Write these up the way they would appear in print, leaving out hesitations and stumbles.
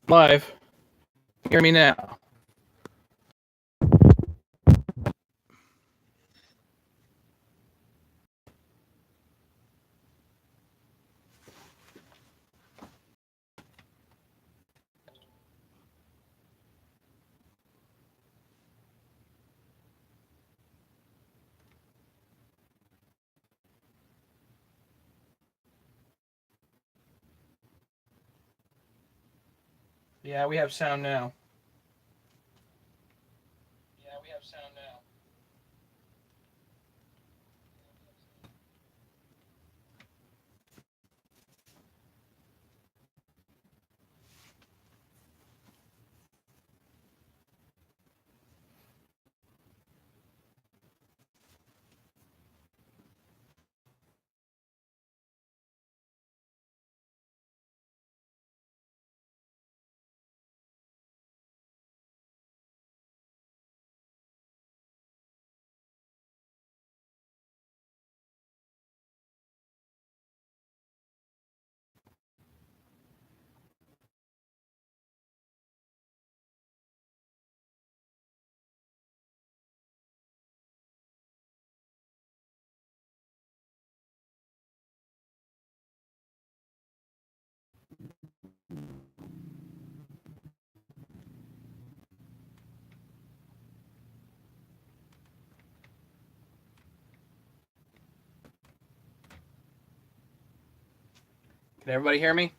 Live. Hear me now. Yeah, we have sound now. Can everybody hear me?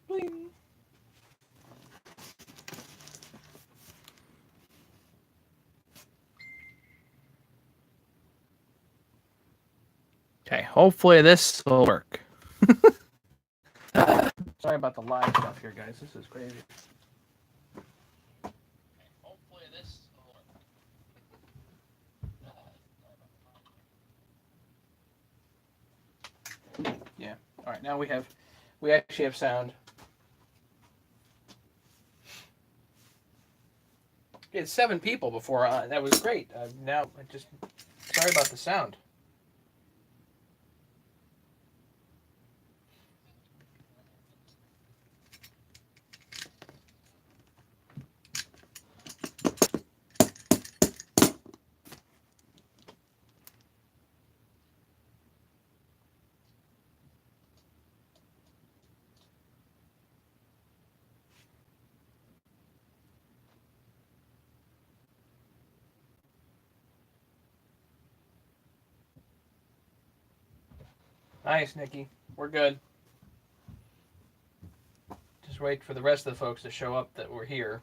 Bling. Okay, hopefully this will work. Sorry about the live stuff here, guys. This is crazy. Hopefully this will work. Yeah. All right. Now we actually have sound. It's 7 people before. That was great. Now I just sorry about the sound. Nice, Nikki. We're good. Just wait for the rest of the folks to show up that were here.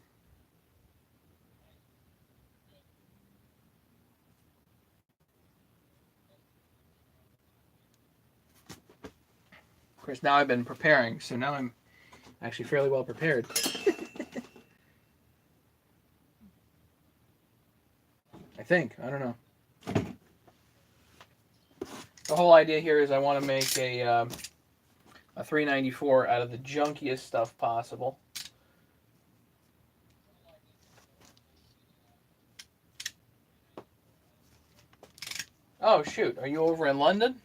Of course, now I've been preparing, so now I'm actually fairly well prepared. I think. I don't know. The whole idea here is I want to make a 394 out of the junkiest stuff possible. Oh, shoot. Are you over in London?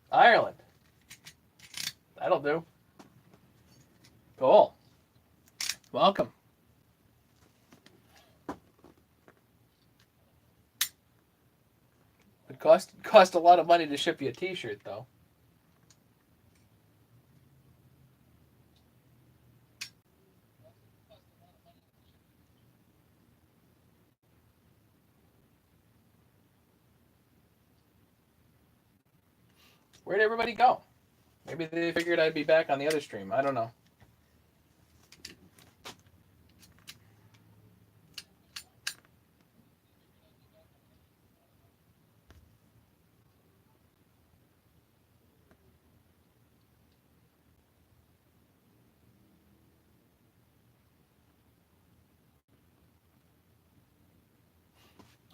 Ireland. That'll do. Cool. Welcome. It cost a lot of money to ship you a T-shirt, though. Where'd everybody go? Maybe they figured I'd be back on the other stream. I don't know.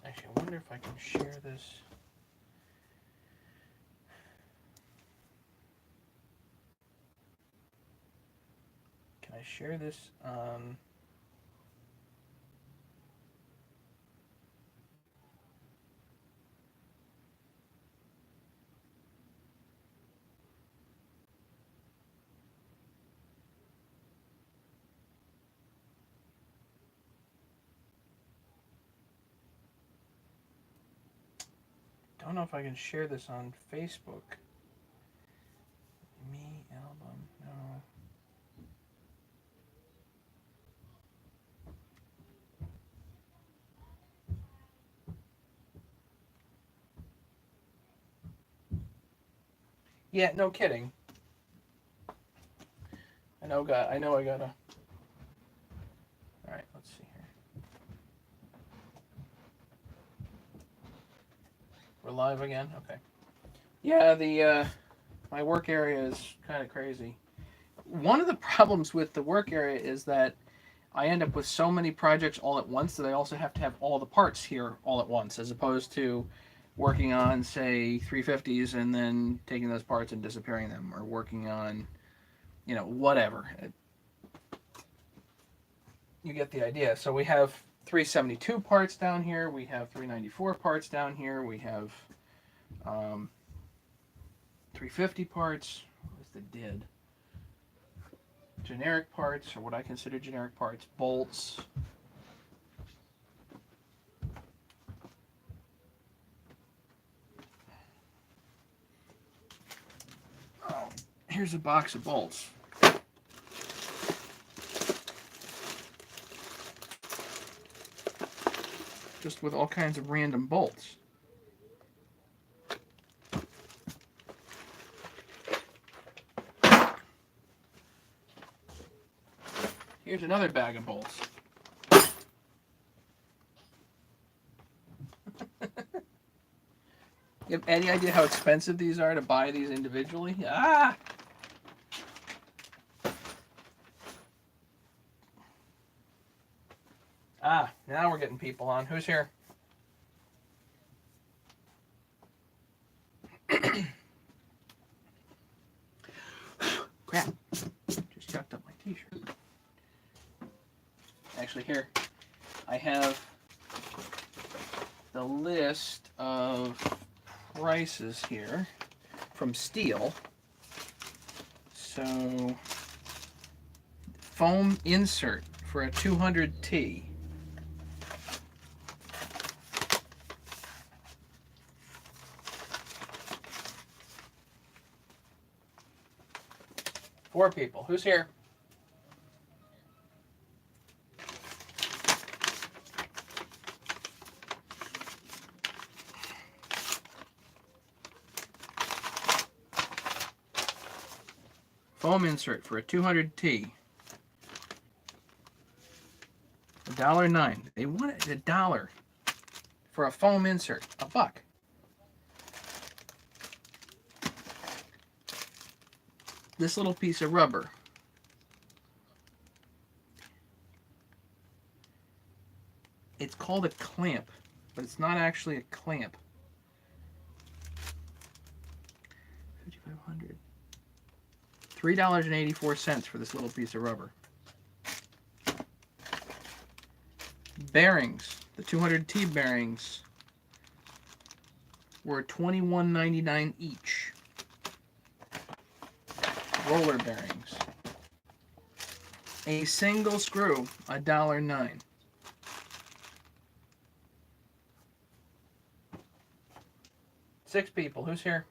Actually, I wonder if I can share this. Can I share this on... Don't know if I can share this on Facebook. Me album, no. Yeah, no kidding. I know I gotta. All right, let's see here. We're live again. Okay. Yeah, the my work area is kind of crazy. One of the problems with the work area is that I end up with so many projects all at once that I also have to have all the parts here all at once, as opposed to working on, say, 350s and then taking those parts and disappearing them, or working on, you know, whatever. You get the idea. So we have 372 parts down here, we have 394 parts down here, we have 350 parts. What's the did? Generic parts, or what I consider generic parts, bolts. Oh, here's a box of bolts. Just with all kinds of random bolts. Here's another bag of bolts. You have any idea how expensive these are to buy these individually? Ah! Ah, now we're getting people on. Who's here? Crap. Just chucked up my t-shirt. Actually, here, I have the list of prices here from steel. So, foam insert for a 200T. Four people. Who's here? Foam insert for a 200T. $1.09. They want it $1 for a foam insert. $1. This little piece of rubber. It's called a clamp, but it's not actually a clamp. 5,500. $3.84 for this little piece of rubber. Bearings. The 200T bearings were $21.99 each. Roller bearings. A single screw, $1.09. Six people. Who's here?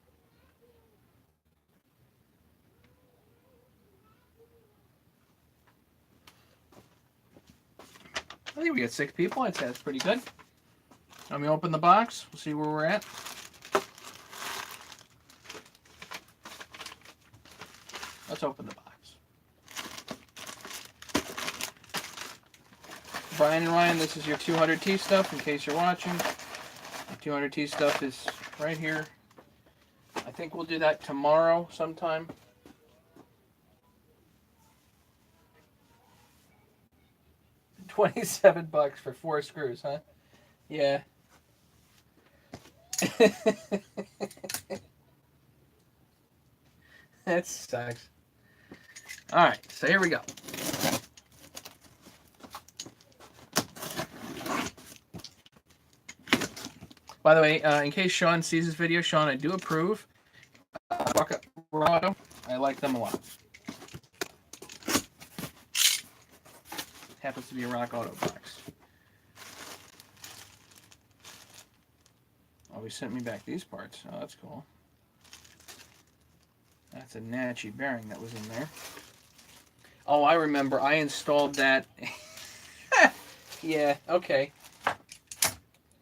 I think we got 6 people. I'd say that's pretty good. Let me open the box. We'll see where we're at. let's open the box. Brian and Ryan, this is your 200T stuff in case you're watching. The 200T stuff is right here. I think we'll do that tomorrow sometime. $27 for 4 screws, huh? Yeah. That sucks. Alright, so here we go. By the way, in case Sean sees this video, Sean, I do approve. I like them a lot. Happens to be a Rock Auto box. Oh, he sent me back these parts. Oh, that's cool. That's a Natchy bearing that was in there. Oh, I remember. I installed that. Yeah, okay.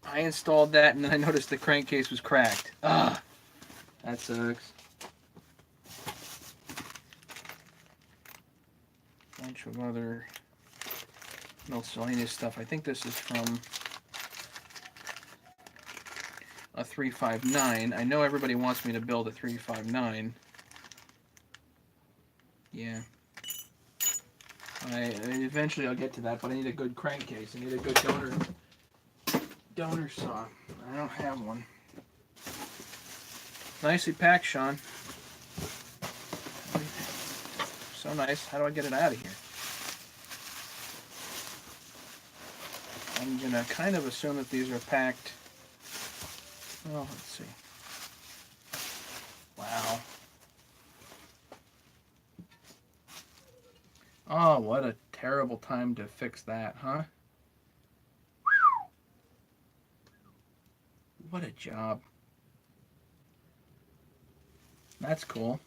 I installed that, and then I noticed the crankcase was cracked. Ah, that sucks. Bunch of other miscellaneous stuff. I think this is from a 359. I know everybody wants me to build a 359. Yeah. Eventually I'll get to that, but I need a good crankcase. I need a good donor saw. I don't have one. Nicely packed, Sean. So nice. How do I get it out of here? I'm gonna kind of assume that these are packed. Oh, let's see. Wow. Oh, what a terrible time to fix that, huh? What a job. That's cool.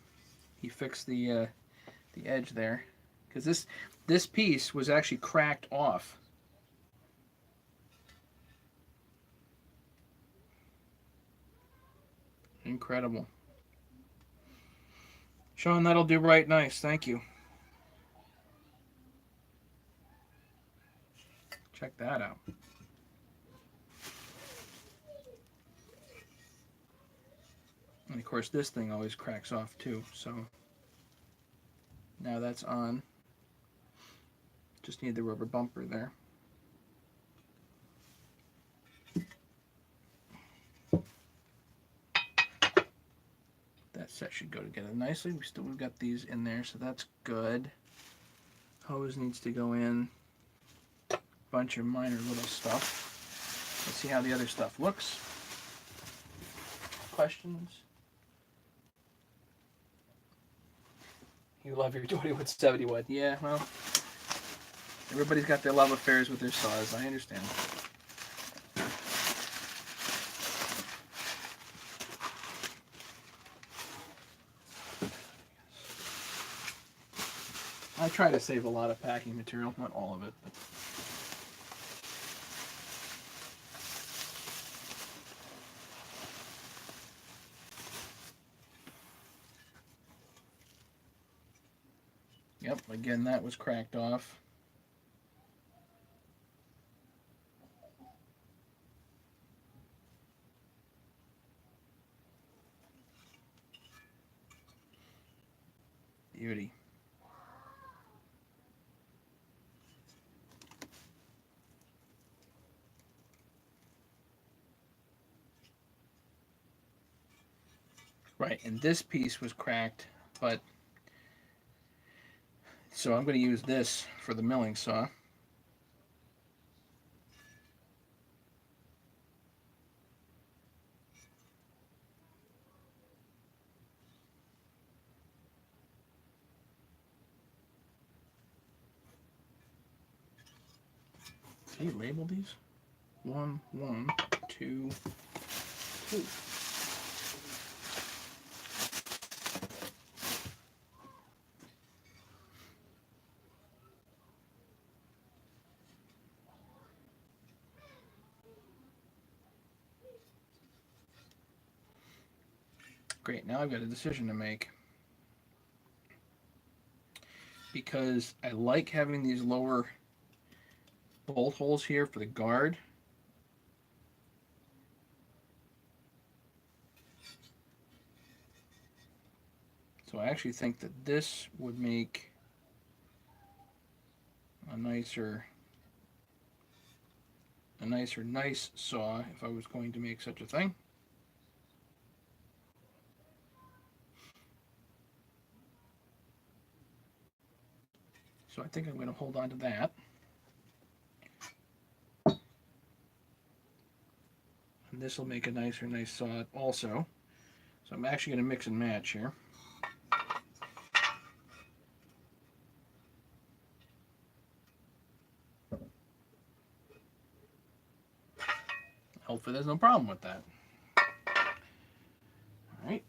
He fixed the edge there, because this piece was actually cracked off. Incredible. Sean, that'll do right nice. Thank you. Check that out. And of course this thing always cracks off too, so now that's on. Just need the rubber bumper there. That set should go together nicely. We've got these in there, so that's good. Hose needs to go in. Bunch of minor little stuff. Let's see how the other stuff looks. Questions? You love your 20-wood, 70-wood. Yeah, well, everybody's got their love affairs with their saws. I understand. I try to save a lot of packing material, not all of it, but yep, again, that was cracked off. Beauty. Right, and this piece was cracked, but so I'm going to use this for the milling saw. Can you label these? 1, 1, 2, 2. Great, now I've got a decision to make. because I like having these lower bolt holes here for the guard. So I actually think that this would make a nicer nice saw if I was going to make such a thing. So I think I'm going to hold on to that. And this will make a nice saw also. So I'm actually going to mix and match here. Hopefully there's no problem with that. All right.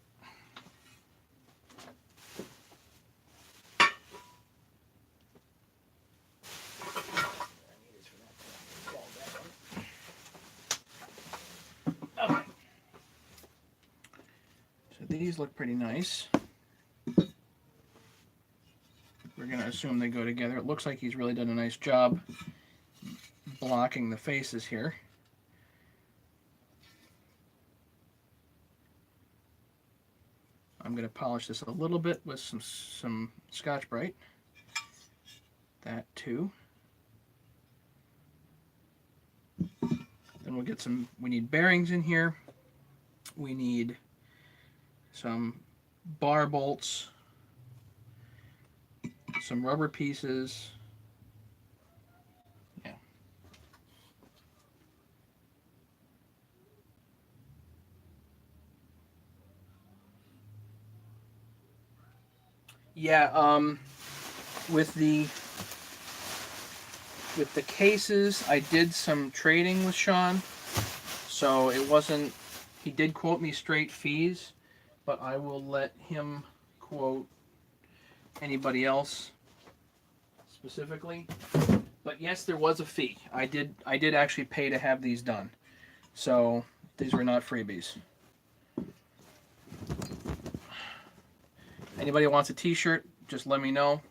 Okay. So these look pretty nice. We're going to assume they go together. It looks like he's really done a nice job blocking the faces here. I'm going to polish this a little bit with some Scotch-Brite. That too. Then we'll get some, we need bearings in here. We need some bar bolts, some rubber pieces. Yeah. Yeah, with the cases, I did some trading with Sean, so it wasn't, he did quote me straight fees, but I will let him quote anybody else specifically. But yes, there was a fee. I did actually pay to have these done, so these were not freebies. Anybody wants a t-shirt, just let me know.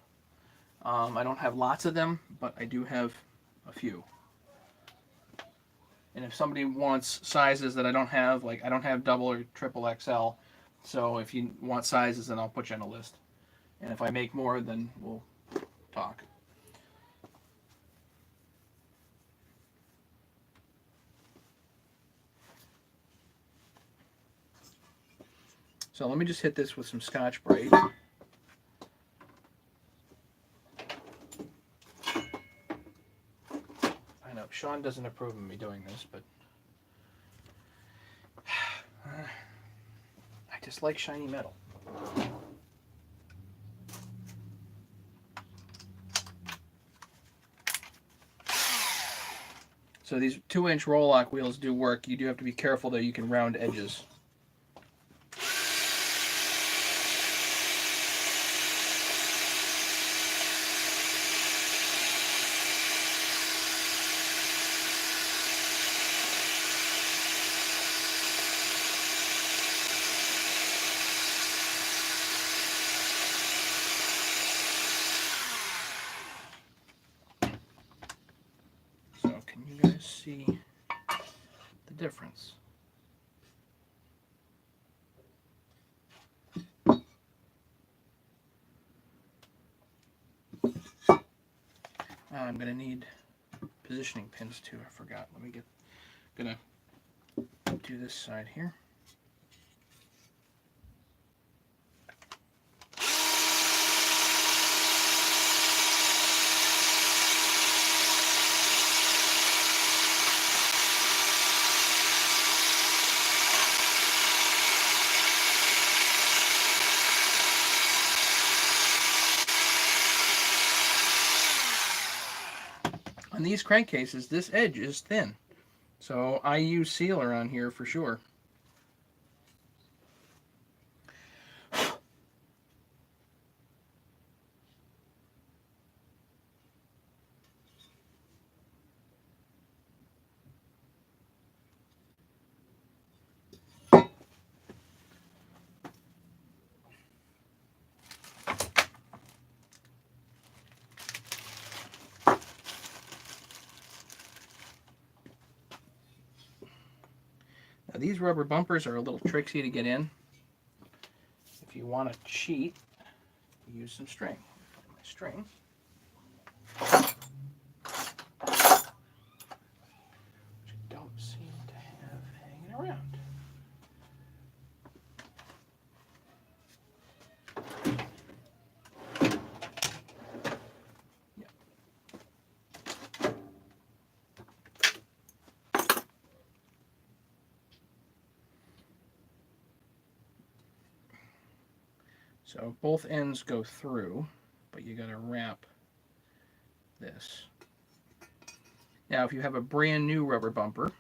I don't have lots of them, but I do have a few. And if somebody wants sizes that I don't have, like I don't have double or triple XL, so if you want sizes, then I'll put you on a list. And if I make more, then we'll talk. So let me just hit this with some Scotch-Brite. I know Sean doesn't approve of me doing this, but I just like shiny metal. So these 2-inch roll-lock wheels do work. You do have to be careful though, you can round edges. See the difference. I'm gonna need positioning pins too. I forgot. Let me get. Gonna do this side here. On these crankcases, this edge is thin, so I use sealer on here for sure. Now, these rubber bumpers are a little tricksy to get in. If you want to cheat, use some string. My string. Which I don't seem to have hanging around. So both ends go through, but you got to wrap this. Now, if you have a brand new rubber bumper,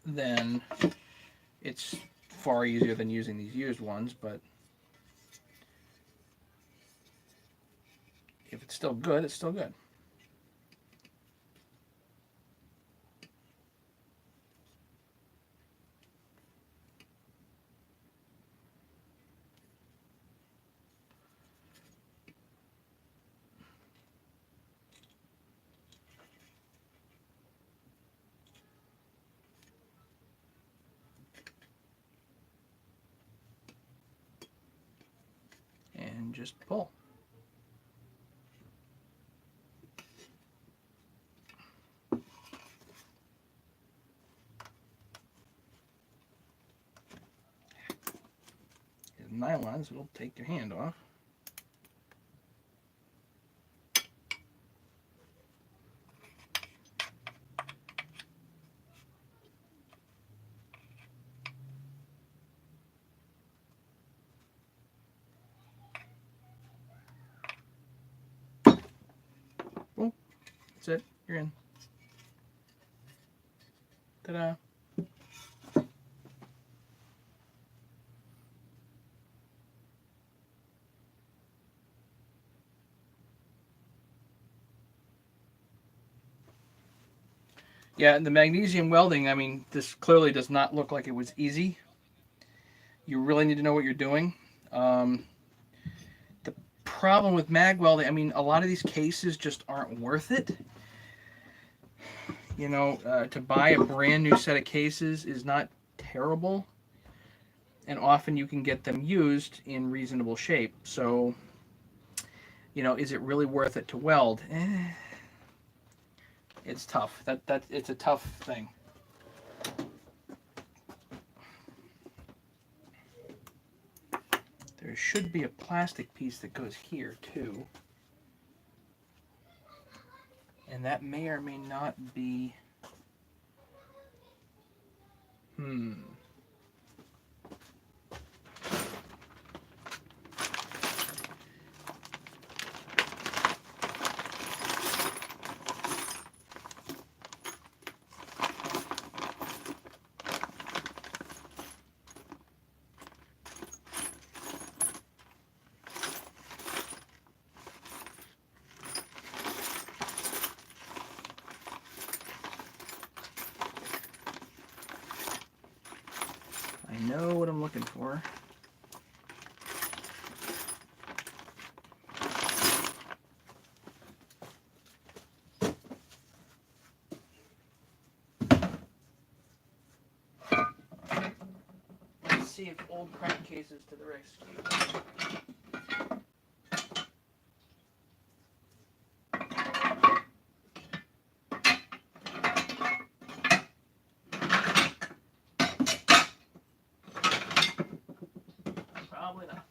then it's far easier than using these used ones, but if it's still good, it's still good. And just pull. Nylons, it'll take your hand off. Oh, that's it. You're in. Ta-da. Yeah, and the magnesium welding, I mean, this clearly does not look like it was easy. You really need to know what you're doing. The problem with mag welding, I mean, a lot of these cases just aren't worth it. You know, to buy a brand new set of cases is not terrible. And often you can get them used in reasonable shape. So, you know, is it really worth it to weld? It's tough. It's a tough thing. There should be a plastic piece that goes here too. And that may or may not be... I know what I'm looking for. Let's see if old crankcase is to the rescue. Probably not.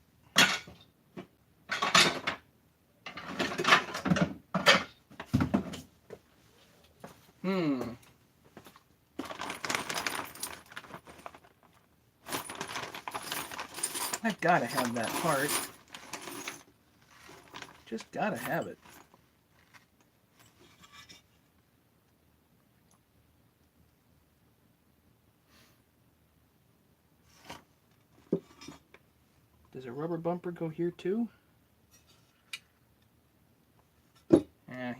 I've got to have that part. Just got to have it. Does a rubber bumper go here too?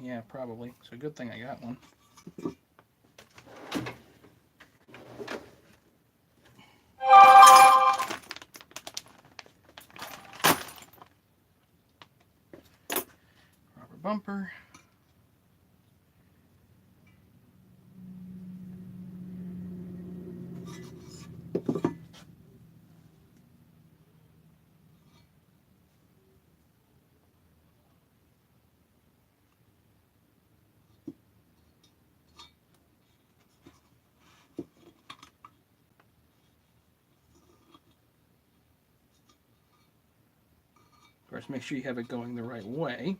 Yeah, probably. So good thing I got one. Rubber bumper. Of course, make sure you have it going the right way.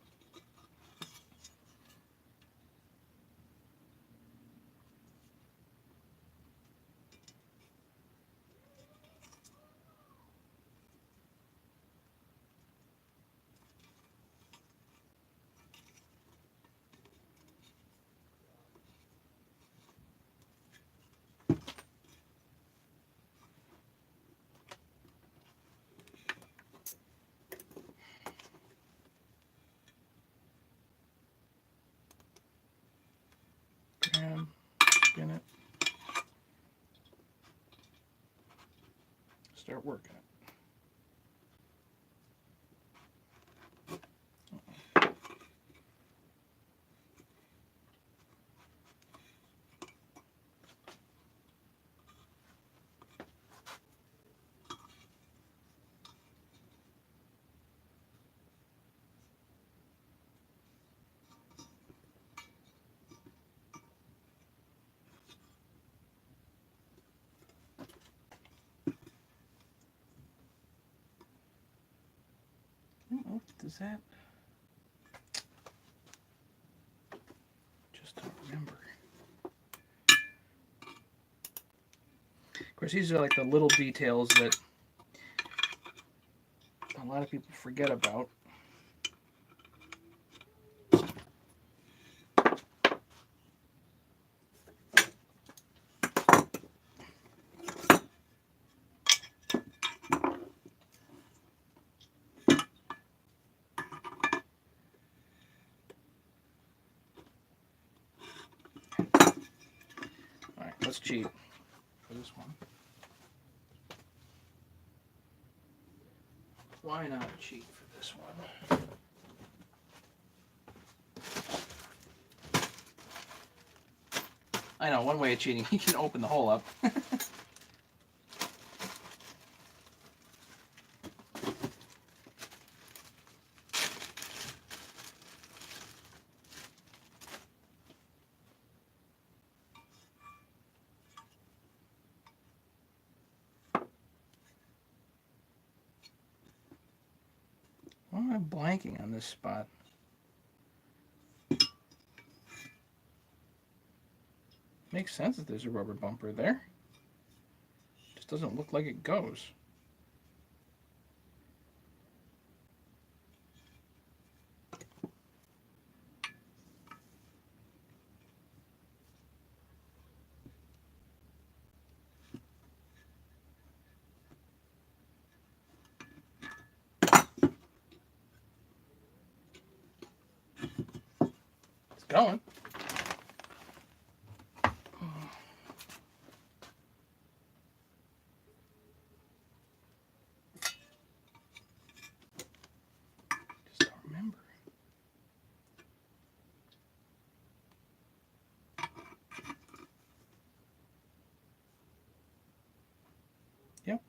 Grab, spin it, start working it. Oh, does that? Just don't remember. Of course, these are like the little details that a lot of people forget about. Alright, let's cheat for this one. Why not cheat for this one? I know, one way of cheating, you can open the hole up. Why am I blanking on this spot? Makes sense that there's a rubber bumper there. Just doesn't look like it goes. It's going. Just don't remember. Yep.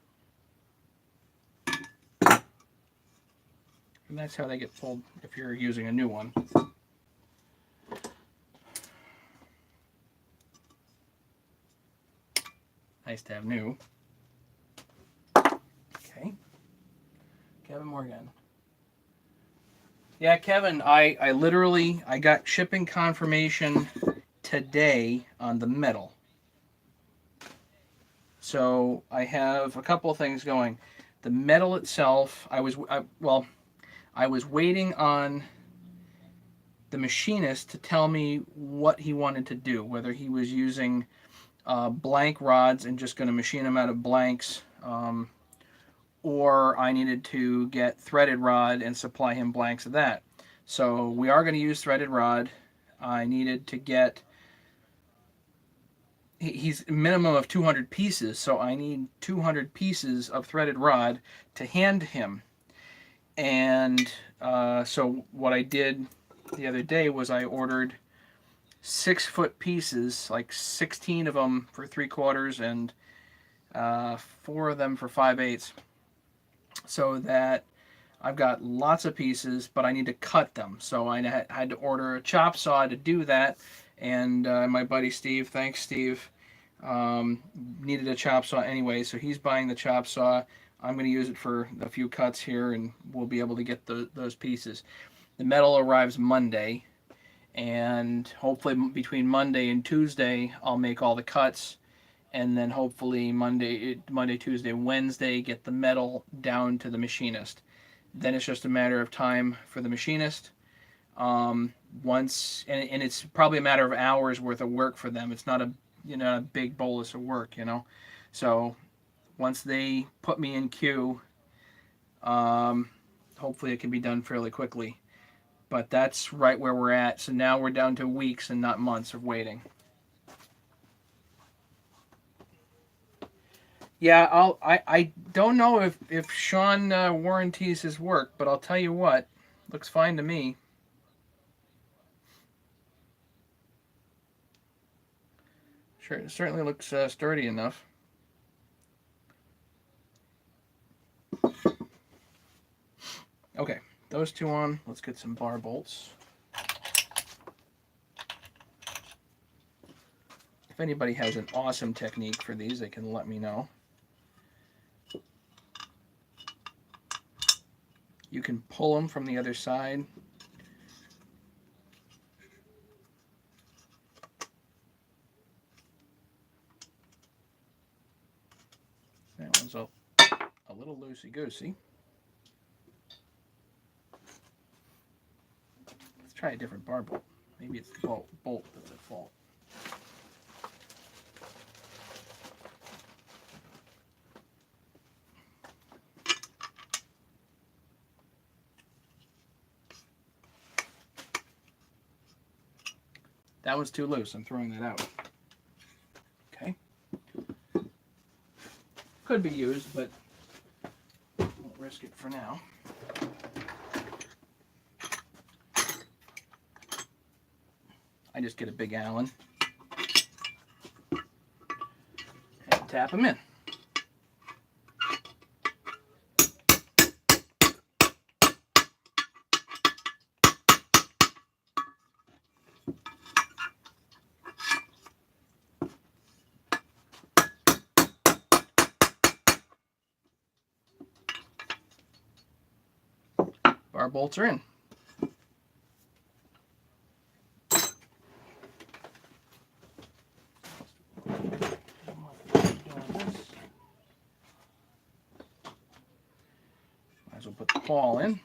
And that's how they get pulled if you're using a new one. Nice to have new. Okay. Kevin Morgan. Yeah, Kevin, I literally got shipping confirmation today on the metal. So I have a couple of things going. The metal itself, I was waiting on the machinist to tell me what he wanted to do, whether he was using blank rods and just going to machine them out of blanks, or I needed to get threaded rod and supply him blanks of that. So we are going to use threaded rod. I needed to get, he's a minimum of 200 pieces, so I need 200 pieces of threaded rod to hand him. And so what I did the other day was I ordered 6-foot pieces, like 16 of them for 3/4 and 4 of them for 5/8, so that I've got lots of pieces, but I need to cut them. So I had to order a chop saw to do that. And my buddy Steve, thanks Steve, needed a chop saw anyway, so he's buying the chop saw. I'm going to use it for a few cuts here, and we'll be able to get those pieces. The metal arrives Monday, and hopefully between Monday and Tuesday, I'll make all the cuts, and then hopefully Monday, Tuesday, Wednesday, get the metal down to the machinist. Then it's just a matter of time for the machinist. Once and it's probably a matter of hours worth of work for them. It's not a big bolus of work. So once they put me in queue, hopefully it can be done fairly quickly. But that's right where we're at. So now we're down to weeks and not months of waiting. Yeah, I don't know if Sean warranties his work, but I'll tell you what, looks fine to me. Sure, it certainly looks sturdy enough. Okay, those two on. Let's get some bar bolts. If anybody has an awesome technique for these, they can let me know. You can pull them from the other side. That one's a little loosey-goosey. Let's try a different bar bolt. Maybe it's the bolt that's at fault. That one's too loose. I'm throwing that out. Okay. Could be used, but won't risk it for now. I just get a big Allen and tap them in. Bar bolts are in. Might as well put the ball in.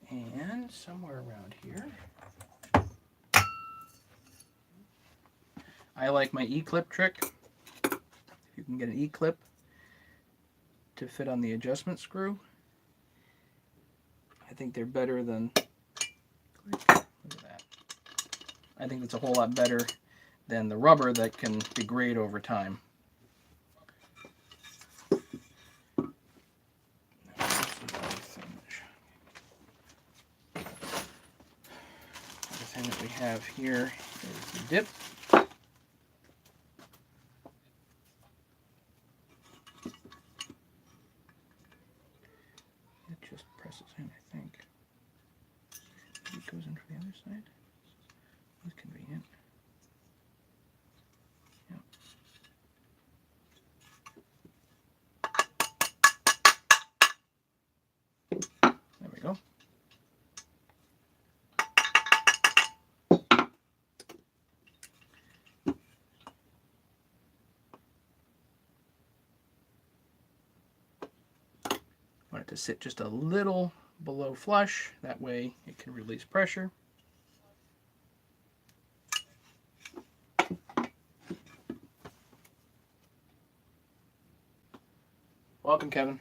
And somewhere around here, I like my E-clip trick. If you can get an E-clip to fit on the adjustment screw, I think they're better than, look at that. I think it's a whole lot better than the rubber that can degrade over time. The thing that we have here is the dip. It just presses in, I think. It goes in from the other side. That's convenient. Yep. There we go. Want it to sit just a little below flush, that way it can release pressure. Welcome, Kevin.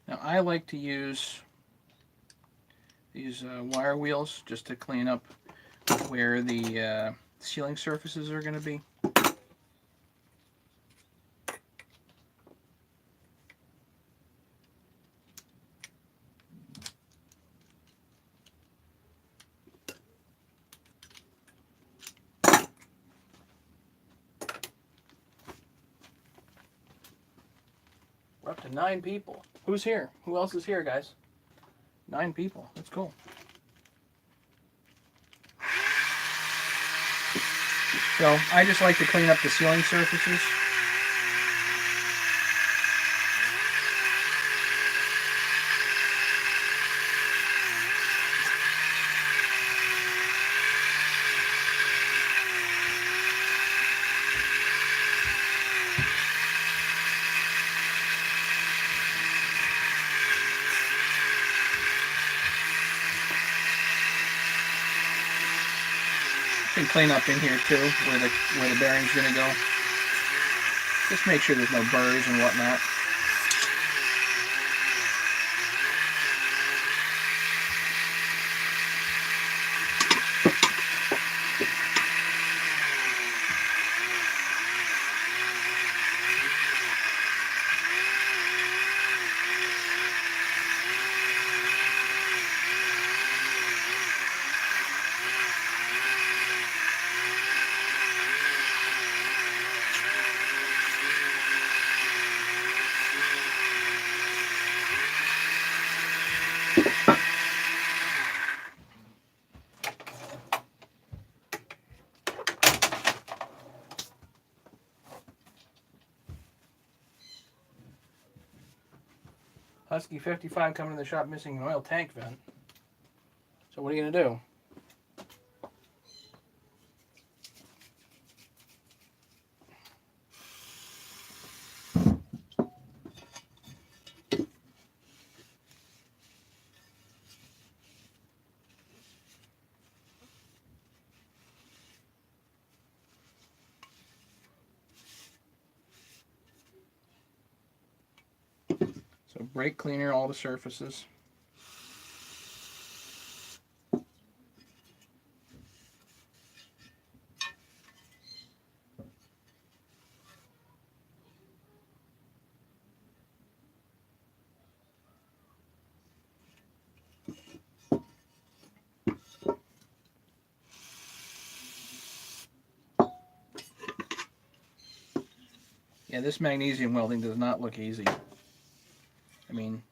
Now I like to use these wire wheels just to clean up where the ceiling surfaces are going to be. We're up to 9 people. Who's here? Who else is here, guys? 9 people. That's cool. So I just like to clean up the ceiling surfaces. Can clean up in here too, where the bearing's gonna go. Just make sure there's no burrs and whatnot. Husky 55 coming to the shop missing an oil tank vent. So what are you going to do? So brake cleaner all the surfaces. Yeah, this magnesium welding does not look easy. I mean,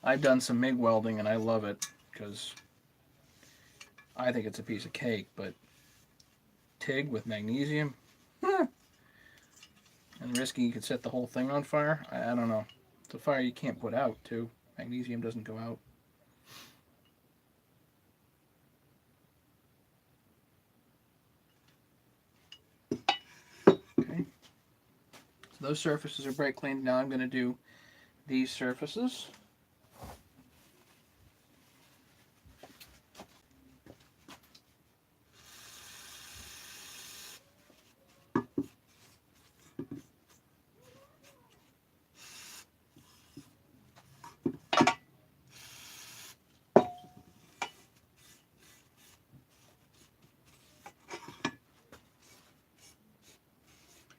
I've done some MIG welding and I love it because I think it's a piece of cake, but TIG with magnesium, and risky you could set the whole thing on fire. I don't know. It's a fire you can't put out too. Magnesium doesn't go out. Okay. So those surfaces are brake cleaned. Now I'm going to do these surfaces.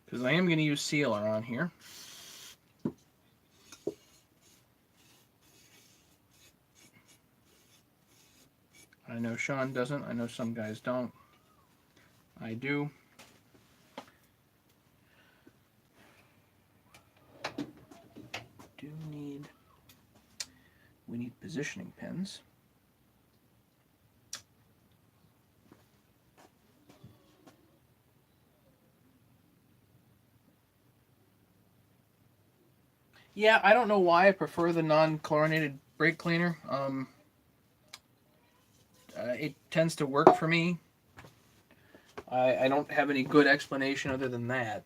Because I am going to use sealer on here. I know Sean doesn't. I know some guys don't. I do. We need positioning pins. Yeah, I don't know why I prefer the non-chlorinated brake cleaner. It tends to work for me. I don't have any good explanation other than that.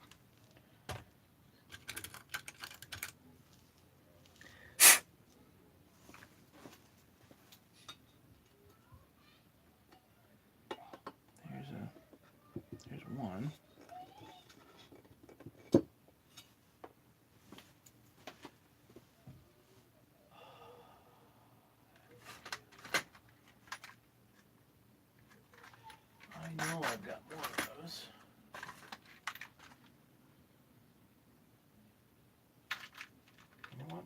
There's one. I've got more of those. You know what?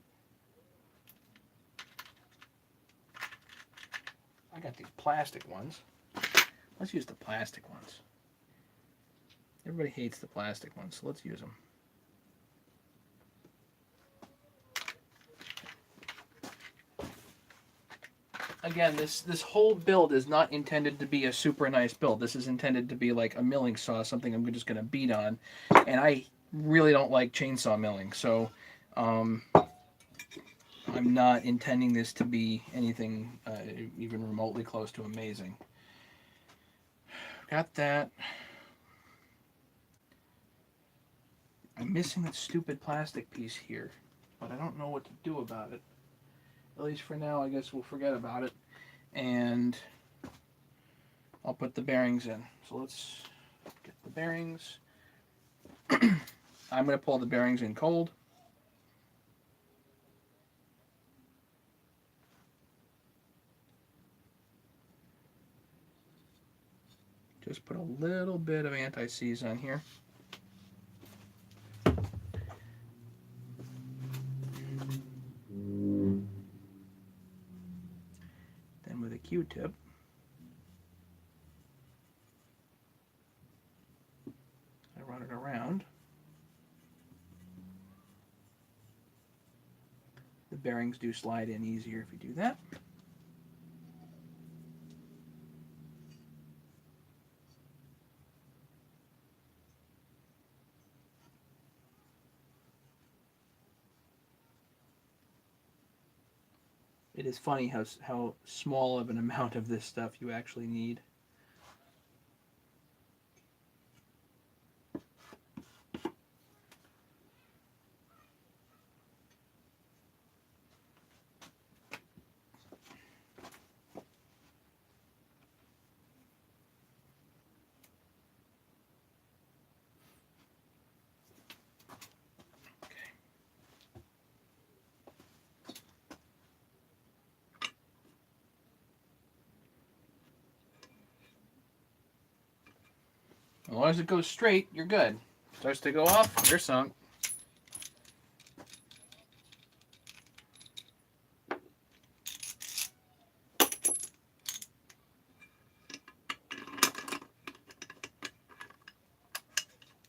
I got these plastic ones. Let's use the plastic ones. Everybody hates the plastic ones, so let's use them. Again, this whole build is not intended to be a super nice build. This is intended to be like a milling saw, something I'm just going to beat on. And I really don't like chainsaw milling, so I'm not intending this to be anything even remotely close to amazing. Got that. I'm missing that stupid plastic piece here, but I don't know what to do about it. At least for now, I guess we'll forget about it. And I'll put the bearings in. So let's get the bearings. I'm going to pull the bearings in cold. Just put a little bit of anti-seize on here. Then with a Q-tip, I run it around. The bearings do slide in easier if you do that. It is funny how small of an amount of this stuff you actually need. As long as it goes straight, you're good. Starts to go off, you're sunk.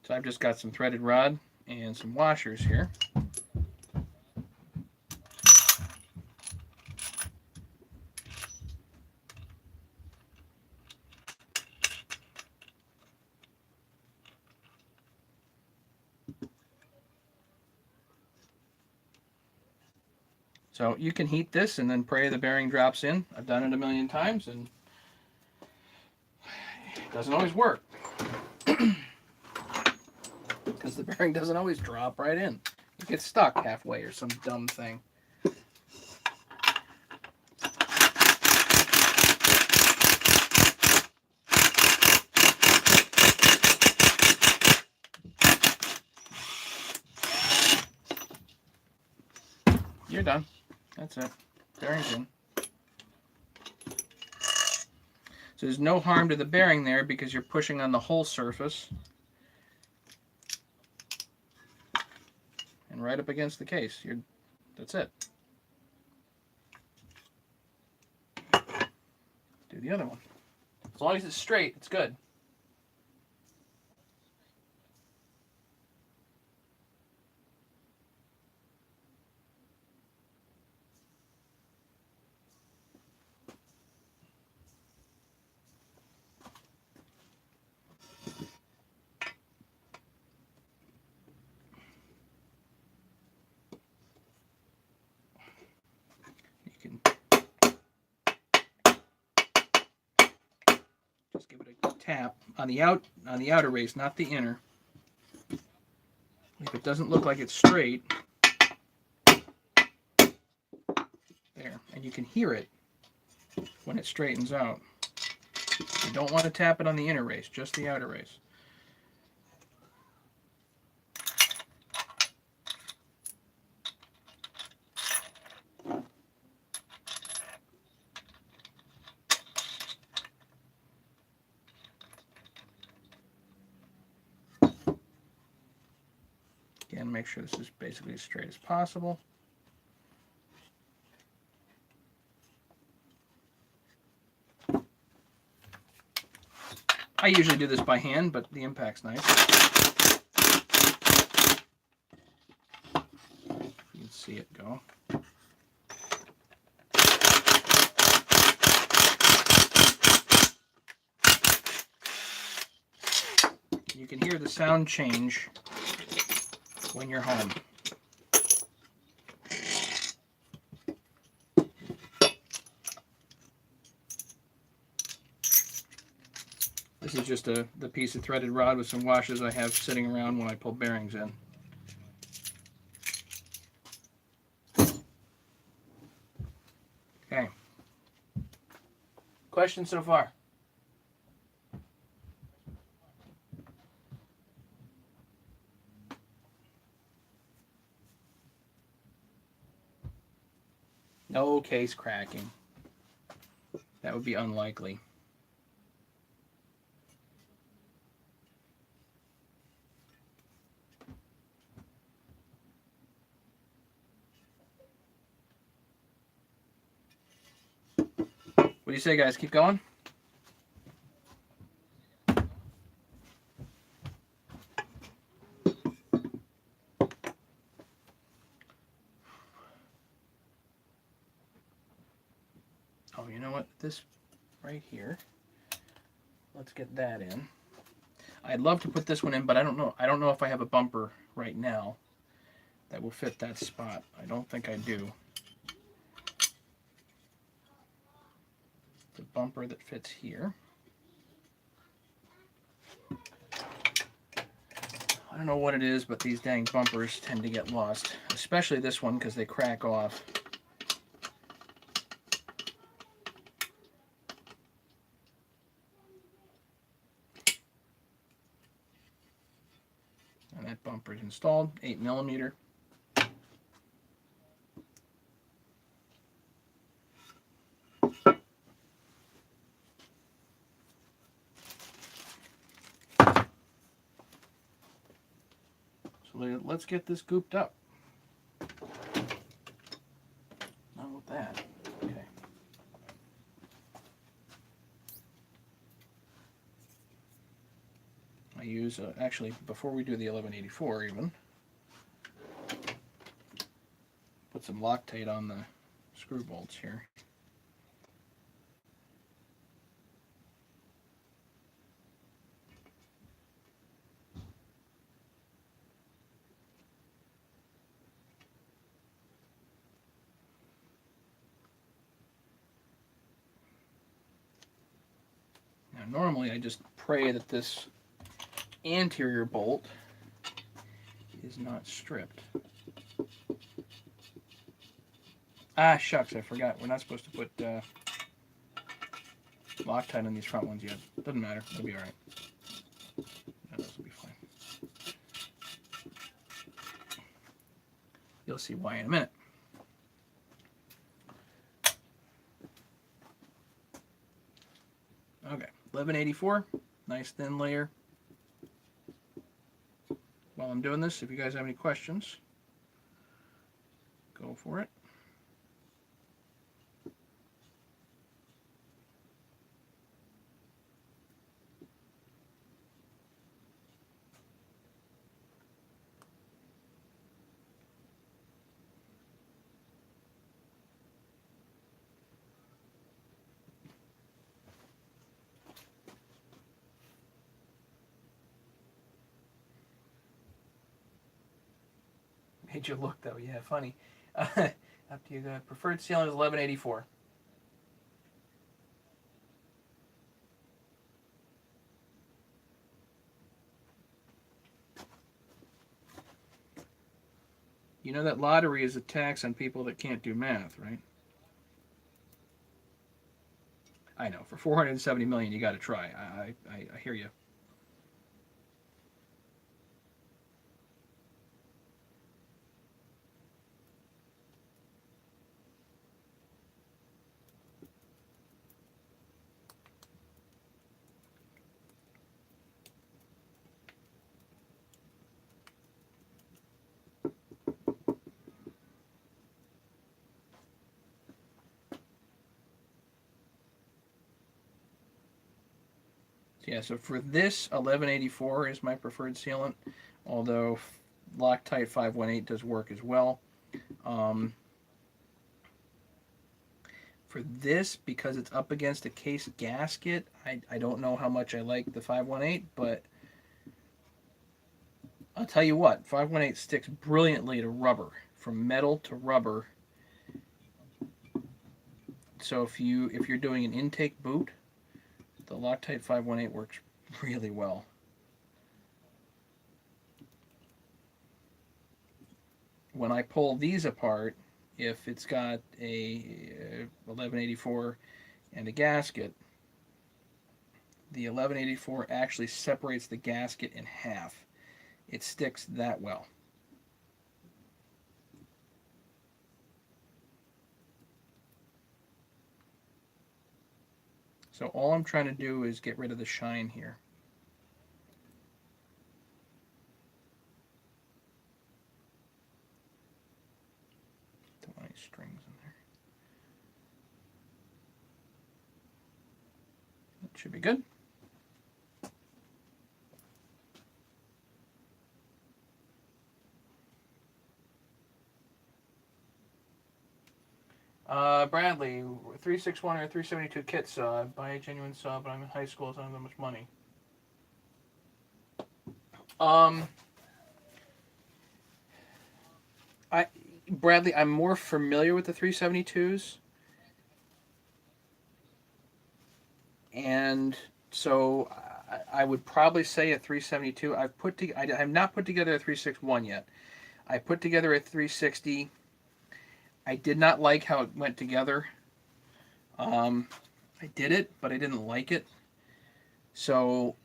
So I've just got some threaded rod and some washers here. So you can heat this and then pray the bearing drops in. I've done it a million times and it doesn't always work. Because the bearing doesn't always drop right in. It gets stuck halfway or some dumb thing. You're done. That's it. Bearing's in. So there's no harm to the bearing there because you're pushing on the whole surface. And right up against the case. That's it. Do the other one. As long as it's straight, it's good. Just give it a tap on the outer race, not the inner. If it doesn't look like it's straight, there, and you can hear it when it straightens out. You don't want to tap it on the inner race, just the outer race. make sure this is basically as straight as possible. I usually do this by hand, but the impact's nice. You can see it go. You can hear the sound change when you're home. This is just the piece of threaded rod with some washers I have sitting around when I pull bearings in. Okay. Questions so far? No case cracking. That would be unlikely. What do you say, guys? Keep going? Oh, you know what? This right here. Let's get that in. I'd love to put this one in, but I don't know. I don't know if I have a bumper right now that will fit that spot. I don't think I do. The bumper that fits here. I don't know what it is, but these dang bumpers tend to get lost, especially this one because they crack off. And that bumper is installed, 8mm. So let's get this gooped up. Not with that. Okay. I use, actually, before we do the 1184 even, put some Loctite on the screw bolts here. Now normally I just pray that this anterior bolt is not stripped. Ah, shucks, I forgot. We're not supposed to put Loctite on these front ones yet. Doesn't matter. It'll be alright. No, this will be fine. You'll see why in a minute. Okay, 1184. Nice thin layer. While I'm doing this, if you guys have any questions, go for it. Made you look though, yeah, funny. Up to you. Preferred ceiling is 1184. You know that lottery is a tax on people that can't do math, right? I know. For 470 million, you got to try. I hear you. Yeah, so for this, 1184 is my preferred sealant, although Loctite 518 does work as well. For this, because it's up against a case gasket, I don't know how much I like the 518, but I'll tell you what, 518 sticks brilliantly to rubber, from metal to rubber. So if you're doing an intake boot, the Loctite 518 works really well. When I pull these apart, if it's got a 1184 and a gasket, the 1184 actually separates the gasket in half. It sticks that well. So all I'm trying to do is get rid of the shine here. Don't want any strings in there. That should be good. Bradley, 361 or 372 kit saw. Buy a genuine saw, but I'm in high school, so I don't have that much money. Bradley, I'm more familiar with the 372s, and so I would probably say a 372. I have not put together a 361 yet. I put together a 360. I did not like how it went together. I did it, but I didn't like it. So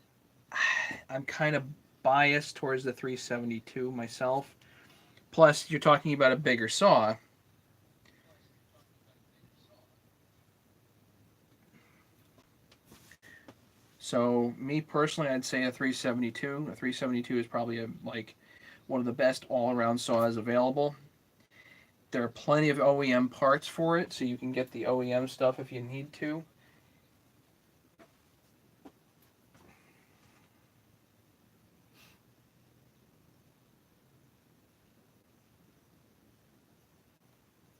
I'm kind of biased towards the 372 myself. Plus, you're talking about a bigger saw. So me personally, I'd say a 372. A 372 is probably one of the best all-around saws available. There are plenty of OEM parts for it, so you can get the OEM stuff if you need to.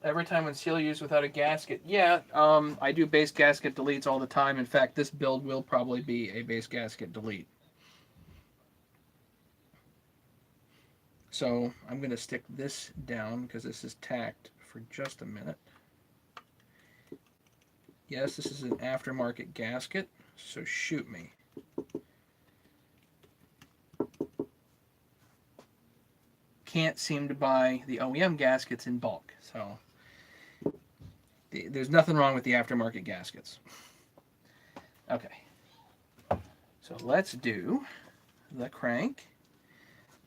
Every time when seal used without a gasket, yeah, I do base gasket deletes all the time. In fact, this build will probably be a base gasket delete. So I'm going to stick this down because this is tacked for just a minute. Yes, this is an aftermarket gasket, so shoot me. Can't seem to buy the OEM gaskets in bulk, so there's nothing wrong with the aftermarket gaskets. Okay, so let's do the crank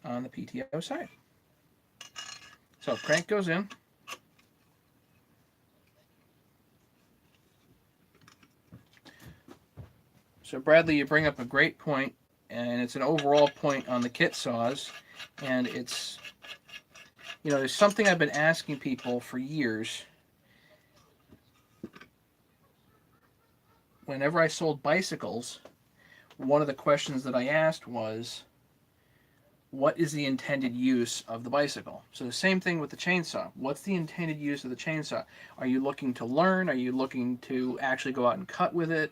on the PTO side. So crank goes in. So Bradley, you bring up a great point, and it's an overall point on the kit saws, and it's, there's something I've been asking people for years. Whenever I sold bicycles, one of the questions that I asked was, what is the intended use of the bicycle? So the same thing with the chainsaw. What's the intended use of the chainsaw? Are you looking to learn? Are you looking to actually go out and cut with it?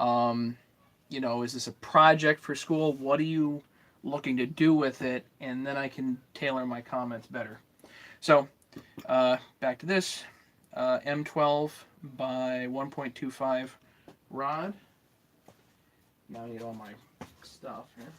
Is this a project for school? What are you looking to do with it? And then I can tailor my comments better. So back to this. M12 by 1.25 rod. Now I need all my stuff here.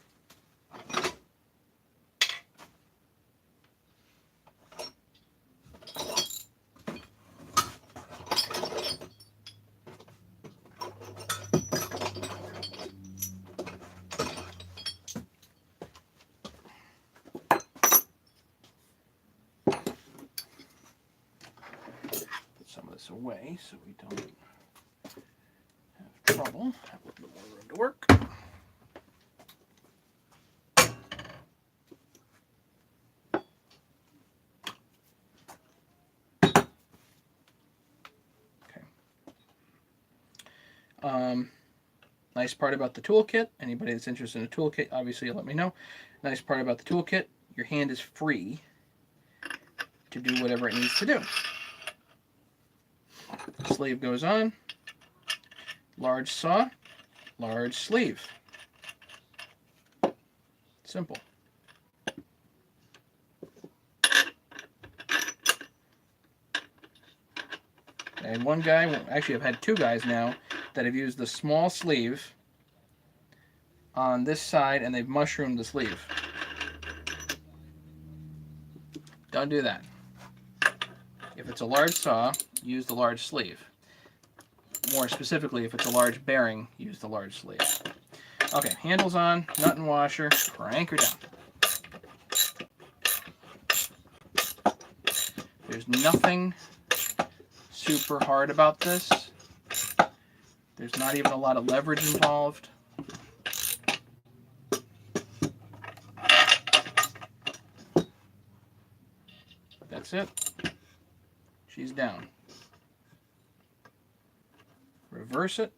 Away so we don't have trouble. Have a little bit more room to work. Okay. Nice part about the toolkit, anybody that's interested in a toolkit, obviously you'll let me know. Nice part about the toolkit, your hand is free to do whatever it needs to do. Sleeve goes on, large saw, large sleeve. Simple. I had one guy, actually I've had two guys now, that have used the small sleeve on this side and they've mushroomed the sleeve. Don't do that. If it's a large saw, use the large sleeve. More specifically, if it's a large bearing, use the large sleeve. Okay, handles on, nut and washer, crank her down. There's nothing super hard about this. There's not even a lot of leverage involved. That's it. She's down. Reverse it.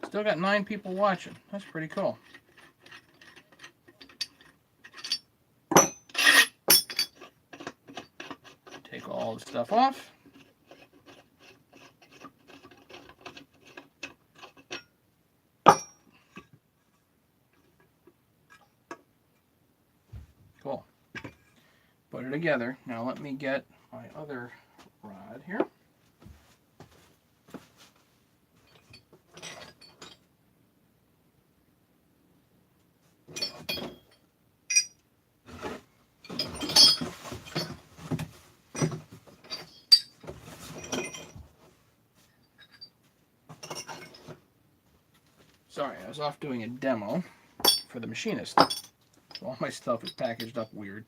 Still got 9 people watching. That's pretty cool. Take all the stuff off. Cool. Put it together. Now let me get my other rod here. Sorry, I was off doing a demo for the machinist. So all my stuff is packaged up weird.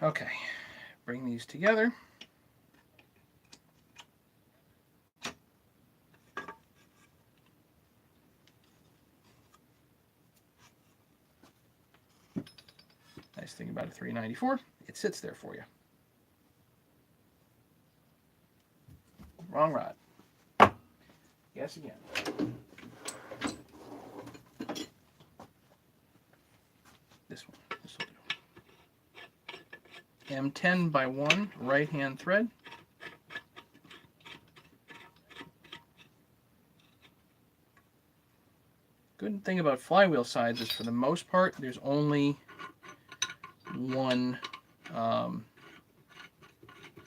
Okay, bring these together. Nice thing about a 394, it sits there for you. Wrong rod. Guess again. This one. This will do. M10 by 1 right hand thread. Good thing about flywheel sides is for the most part there's only one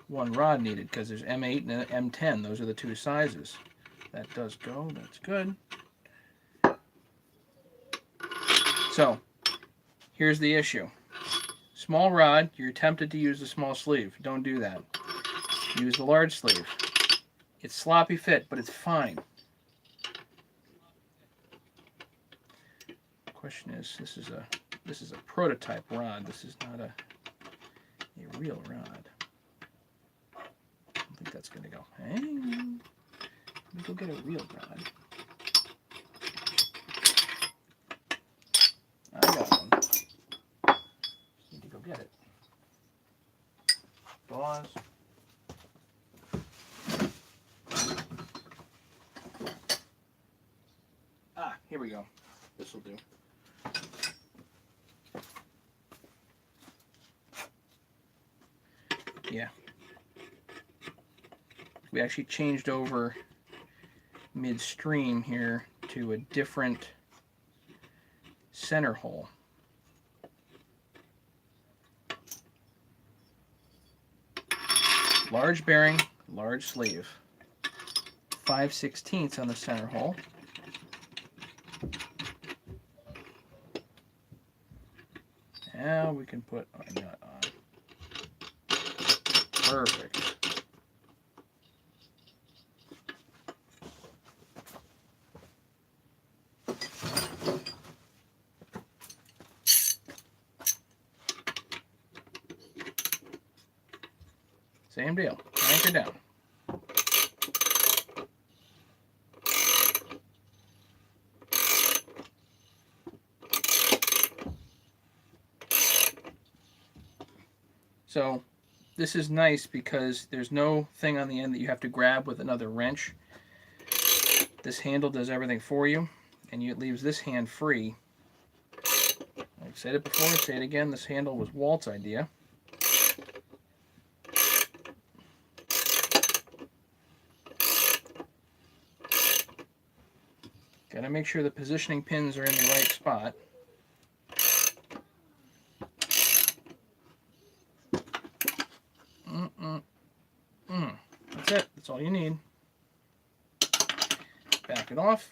rod needed because there's M8 and M10. Those are the two sizes. That does go. That's good. So here's the issue. Small rod, you're tempted to use the small sleeve. Don't do that. Use the large sleeve. It's sloppy fit, but it's fine. The question is, this is a prototype rod. This is not a real rod. I don't think that's gonna go. Hey, let me go get a real rod. I got one. Need to go get it. Pause. Here we go. This will do. Yeah. We actually changed over midstream here to a different center hole. Large bearing, large sleeve. 5/16 on the center hole. Now we can put our nut on. Perfect. Same deal. Anchor down. So this is nice because there's no thing on the end that you have to grab with another wrench. This handle does everything for you, and it leaves this hand free. I've said it before, say it again, this handle was Walt's idea. Got to make sure the positioning pins are in the right spot. That's it. That's all you need. Back it off.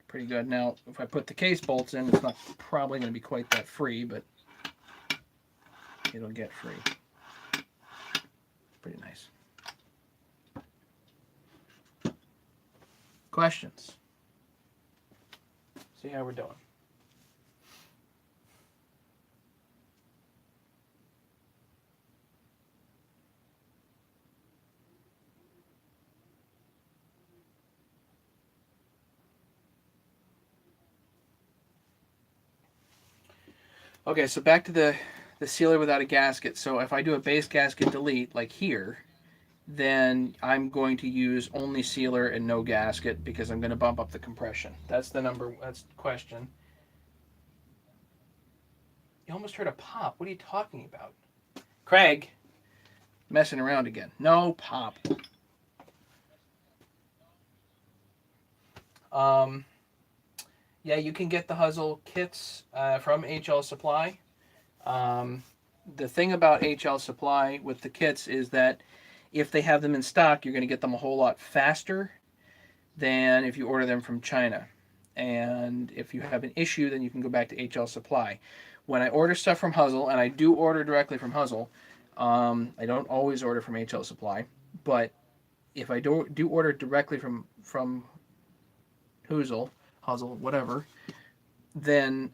Pretty good. Now, if I put the case bolts in, it's not probably going to be quite that free, but it'll get free. Pretty nice. Questions? See how we're doing. Okay, so back to the sealer without a gasket. So if I do a base gasket delete, like here, then I'm going to use only sealer and no gasket because I'm going to bump up the compression. That's the question. You almost heard a pop. What are you talking about? Craig, messing around again. No pop. Yeah, you can get the Huzzle kits from HL Supply. The thing about HL Supply with the kits is that if they have them in stock, you're going to get them a whole lot faster than if you order them from China. And if you have an issue, then you can go back to HL Supply. When I order stuff from Huzzle, and I do order directly from Huzzle, I don't always order from HL Supply, but if I do order directly from Huzzle, whatever, then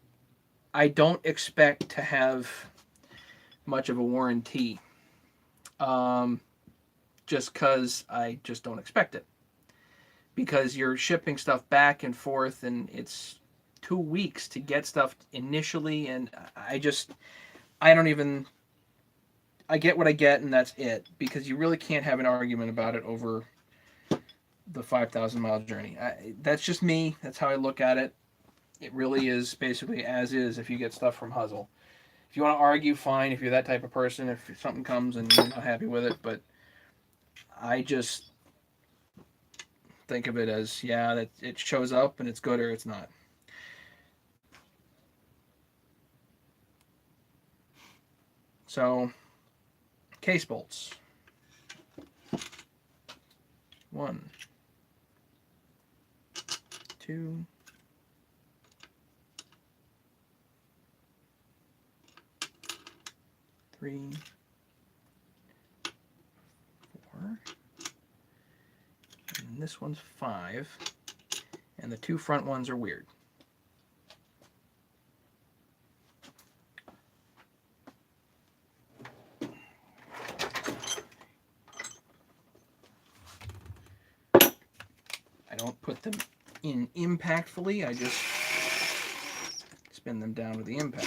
I don't expect to have much of a warranty. Just because I just don't expect it. Because you're shipping stuff back and forth, and it's 2 weeks to get stuff initially, and I get what I get, and that's it. Because you really can't have an argument about it over the 5,000 mile journey. That's just me. That's how I look at it. It really is basically as is if you get stuff from Huzzle. If you want to argue, fine. If you're that type of person, if something comes and you're not happy with it, but I just think of it as, yeah, that it shows up and it's good or it's not. So, case bolts. 1, 2, 3, 4, and this one's 5, and the 2 front ones are weird. I don't put them in impactfully, I just spin them down with the impact.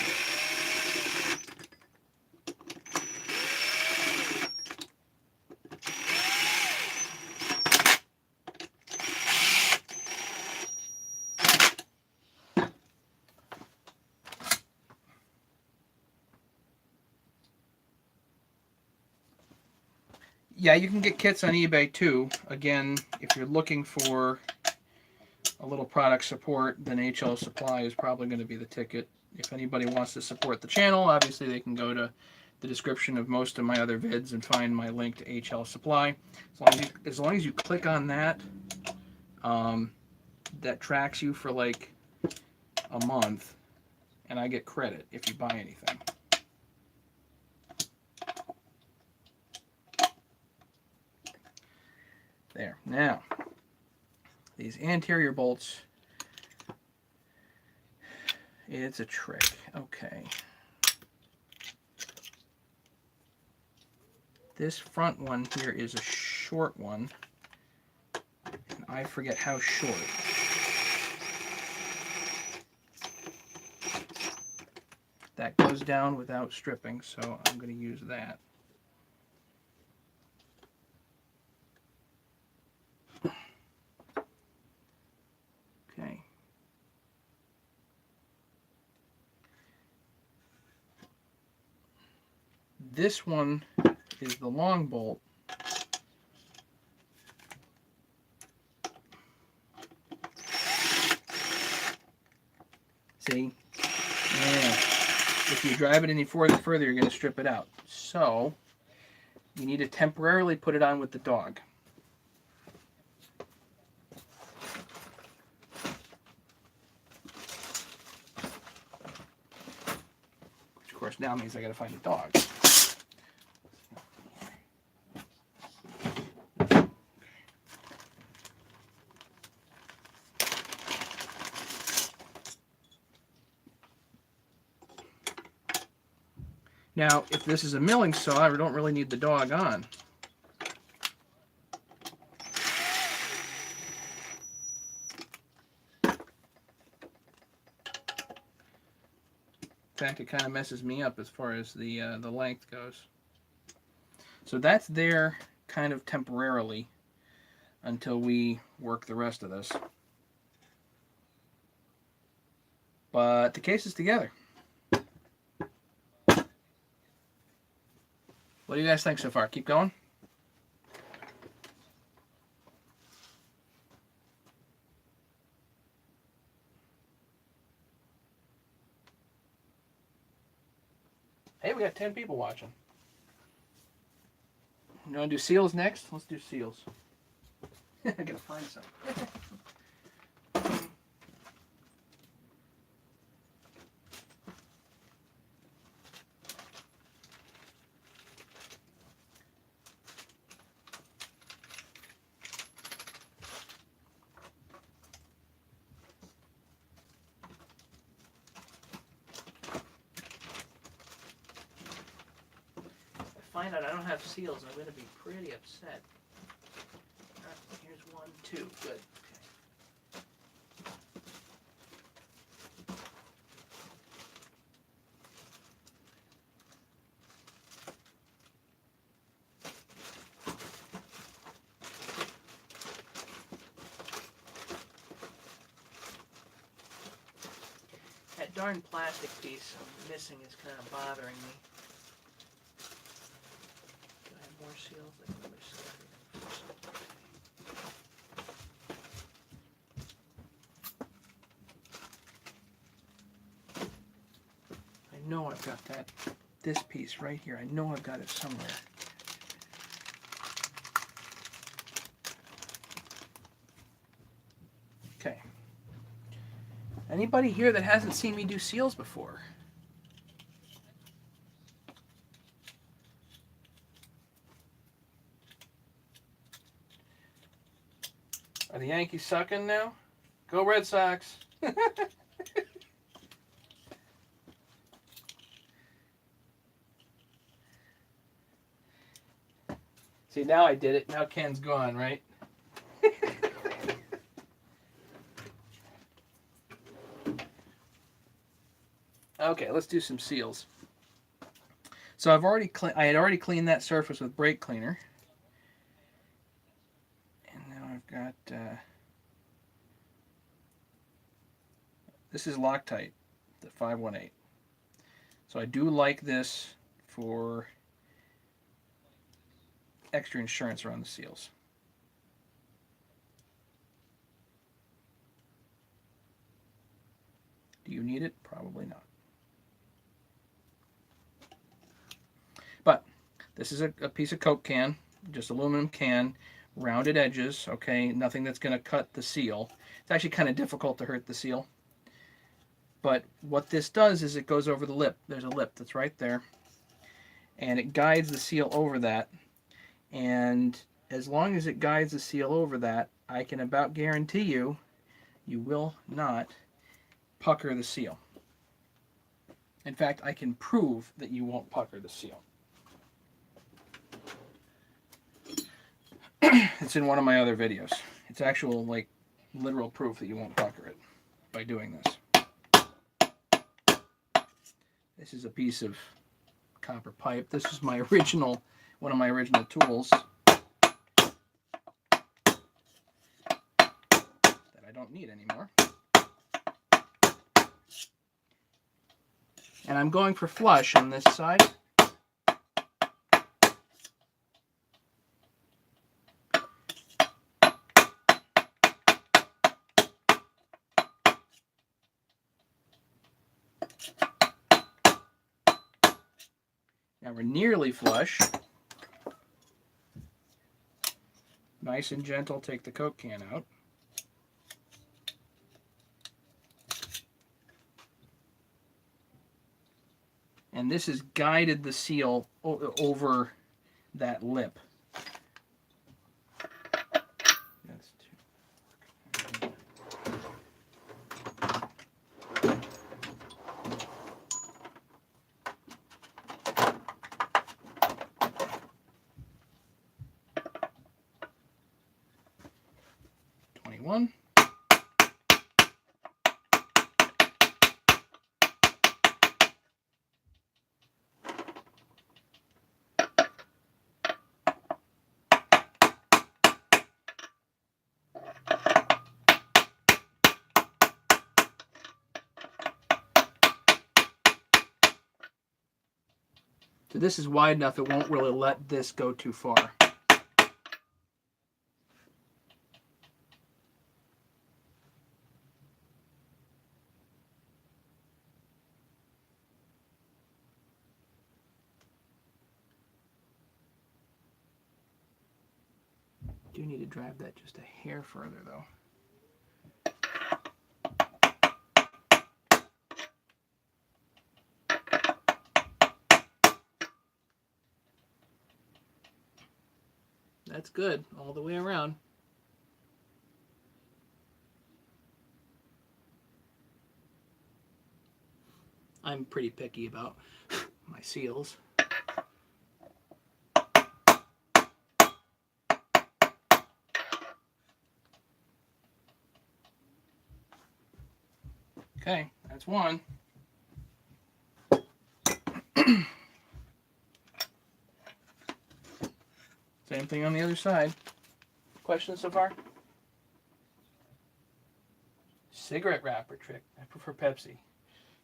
Yeah, you can get kits on eBay too. Again, if you're looking for a little product support, then HL Supply is probably going to be the ticket. If anybody wants to support the channel, obviously they can go to the description of most of my other vids and find my link to HL Supply. As long as you click on that, that tracks you for like a month, and I get credit if you buy anything. There. Now, the these anterior bolts, it's a trick. Okay. This front one here is a short one, and I forget how short. That goes down without stripping, so I'm going to use that. Okay. This one is the long bolt. See? Yeah. If you drive it any further, you're going to strip it out. So, you need to temporarily put it on with the dog. Which, of course, now means I got to find a dog. Now, if this is a milling saw, I don't really need the dog on. In fact, it kind of messes me up as far as the length goes. So that's there kind of temporarily until we work the rest of this. But the case is together. What do you guys think so far? Keep going? Hey, we got 10 people watching. You want to do seals next? Let's do seals. I gotta find some. Find out I don't have seals, I'm going to be pretty upset. Here's 1, 2. Good. Okay. That darn plastic piece I'm missing is kind of bothering me. More seals. I know I've got this piece right here. I know I've got it somewhere. Okay. Anybody here that hasn't seen me do seals before? Are the Yankees sucking now? Go Red Sox. See, now I did it. Now Ken's gone, right? Okay, let's do some seals. So I had already cleaned that surface with brake cleaner. Got this is Loctite, the 518. So I do like this for extra insurance around the seals. Do you need it? Probably not. But this is a piece of Coke can, just aluminum can. Rounded edges, okay, nothing that's going to cut the seal. It's actually kind of difficult to hurt the seal. But what this does is it goes over the lip. There's a lip that's right there. And it guides the seal over that. And as long as it guides the seal over that, I can about guarantee you, you will not pucker the seal. In fact, I can prove that you won't pucker the seal. It's in one of my other videos. It's actual, like, literal proof that you won't pucker it by doing this. This is a piece of copper pipe. This is my original, one of my original tools that I don't need anymore. And I'm going for flush on this side. Now we're nearly flush. Nice and gentle, take the Coke can out. And this has guided the seal over that lip. That's two. 21. So this is wide enough, it won't really let this go too far. Do need to drive that just a hair further though. That's good, all the way around. I'm pretty picky about my seals. Okay, that's one. Same thing on the other side. Questions so far? Cigarette wrapper trick. I prefer Pepsi.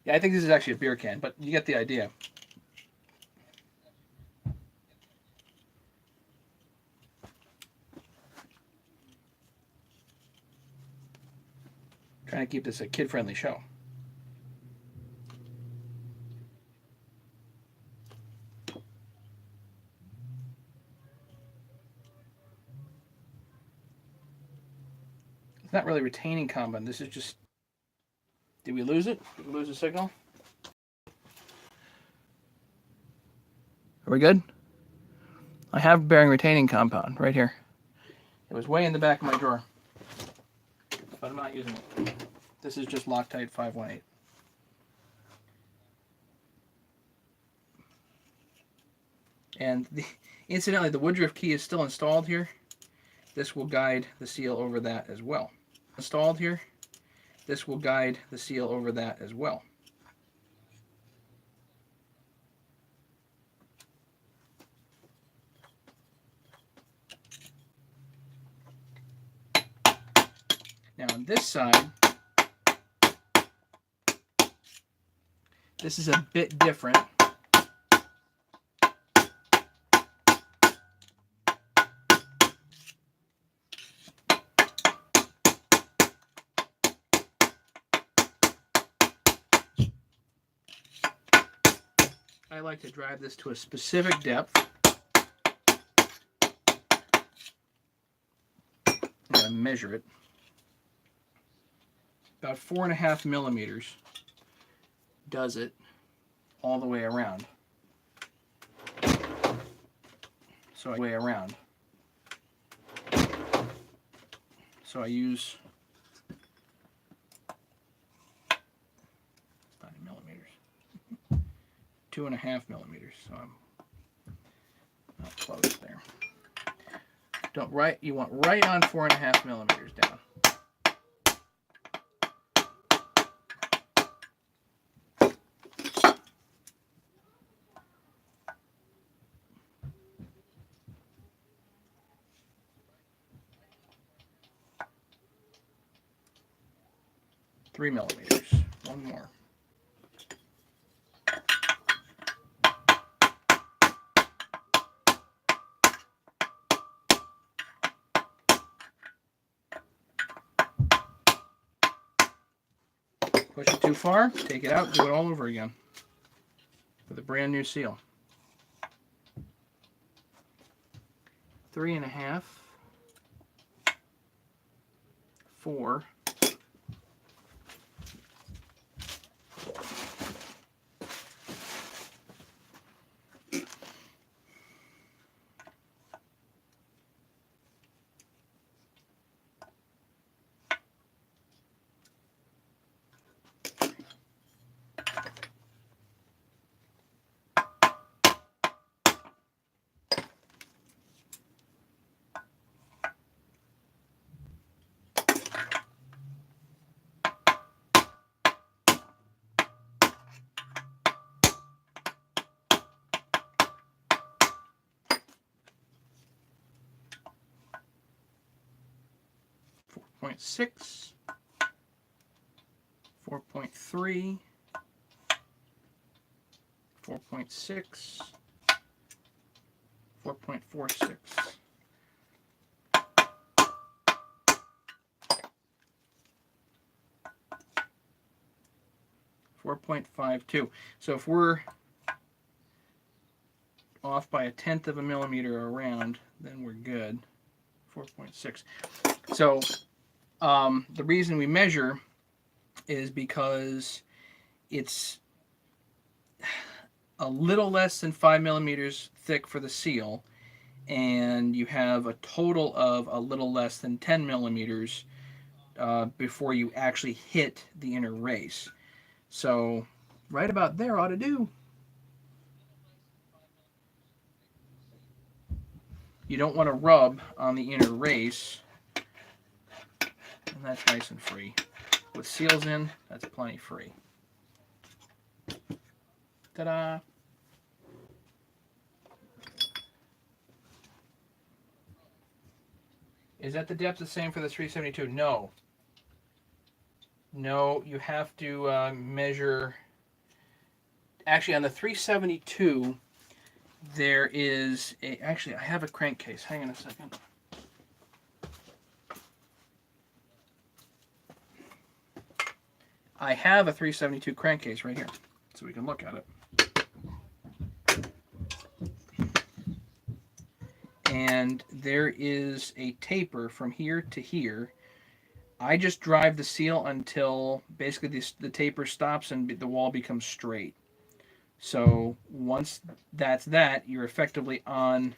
Yeah, I think this is actually a beer can, but you get the idea. Trying to keep this a kid-friendly show. It's not really retaining compound. This is just... Did we lose it? Did we lose the signal? Are we good? I have bearing retaining compound right here. It was way in the back of my drawer, but I'm not using it. This is just Loctite 518. And incidentally, the Woodruff key is still installed here. This will guide the seal over that as well. Installed here. This will guide the seal over that as well. Now on this side, this is a bit different. I like to drive this to a specific depth. I'm going to measure it. About 4.5 millimeters does it all the way around. So I use 90 millimeters, 2.5 millimeters. So I'm not close there. You want right on 4.5 millimeters down. Three millimeters. One more. Push it too far, take it out, do it all over again with a brand new seal. 3.5, 4, 4.6, 4.3, 4.6, 4.46. 4.52. So if we're off by 1/10 of a millimeter around, then we're good. 4.6. So the reason we measure is because it's a little less than 5 millimeters thick for the seal, and you have a total of a little less than 10 millimeters before you actually hit the inner race. So right about there ought to do. You don't want to rub on the inner race, and that's nice and free. With seals in, that's plenty free. Ta-da! Is that the depth the same for the 372? No. No, you have to measure. Actually, on the 372, there is a. Actually, I have a crankcase. Hang on a second. I have a 372 crankcase right here, so we can look at it. And there is a taper from here to here. I just drive the seal until basically the taper stops and the wall becomes straight. So once that's that, you're effectively on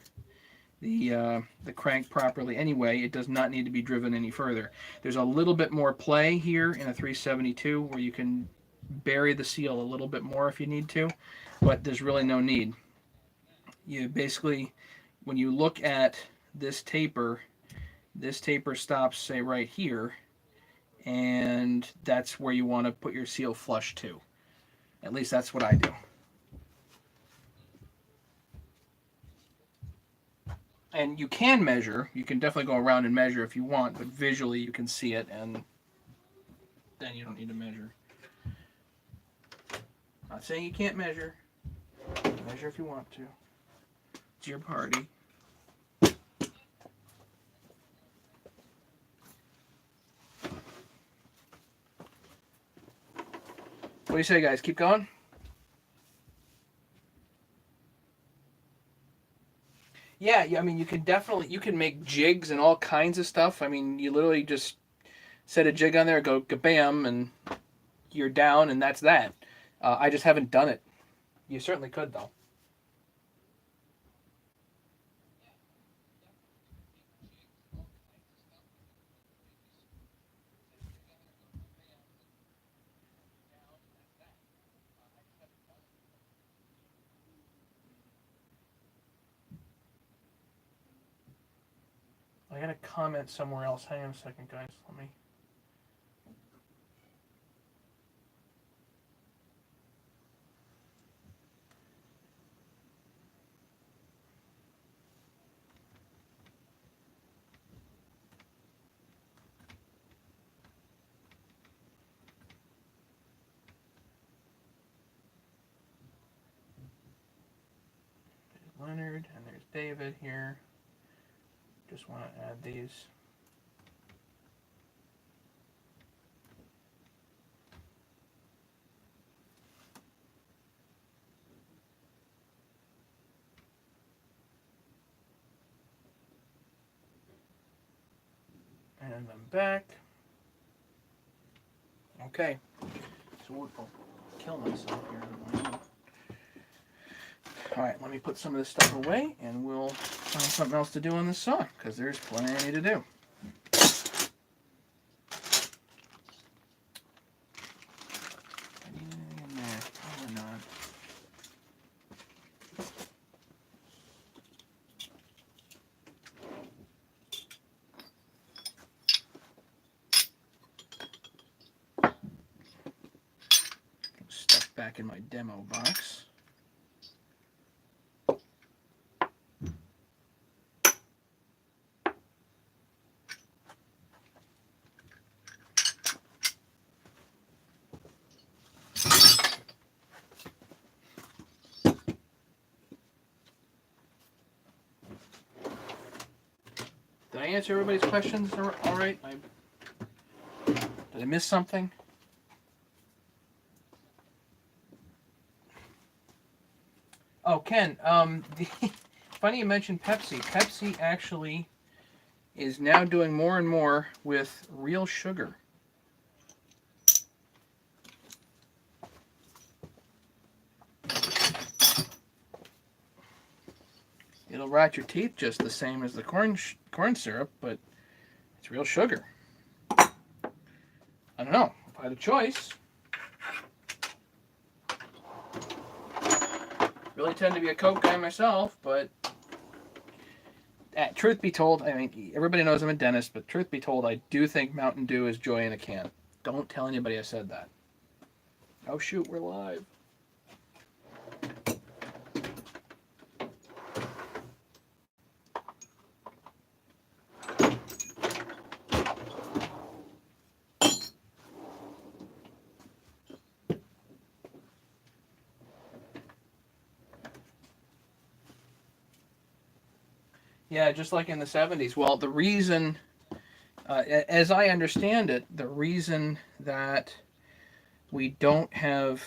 the crank properly anyway. It does not need to be driven any further. There's a little bit more play here in a 372 where you can bury the seal a little bit more if you need to, but there's really no need. You basically, when you look at this taper stops, say, right here, and that's where you want to put your seal flush to. At least that's what I do. And you can measure. You can definitely go around and measure if you want, but visually you can see it, and then you don't need to measure. Not saying you can't measure. Measure if you want to. It's your party. What do you say, guys? Keep going? Yeah, I mean, you can make jigs and all kinds of stuff. I mean, you literally just set a jig on there, go kabam, and you're down, and that's that. I just haven't done it. You certainly could, though. I got a comment somewhere else. Hang on a second, guys. Let me. There's Leonard, and there's David here. Just want to add these. And I'm back. Okay. So I'll kill myself here. Alright, let me put some of this stuff away and we'll find something else to do on this saw, because there's plenty to do. Anything in there? Probably not. Stuff back in my demo box. Did I answer everybody's questions all right? Did I miss something? Oh, Ken, funny you mentioned Pepsi. Pepsi actually is now doing more and more with real sugar. It'll rot your teeth just the same as the corn syrup, but it's real sugar. I don't know. If I had a choice, really tend to be a Coke guy myself, but truth be told, I mean, everybody knows I'm a dentist, but truth be told, I do think Mountain Dew is joy in a can. Don't tell anybody I said that. Oh shoot, we're live. Yeah, just like in the 70s. Well, the reason, as I understand it, the reason that we don't have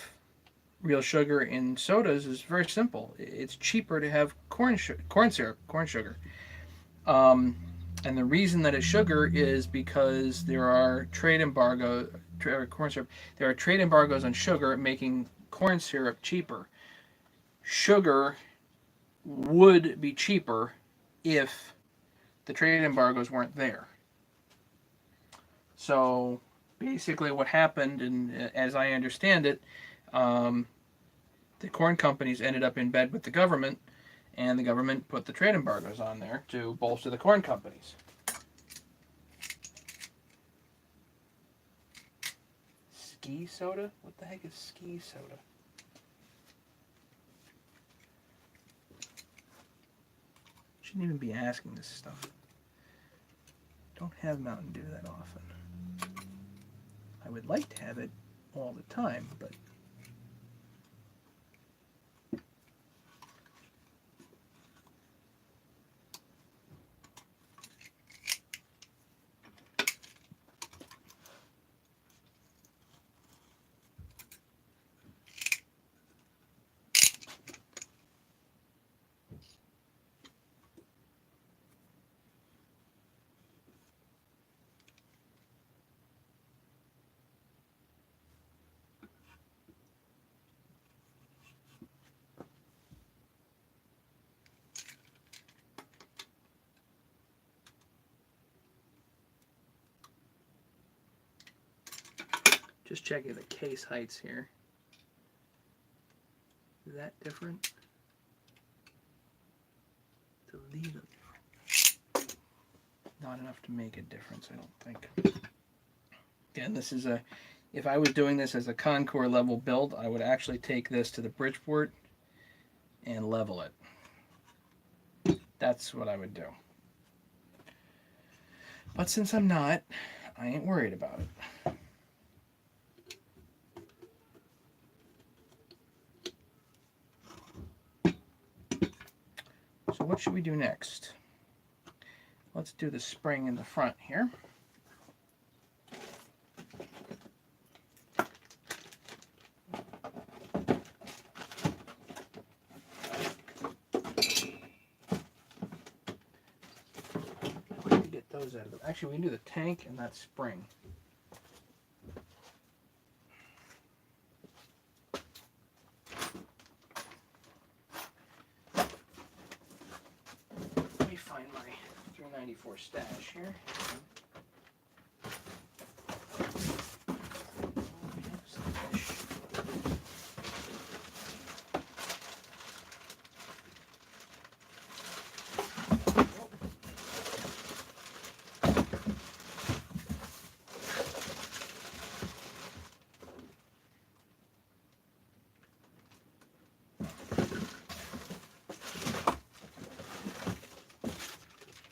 real sugar in sodas is very simple. It's cheaper to have corn syrup, corn sugar. And the reason that it's sugar is because there are trade embargoes on sugar, making corn syrup cheaper. Sugar would be cheaper if the trade embargoes weren't there. So basically what happened, and as I understand it, the corn companies ended up in bed with the government, and the government put the trade embargoes on there to bolster the corn companies. Ski soda? What the heck is ski soda? Shouldn't even be asking this stuff. Don't have Mountain Dew that often. I would like to have it all the time, but just checking the case heights here. Is that different? It's a little different. not enough to make a difference, I don't think. Again, this is a, if I was doing this as a Concours level build, I would actually take this to the Bridgeport and level it. That's what I would do. But since I'm not, I ain't worried about it. So what should we do next? Let's do the spring in the front here. Get those out of it. Actually, we can do the tank and that spring. Let me find my 394 stash here.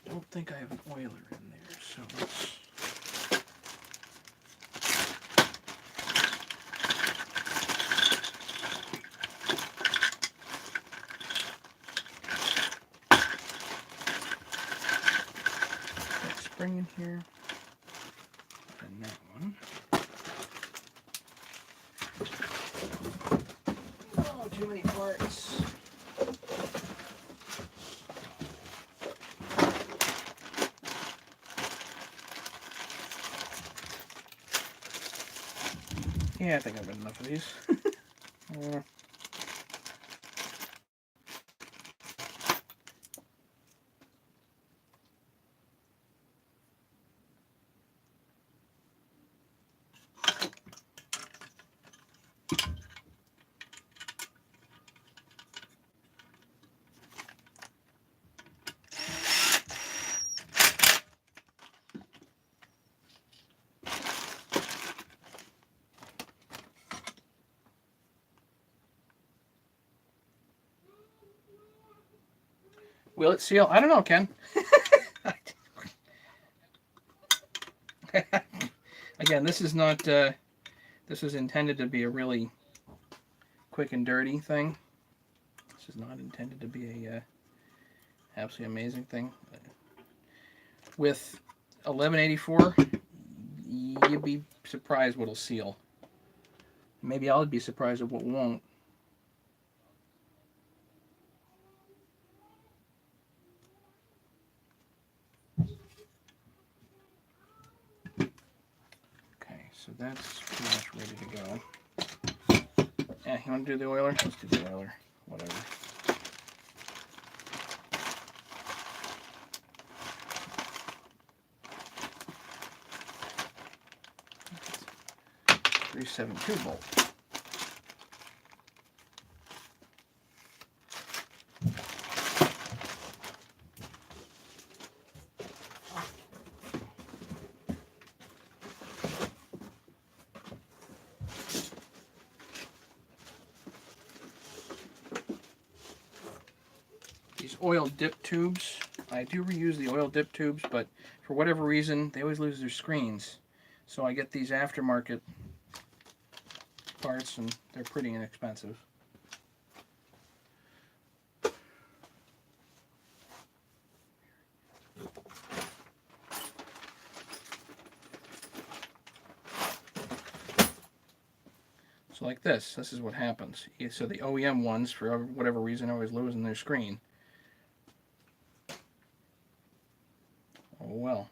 I don't think I have an oiler in there, so let's... That spring in here, and that one. Oh, too many parts. Yeah, I think I've got enough of these. Will it seal? I don't know, Ken. Again, this is not, this is intended to be a really quick and dirty thing. This is not intended to be a absolutely amazing thing. With 1184, you'd be surprised what'll seal. Maybe I'll be surprised at what won't. So that's pretty much ready to go. Yeah, you want to do the oiler? Let's do the oiler. Whatever. .372 bolt. Oil dip tubes. I do reuse the oil dip tubes, but for whatever reason, they always lose their screens. So I get these aftermarket parts, and they're pretty inexpensive. So like this is what happens. So the OEM ones, for whatever reason, are always losing their screen. Oh well.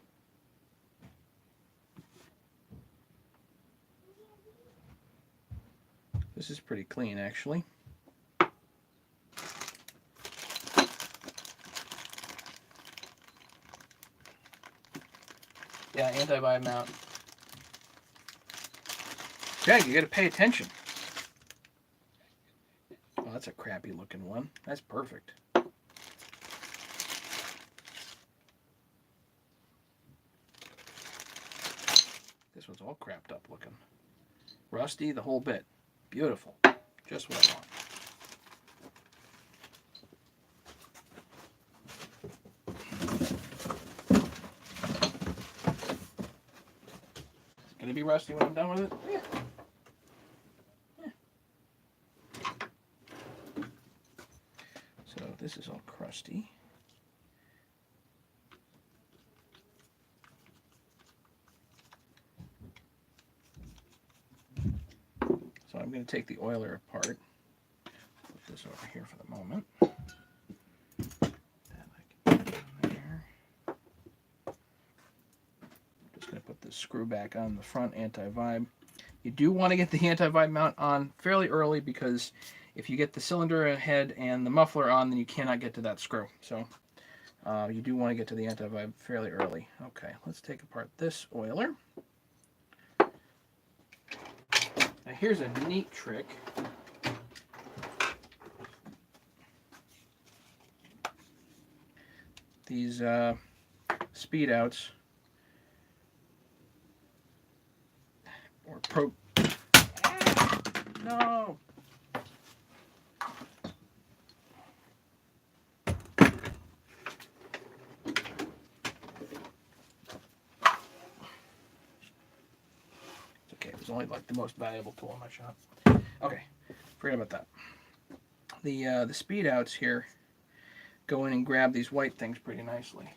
This is pretty clean, actually. Yeah, anti-vibe mount. Jack, you gotta pay attention. Oh, that's a crappy looking one. That's perfect. so it's all crapped up looking. Rusty, the whole bit. Beautiful. Just what I want. It's going to be rusty when I'm done with it? Yeah. So this is all crusty. So I'm going to take the oiler apart. Put this over here for the moment. That I can put in there. Just going to put this screw back on the front anti-vibe. You do want to get the anti-vibe mount on fairly early, because if you get the cylinder head and the muffler on, then you cannot get to that screw. So you do want to get to the anti-vibe fairly early. Okay, let's take apart this oiler. Now here's a neat trick. These speed outs or pro. No. It's okay. It was only like the most valuable tool in my shop. Okay, forget about that. The speed outs here go in and grab these white things pretty nicely.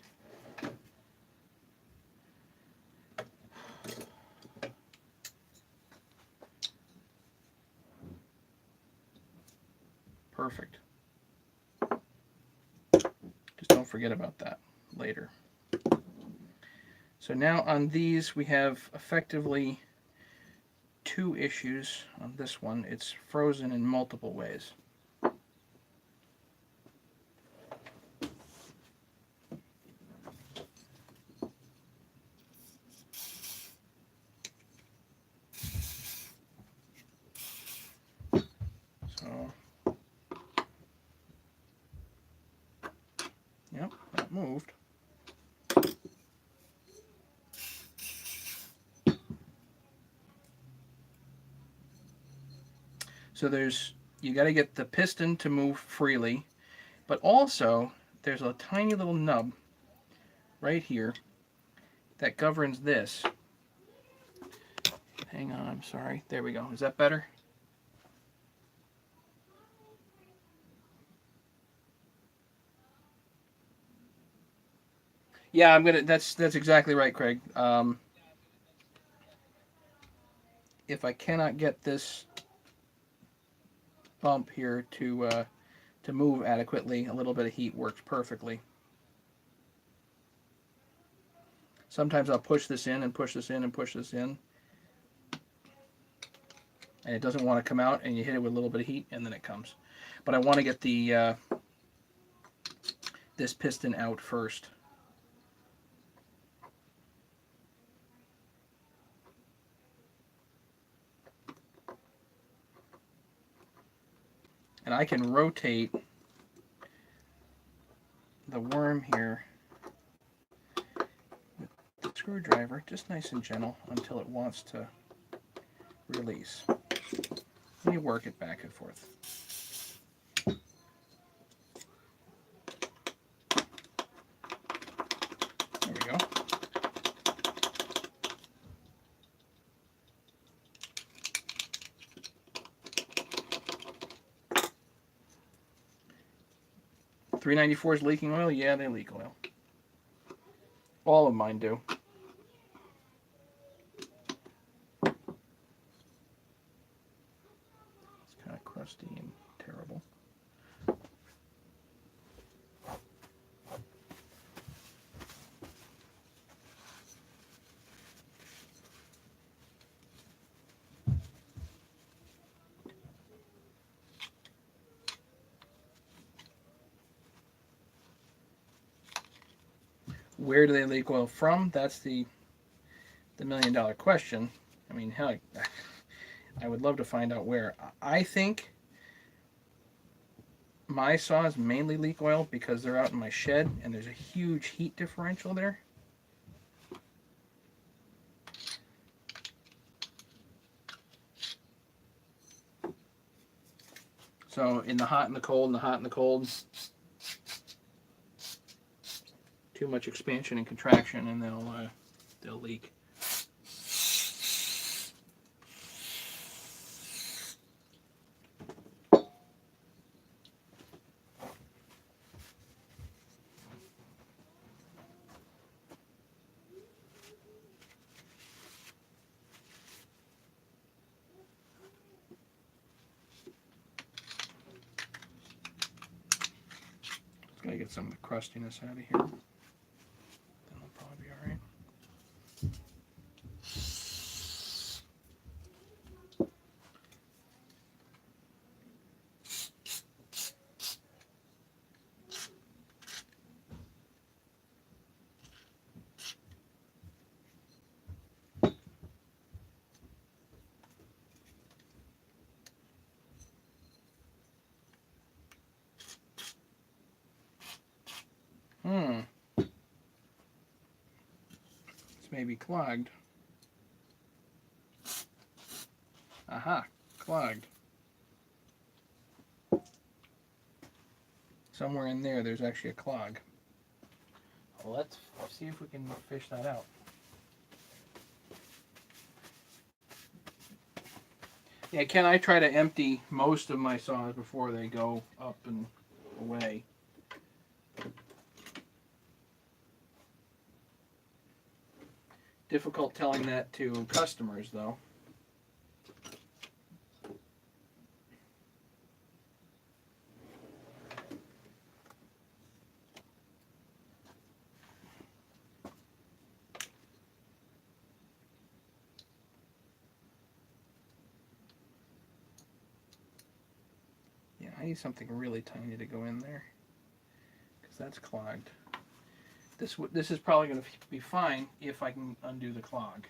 Perfect. Just don't forget about that later. So now on these we have effectively two issues. On this one, it's frozen in multiple ways. Yep, that moved. So you got to get the piston to move freely, but also there's a tiny little nub right here that governs this. Hang on, I'm sorry. There we go. Is that better? Yeah, that's exactly right, Craig. If I cannot get this bump here to move adequately, a little bit of heat works perfectly. Sometimes I'll push this in and push this in and push this in, and it doesn't want to come out, and you hit it with a little bit of heat and then it comes. But I want to get the this piston out first. And I can rotate the worm here with the screwdriver, just nice and gentle, until it wants to release. And you work it back and forth. There we go. .394's leaking oil? Yeah, they leak oil. All of mine do. It's kind of crusty and terrible. Where do they leak oil from? That's the $1,000,000 question. I mean, hell, I would love to find out where. I think my saws mainly leak oil because they're out in my shed and there's a huge heat differential there. So in the hot and the cold, and the hot and the cold, too much expansion and contraction, and they'll leak. Gotta get some of the crustiness out of here. Then it'll probably be alright. This may be clogged. Aha, clogged. Somewhere in there, there's actually a clog. Well, let's see if we can fish that out. Yeah, Ken, I try to empty most of my saws before they go up and away. Difficult telling that to customers, though. Yeah, I need something really tiny to go in there, because that's clogged. This is probably going to be fine if I can undo the clog.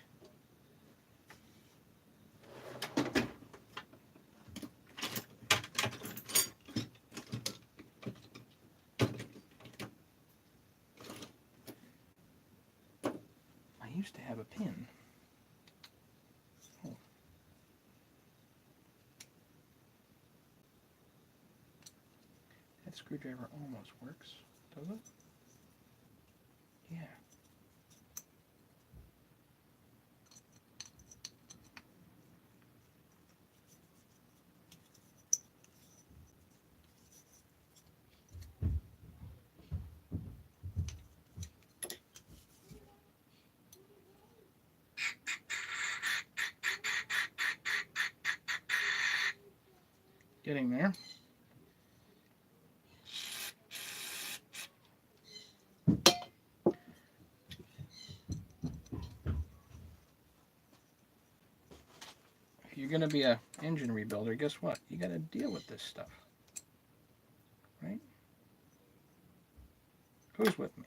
I used to have a pin. Oh. That screwdriver almost works, does it? Yeah. Getting there. If you're going to be an engine rebuilder, guess what? You got to deal with this stuff. Right? Who's with me?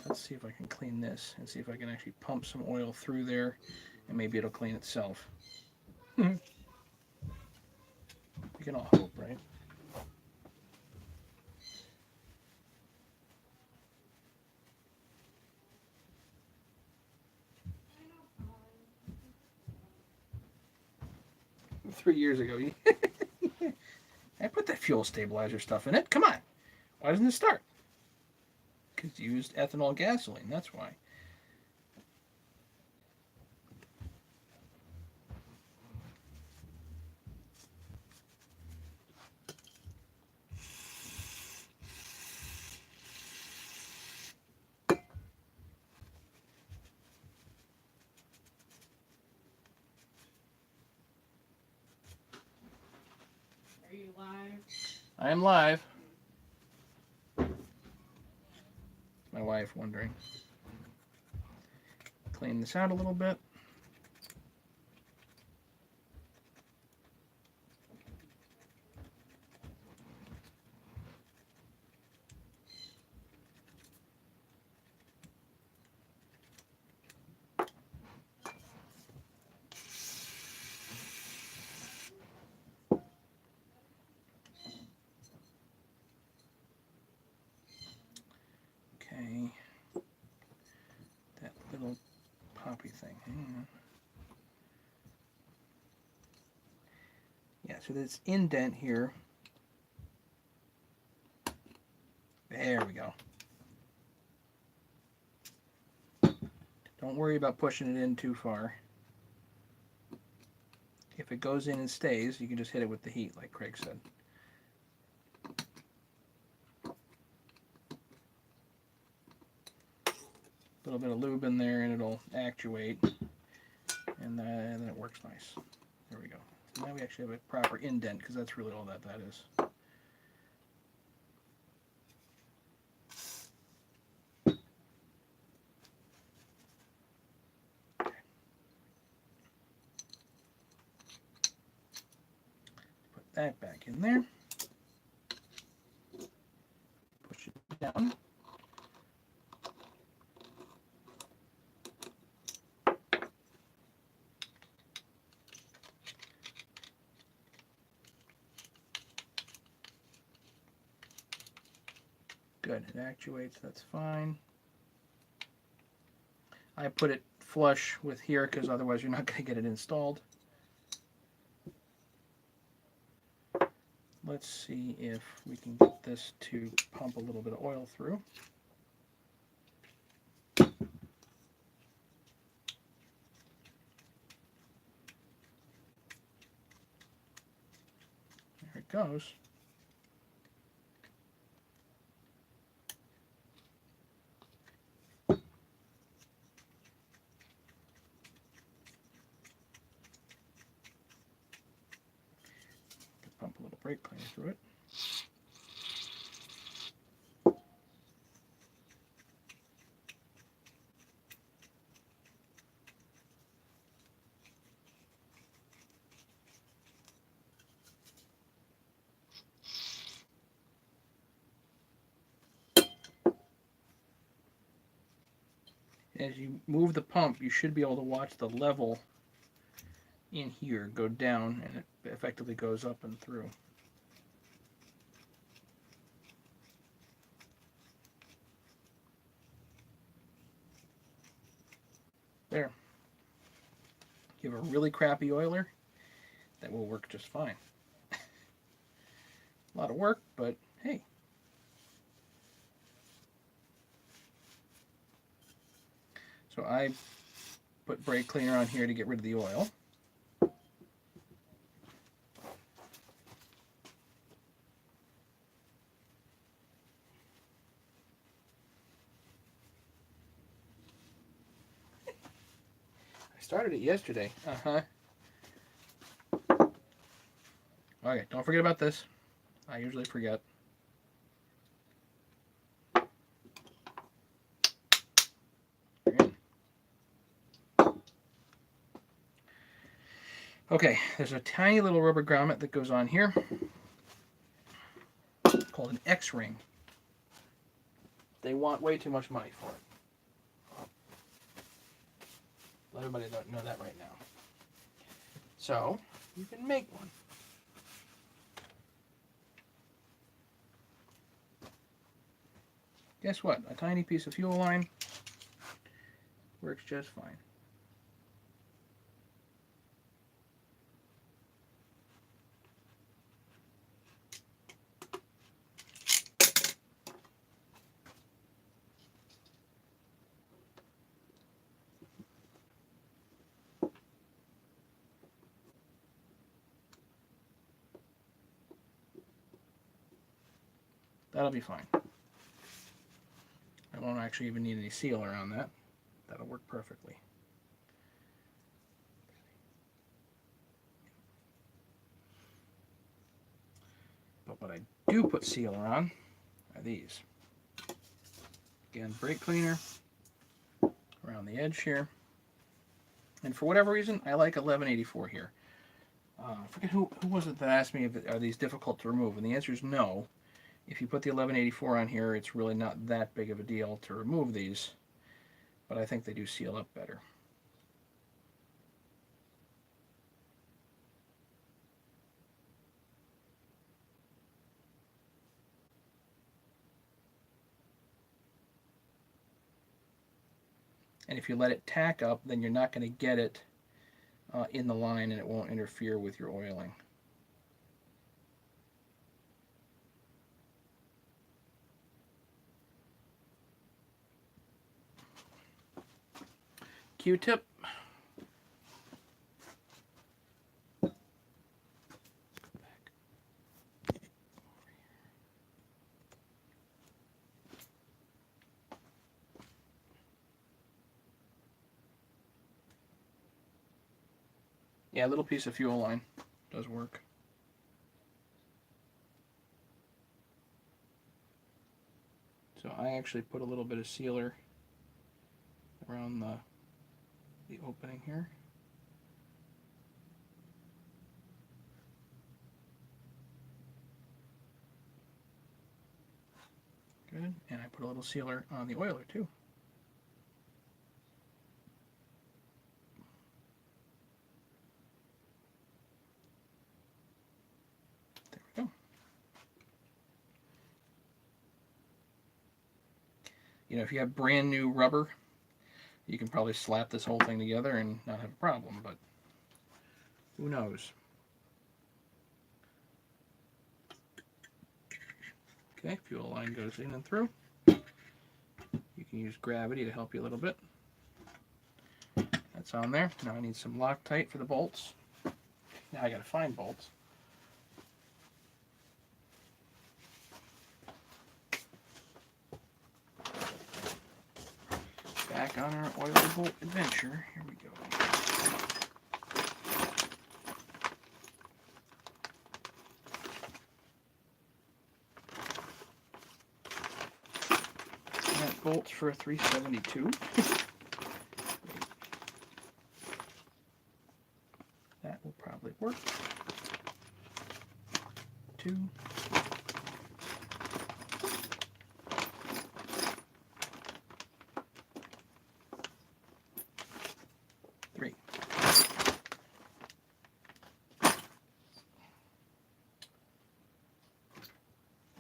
Let's see if I can clean this and see if I can actually pump some oil through there, and maybe it'll clean itself. We can all hope, right? Three years ago, I put that fuel stabilizer stuff in it. Come on. Why doesn't it start? Because you used ethanol gasoline, that's why. Are you live? I am live. My wife wondering. Clean this out a little bit. copy thing. Hang on. Yeah, so this indent here. There we go. Don't worry about pushing it in too far. If it goes in and stays, you can just hit it with the heat, like Craig said. A little bit of lube in there and it'll actuate, and then it works nice. There we go. So now we actually have a proper indent, because that's really all that is. Put that back in there. Push it down. Good, it actuates, that's fine. I put it flush with here because otherwise you're not going to get it installed. Let's see if we can get this to pump a little bit of oil through. There it goes. Pump a little brake cleaner through it. As you move the pump, you should be able to watch the level in here go down, and it effectively goes up and through. There. You have a really crappy oiler, that will work just fine. A lot of work, but hey. So I put brake cleaner on here to get rid of the oil. I started it yesterday. Okay, don't forget about this. I usually forget. Okay, there's a tiny little rubber grommet that goes on here called an X-ring. They want way too much money for it. Let everybody know that right now. So, you can make one. Guess what? A tiny piece of fuel line works just fine. That'll be fine. I won't actually even need any sealer on that. That'll work perfectly. But what I do put sealer on are these. Again, brake cleaner around the edge here. And for whatever reason, I like 1184 here. I forget who was it that asked me, are these difficult to remove? And the answer is no. If you put the 1184 on here, it's really not that big of a deal to remove these, but I think they do seal up better. And if you let it tack up, then you're not going to get it in the line, and it won't interfere with your oiling. Q-tip. Yeah, a little piece of fuel line does work. So I actually put a little bit of sealer around the opening here. Good. And I put a little sealer on the oiler too. There we go. You know, if you have brand new rubber, you can probably slap this whole thing together and not have a problem, but who knows? Okay, fuel line goes in and through. You can use gravity to help you a little bit. That's on there. Now I need some Loctite for the bolts. Now I gotta find bolts. Back on our oil bolt adventure. Here we go. That bolt's for a 372. That will probably work. 2. 3.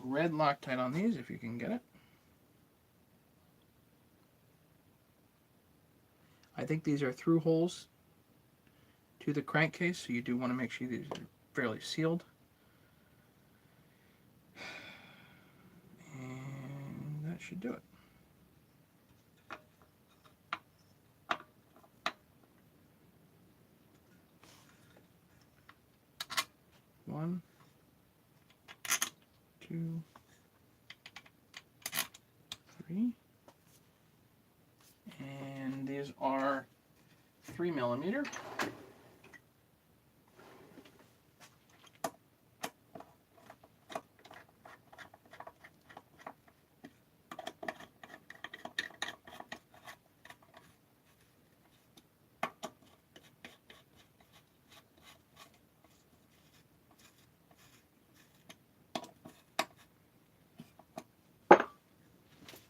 Red Loctite on these if you can get it. I think these are through holes to the crankcase, so you do want to make sure these are fairly sealed. And that should do it. One, 2, 3. And these are 3mm.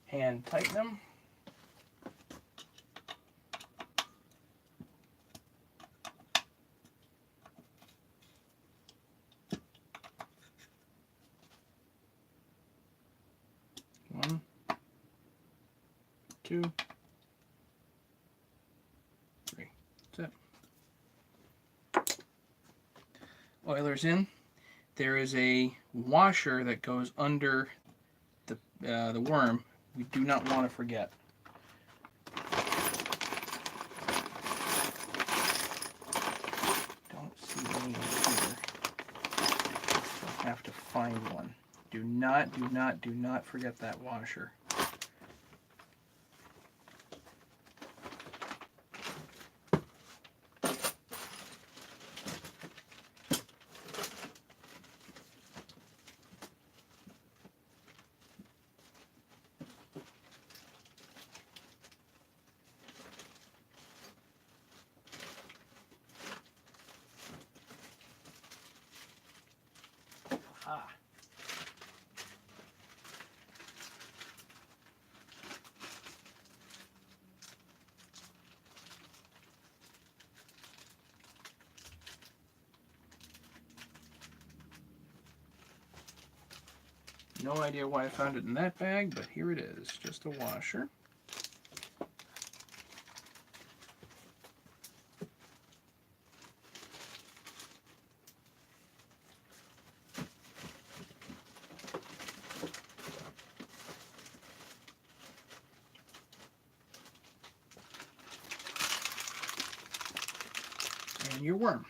Hand tighten them. One, 2, 3. That's it. Oiler's in. There is a washer that goes under the worm. We do not want to forget. Don't see any here. I'll have to find one. Do not forget that washer. Ah. No idea why I found it in that bag, but here it is, just a washer. and your worm.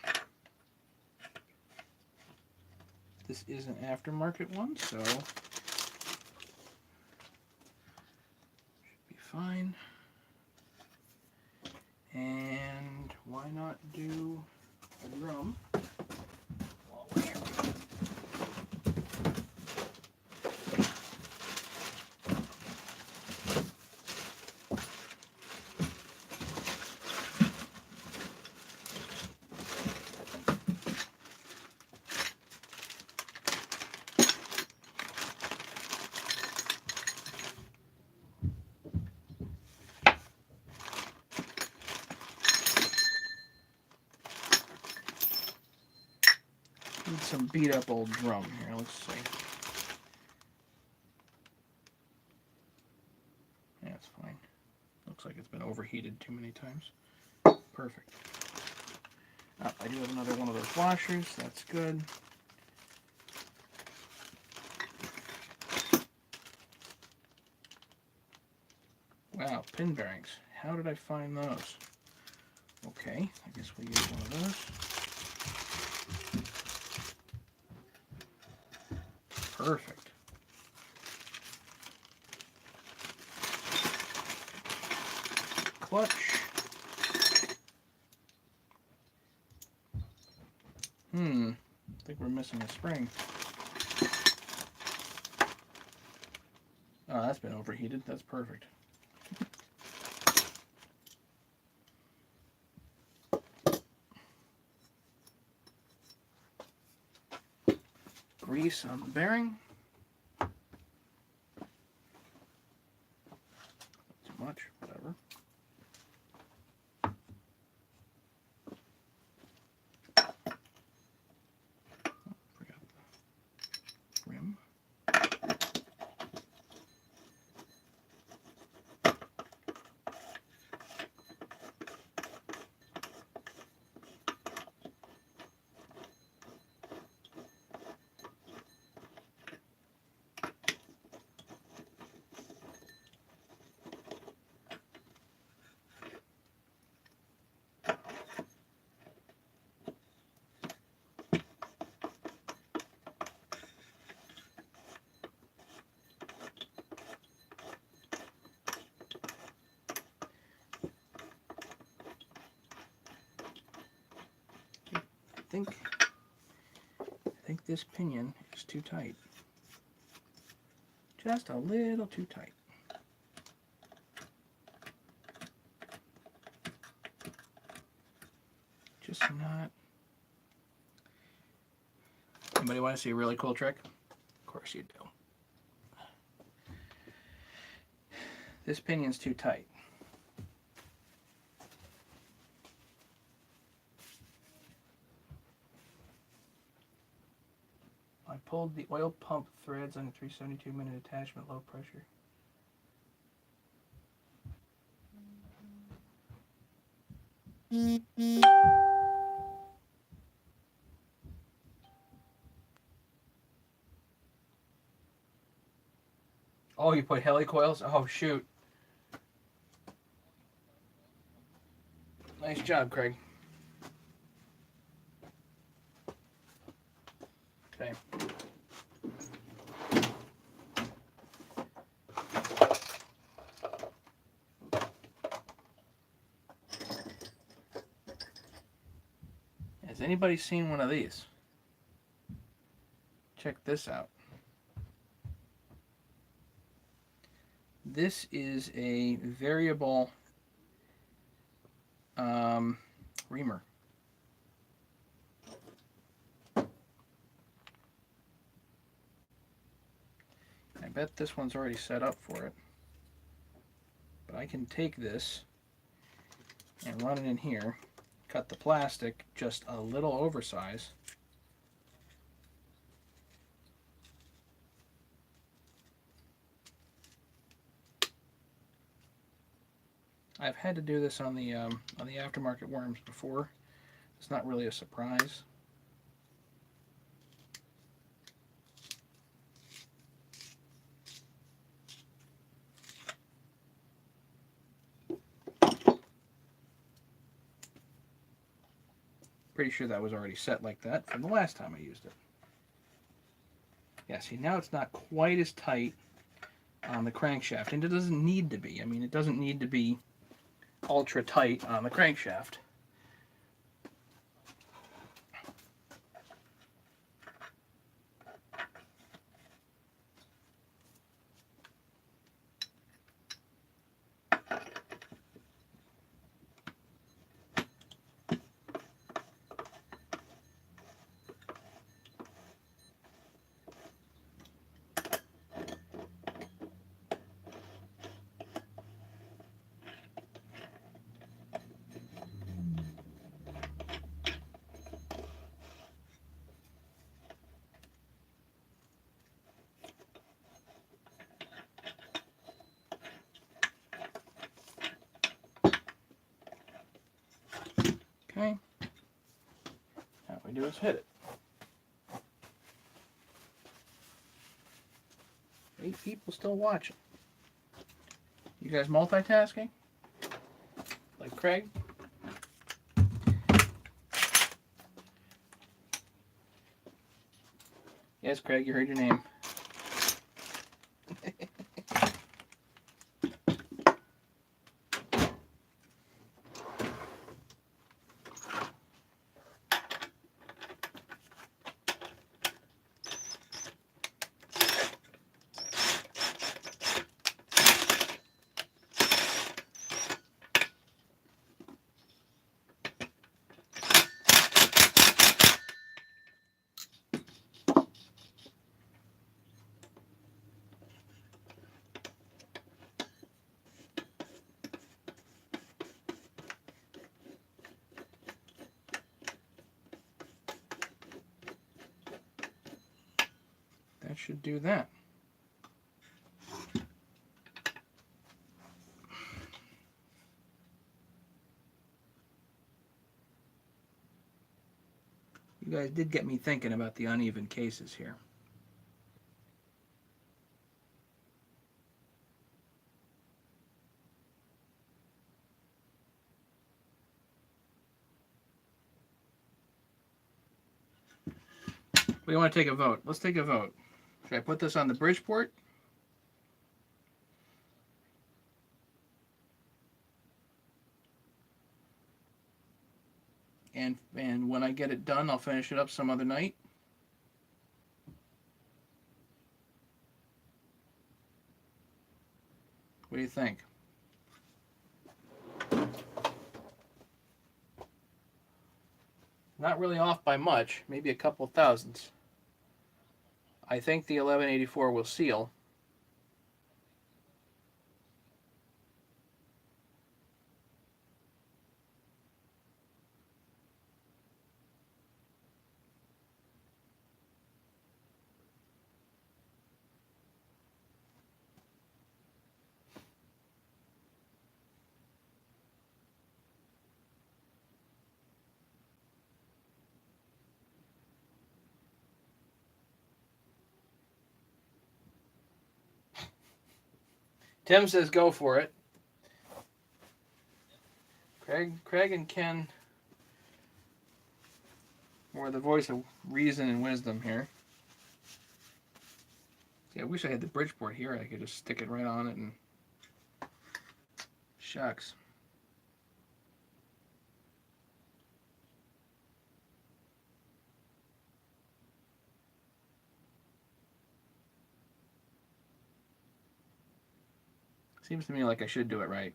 This is an aftermarket one, so should be fine. And why not do a drum while we're here? Need some beat up old drum here. Let's see. Yeah, it's fine. Looks like it's been overheated too many times. Perfect. Oh, I do have another one of those washers. That's good. Wow, pin bearings. How did I find those? Okay, I guess we'll use one of those. Perfect. Clutch. I think we're missing a spring. Oh, that's been overheated. That's perfect. Grease on the bearing. Not too much, whatever. Forgot the rim. I think this pinion is too tight. Just a little too tight. Just not. Anybody want to see a really cool trick? Of course you do. This pinion's too tight. I pulled the oil pump threads on a 372-minute attachment, low pressure. Oh, you put helicoils? Oh, shoot. Nice job, Craig. Okay. Has anybody seen one of these? Check this out. This is a variable reamer. I bet this one's already set up for it. But I can take this and run it in here, cut the plastic just a little oversize. I've had to do this on the aftermarket worms before. It's not really a surprise. Pretty sure that was already set like that from the last time I used it. Yeah, see, now it's not quite as tight on the crankshaft, and it doesn't need to be. I mean, it doesn't need to be ultra tight on the crankshaft. Okay. Now what we do is hit it. 8 people still watching. You guys multitasking? Like Craig? Yes, Craig, you heard your name. That should do that. You guys did get me thinking about the uneven cases here. We want to take a vote. Let's take a vote. Should I put this on the Bridgeport? And when I get it done, I'll finish it up some other night. What do you think? Not really off by much, maybe a couple thousandths. I think the 1184 will seal. Tim says go for it. Craig and Ken were the voice of reason and wisdom here. See, I wish I had the Bridgeport here. I could just stick it right on it and shucks. Seems to me like I should do it right,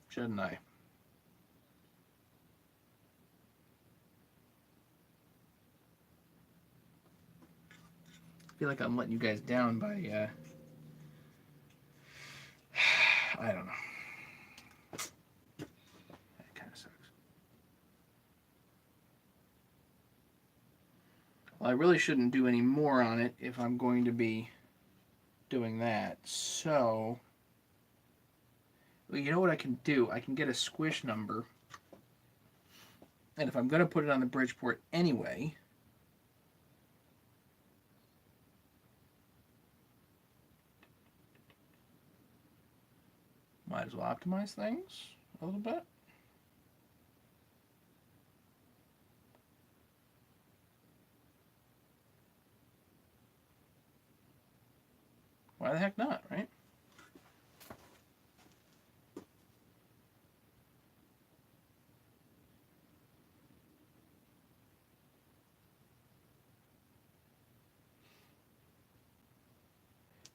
shouldn't I? I feel like I'm letting you guys down by, I don't know. That kind of sucks. Well, I really shouldn't do any more on it if I'm going to be doing that. So, well, you know what I can do? I can get a squish number. And if I'm going to put it on the Bridgeport anyway, might as well optimize things a little bit. the heck not, right?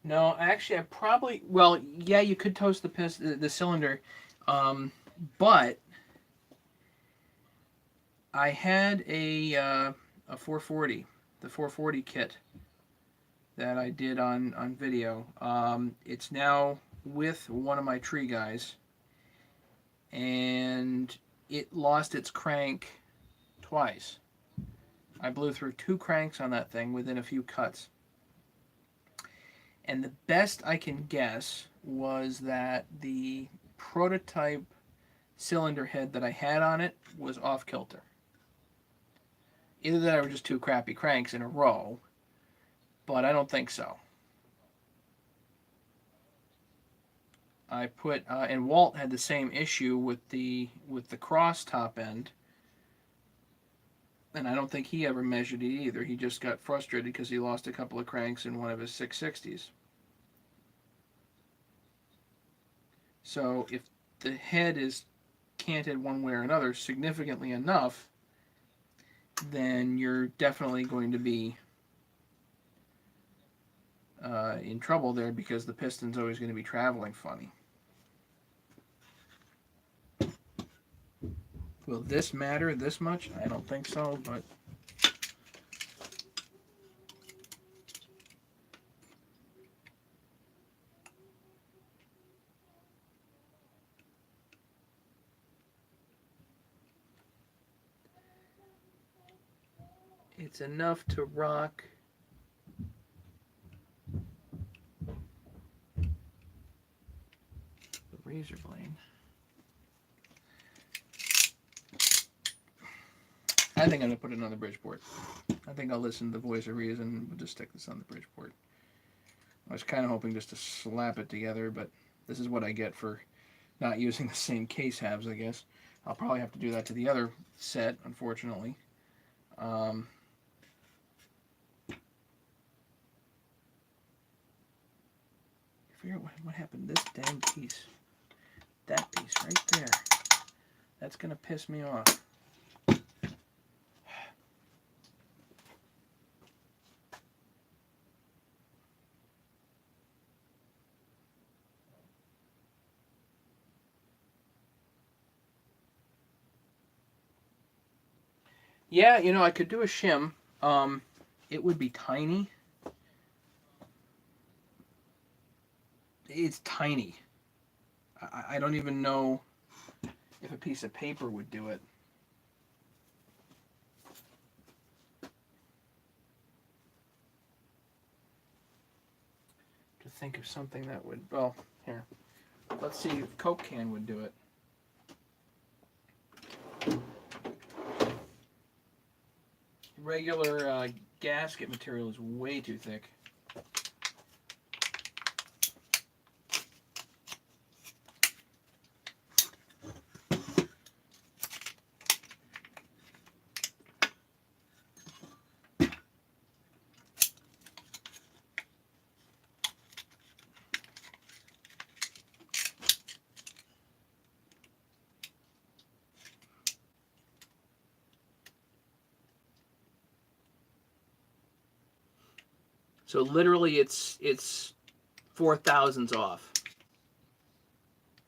No, actually, I probably, well, yeah, you could toast the cylinder, um, but I had a 440, the 440 kit that I did on video. It's now with one of my tree guys, and it lost its crank twice. I blew through 2 cranks on that thing within a few cuts. And the best I can guess was that the prototype cylinder head that I had on it was off kilter. Either that or just 2 crappy cranks in a row, but I don't think so. I put and Walt had the same issue with the cross top end, and I don't think he ever measured it either. He just got frustrated because he lost a couple of cranks in one of his 660s. So if the head is canted one way or another significantly enough, then you're definitely going to be in trouble there, because the piston's always going to be traveling funny. Will this matter this much? I don't think so, but it's enough to rock the razor blade. I think I'm going to put it on the Bridgeport. I think I'll listen to the voice of reason and we'll just stick this on the Bridgeport. I was kind of hoping just to slap it together, but this is what I get for not using the same case halves, I guess. I'll probably have to do that to the other set, unfortunately. I forget what happened to this dang piece. That piece right there. That's going to piss me off. Yeah, you know, I could do a shim. It would be tiny. It's tiny. I don't even know if a piece of paper would do it. To think of something that would, well, here. Let's see if Coke can would do it. Regular gasket material is way too thick. So literally it's 4/1000 off.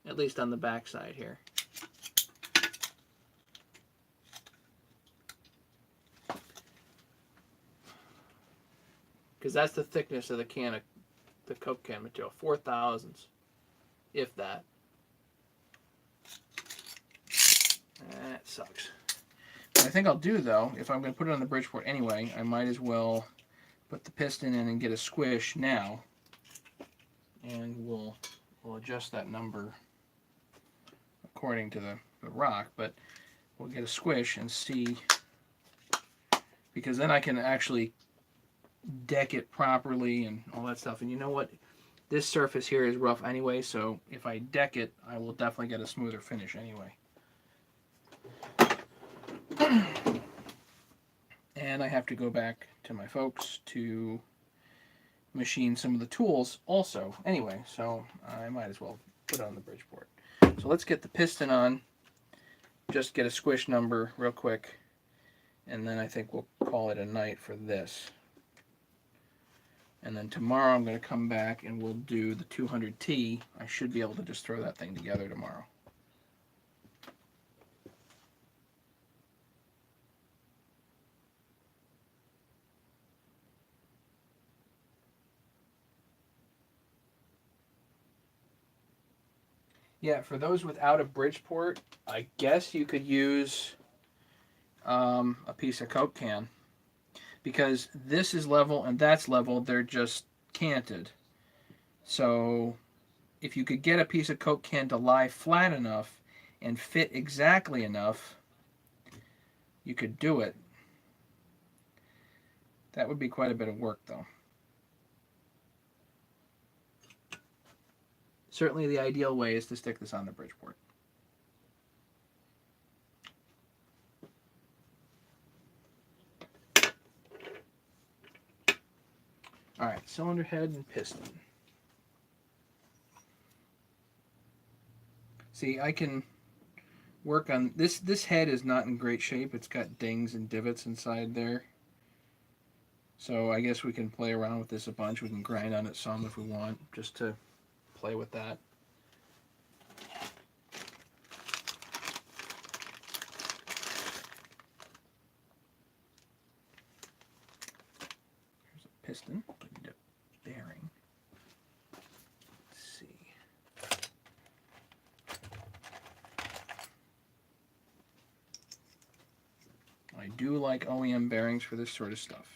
At least on the back side here. Because that's the thickness of the can of the Coke can material. 4/1000, if that. That sucks. What I think I'll do though, if I'm going to put it on the Bridgeport anyway, I might as well put the piston in and get a squish now, and we'll adjust that number according to the rock, but we'll get a squish and see, because then I can actually deck it properly and all that stuff. And you know what? This surface here is rough anyway, so if I deck it, I will definitely get a smoother finish anyway. And I have to go back to my folks to machine some of the tools also. Anyway, so I might as well put it on the Bridgeport. So let's get the piston on. Just get a squish number real quick, and then I think we'll call it a night for this. And then tomorrow I'm going to come back and we'll do the 200T. I should be able to just throw that thing together tomorrow. Yeah, for those without a Bridgeport, I guess you could use a piece of Coke can. Because this is level and that's level, they're just canted. So if you could get a piece of Coke can to lie flat enough and fit exactly enough, you could do it. That would be quite a bit of work, though. Certainly the ideal way is to stick this on the Bridgeport. All right, cylinder head and piston. See, I can work on this. This head is not in great shape. It's got dings and divots inside there. So I guess we can play around with this a bunch. We can grind on it some if we want, just to play with that. Here's a piston. We need a bearing. Let's see. I do like OEM bearings for this sort of stuff.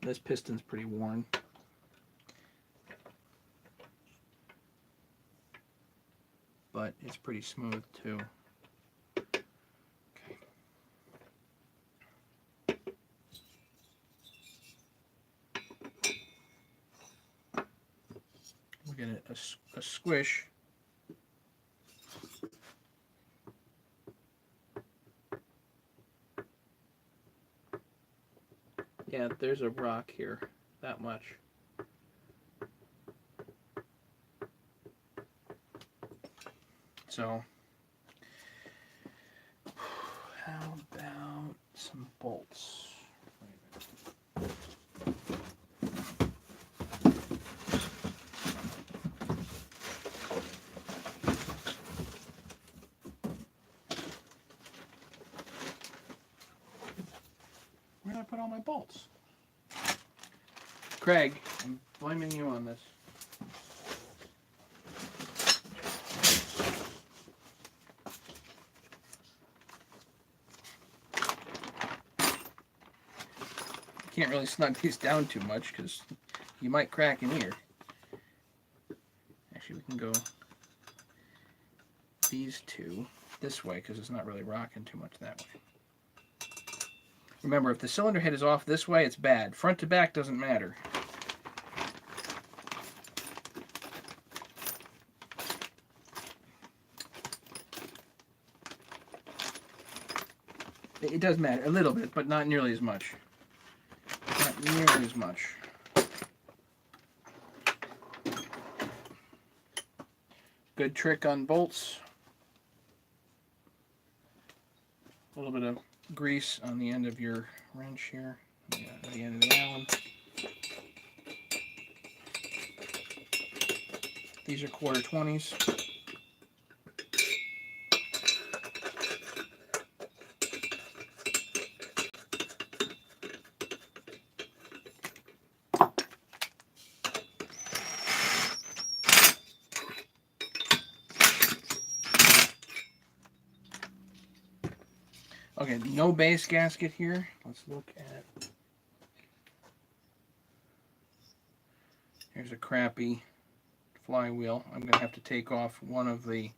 This piston's pretty worn. But it's pretty smooth too. Okay. We'll get a squish. Yeah, there's a rock here, that much. So, how about some bolts? Where did I put all my bolts? Craig, I'm blaming you on this. Can't really snug these down too much because you might crack an ear. Actually, we can go these two this way because it's not really rocking too much that way. Remember, if the cylinder head is off this way, it's bad. Front to back doesn't matter. It does matter a little bit, but not nearly as much. Not nearly as much. Good trick on bolts. A little bit of grease on the end of your wrench here, at the end of the Allen. These are 1/4-20s. Okay, no base gasket here. Let's look at... Here's a crappy flywheel. I'm going to have to take off one of the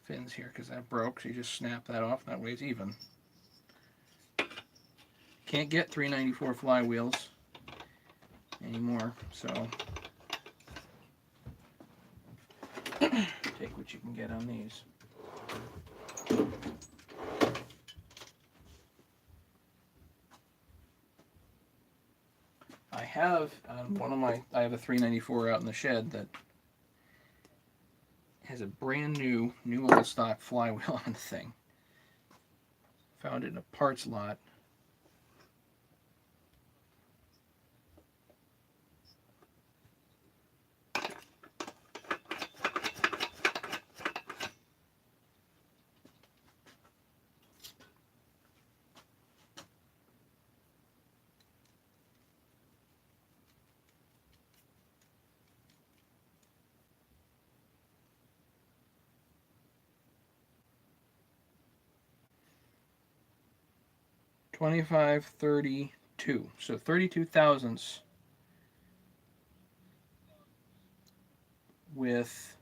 fins here because that broke, so you just snap that off. That way it's even. Can't get 394 flywheels anymore, so take what you can get on these. I have I have a 394 out in the shed that has a brand new old stock flywheel on the thing. Found it in a parts lot. $25.32. So 32 thousandths with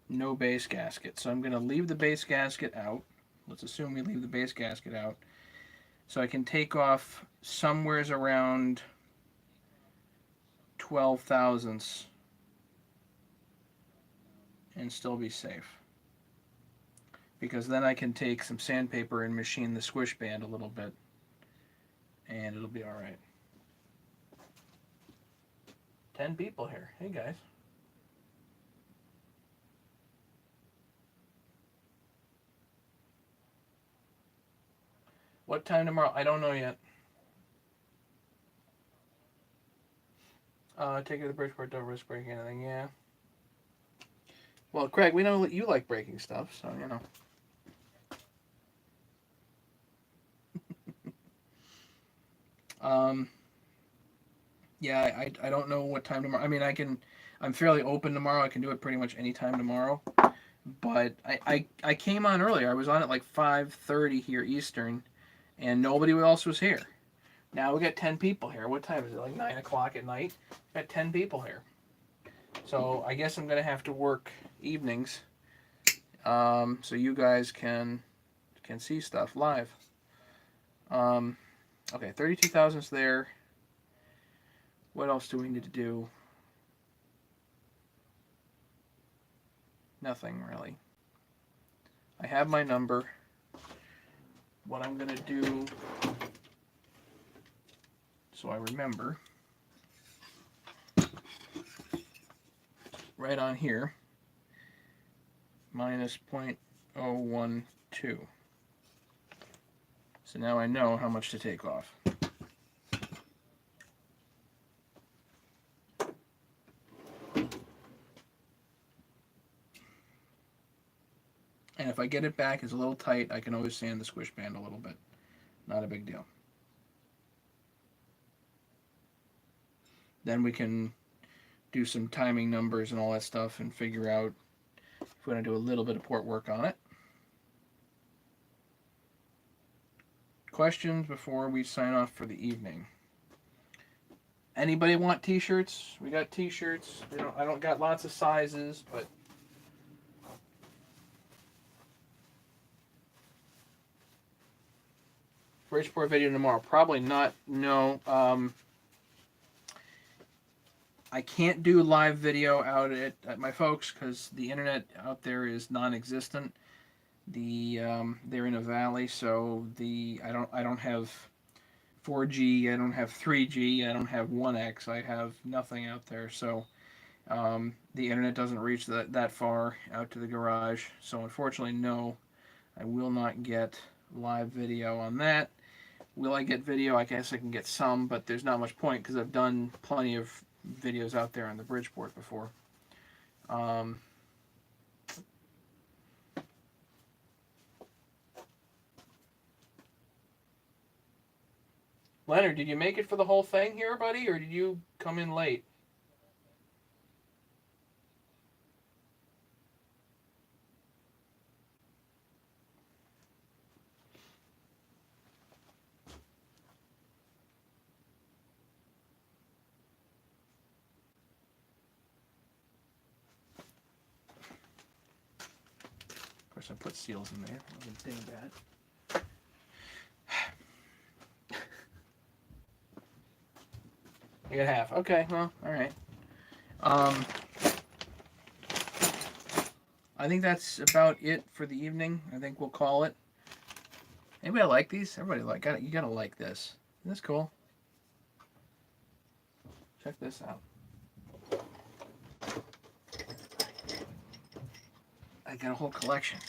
no base gasket. So I'm going to leave the base gasket out. Let's assume we leave the base gasket out. So I can take off somewheres around 12 thousandths and still be safe. Because then I can take some sandpaper and machine the squish band a little bit, and it'll be all right. 10 people here. Hey, guys. What time tomorrow? I don't know yet. Take it to the Bridgeport, don't risk breaking anything. Yeah. Well, Craig, we know that you like breaking stuff, so, you know. Yeah, I don't know what time tomorrow. I mean, I'm fairly open tomorrow. I can do it pretty much any time tomorrow. But I came on earlier. I was on at like 5:30 here Eastern, and nobody else was here. Now we got 10 people here. What time is it? Like 9 o'clock at night? We got 10 people here. So I guess I'm going to have to work evenings so you guys can see stuff live. Okay, 32 thousandths there. What else do we need to do? Nothing really. I have my number. What I'm going to do, so I remember, right on here, minus 0.012. So now I know how much to take off. And if I get it back, it's a little tight, I can always sand the squish band a little bit. Not a big deal. Then we can do some timing numbers and all that stuff and figure out if we want to do a little bit of port work on it. Questions before we sign off for the evening? Anybody want t-shirts? We got t-shirts. I don't got lots of sizes, but Bridgeport video tomorrow. Probably not. No. I can't do live video out at my folks because the internet out there is non-existent. They're in a valley, so I don't have 4G, I don't have 3G, I don't have 1X, I have nothing out there. So the internet doesn't reach that far out to the garage. So unfortunately, no, I will not get live video on that. Will I get video? I guess I can get some, but there's not much point because I've done plenty of videos out there on the Bridgeport before. Leonard, did you make it for the whole thing here, buddy, or did you come in late? Of course, I put seals in there. I didn't think that. You got half. Okay, well, all right. I think that's about it for the evening. I think we'll call it. Anybody like these? Everybody you gotta like this. Isn't this cool? Check this out. I got a whole collection.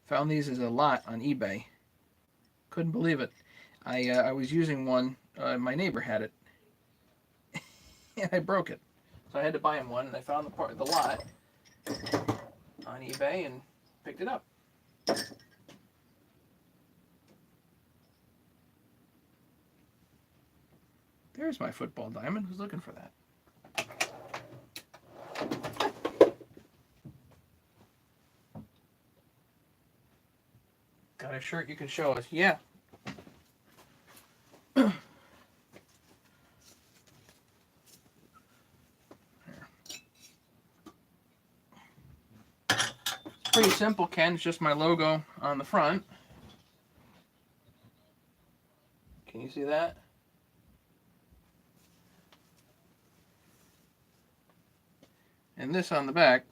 Found these as a lot on eBay. Couldn't believe it. I was using one. My neighbor had it, and I broke it. So I had to buy him one, and I found the lot on eBay and picked it up. There's my football diamond. Who's looking for that? Got a shirt you can show us? Yeah. Pretty simple, Ken. It's just my logo on the front. Can you see that? And this on the back.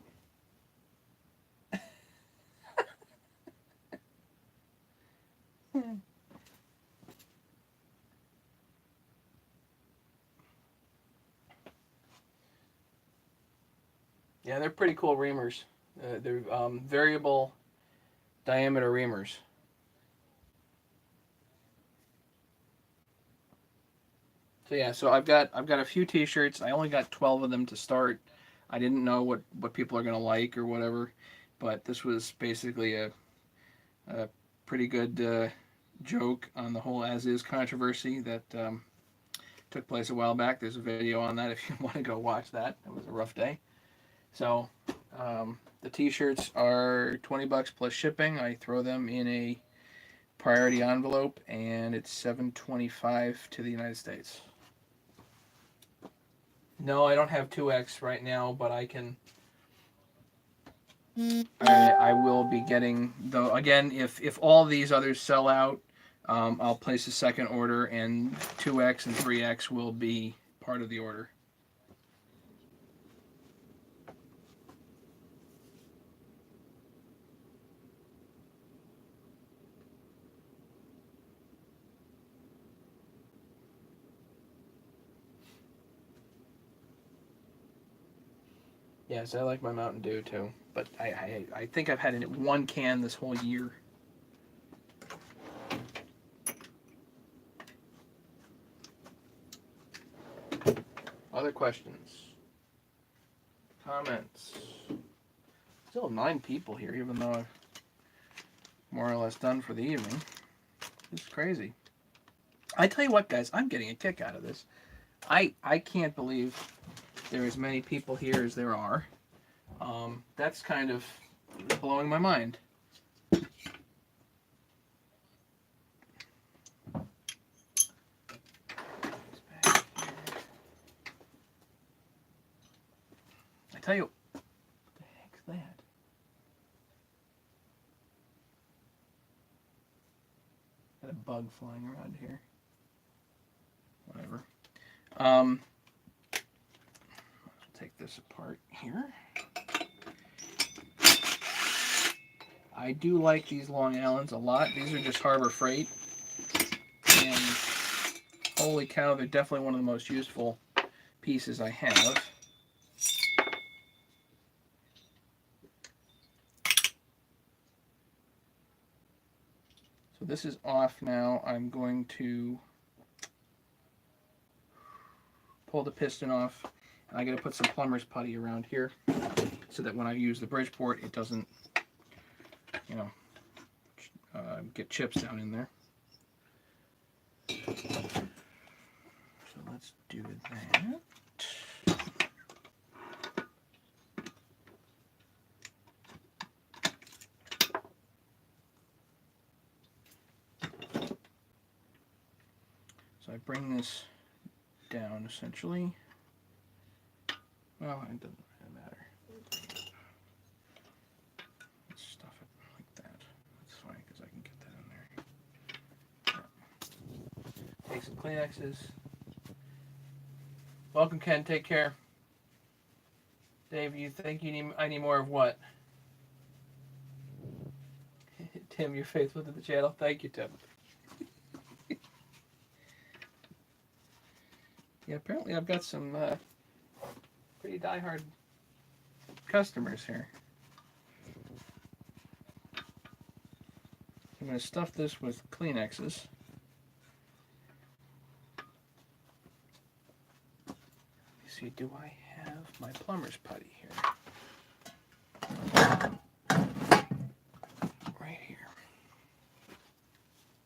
Yeah, they're pretty cool reamers. They're variable diameter reamers. So yeah, so I've got a few T-shirts. I only got 12 of them to start. I didn't know what people are gonna like or whatever, but this was basically a pretty good joke on the whole as is controversy that took place a while back. There's a video on that if you want to go watch that. It was a rough day. So the T-shirts are $20 plus shipping. I throw them in a priority envelope, and it's $7.25 to the United States. No, I don't have 2X right now, but I can. I will be getting though again if all these others sell out, I'll place a second order, and 2X and 3X will be part of the order. Yes, I like my Mountain Dew too, but I think I've had one can this whole year. Other questions? Comments? Still 9 people here, even though I've more or less done for the evening. This is crazy. I tell you what, guys, I'm getting a kick out of this. I can't believe there are as many people here as there are. That's kind of blowing my mind. I tell you, what the heck's that? Got a bug flying around here. Whatever. I'll take this apart here. I do like these Long Allens a lot. These are just Harbor Freight. And holy cow, they're definitely one of the most useful pieces I have. So this is off now. I'm going to pull the piston off. And I got to put some plumber's putty around here so that when I use the Bridgeport, it doesn't, get chips down in there. So let's do that. So I bring this down essentially. Well, it doesn't really matter. Let's stuff it like that. That's fine because I can get that in there. Take some Kleenexes. Welcome, Ken. Take care. Dave, you think I need more of what? Tim, you're faithful to the channel. Thank you, Tim. Yeah, apparently I've got some pretty diehard customers here. I'm going to stuff this with Kleenexes. Let's see, do I have my plumber's putty here? Right here.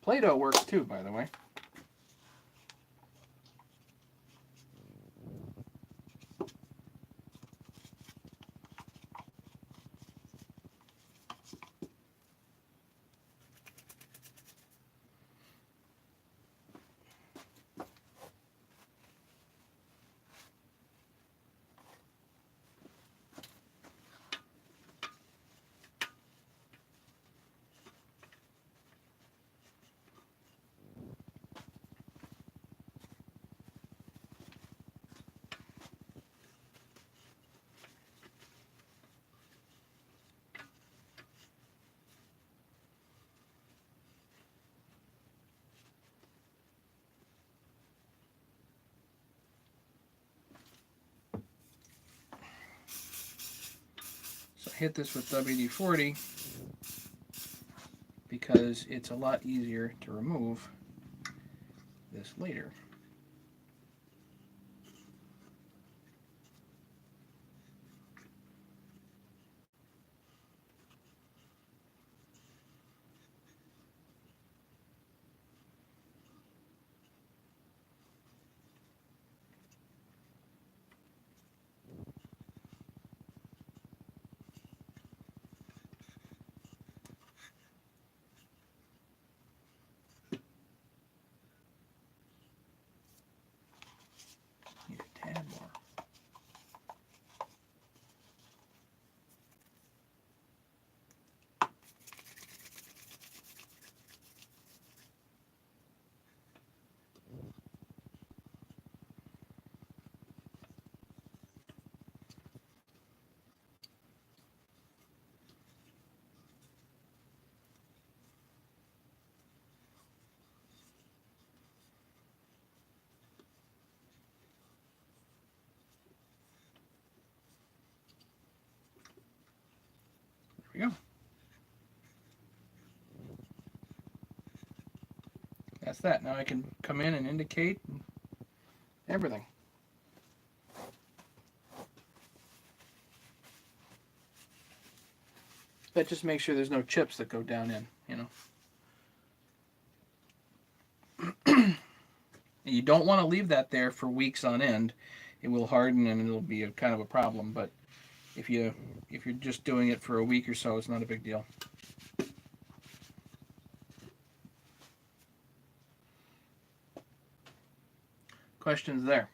Play-Doh works too, by the way. So I hit this with WD-40 because it's a lot easier to remove this later. Need a tad more. There we go. That's that. Now I can come in and indicate everything. That just makes sure there's no chips that go down in, you know. You don't want to leave that there for weeks on end. It will harden and it'll be a kind of a problem, but if you're just doing it for a week or so, it's not a big deal. Questions there?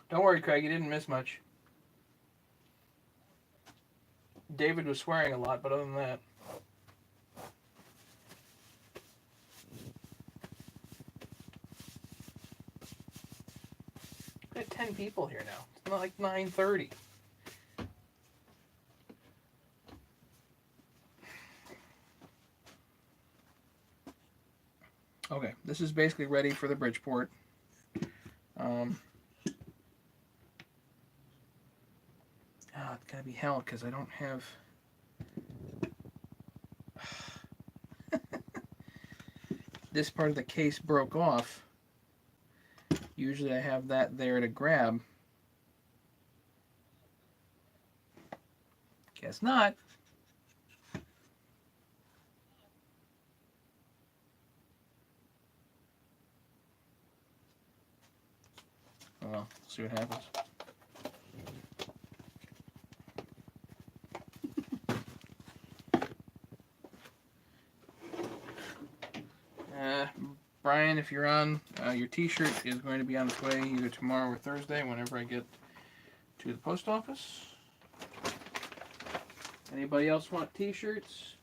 Don't worry, Craig, you didn't miss much. David was swearing a lot, but other than that. We got 10 people here now. It's not like 9:30. Okay, this is basically ready for the Bridgeport. It's gotta be hell because I don't have. This part of the case broke off. Usually I have that there to grab. Guess not. Oh well, see what happens. Brian, if you're on, your t-shirt is going to be on its way either tomorrow or Thursday whenever I get to the post office. Anybody else want t-shirts?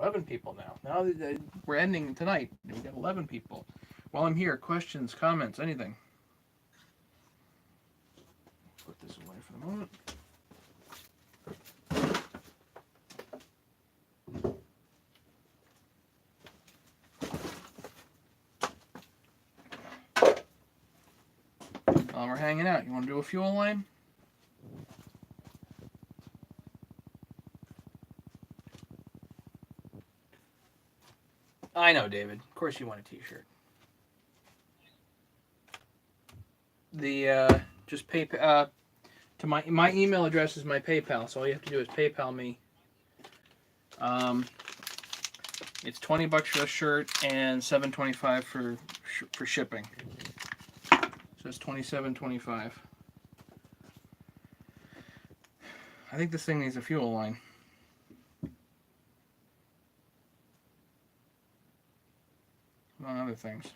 11 people now. Now that we're ending tonight. We got 11 people. While I'm here, questions, comments, anything. Put this away for the moment. While we're hanging out, you want to do a fuel line? I know, David. Of course you want a t-shirt. The just pay to my email address is my PayPal, so all you have to do is PayPal me. It's $20 for a shirt and $7.25 for shipping. So it's $27.25. I think this thing needs a fuel line. Among other things.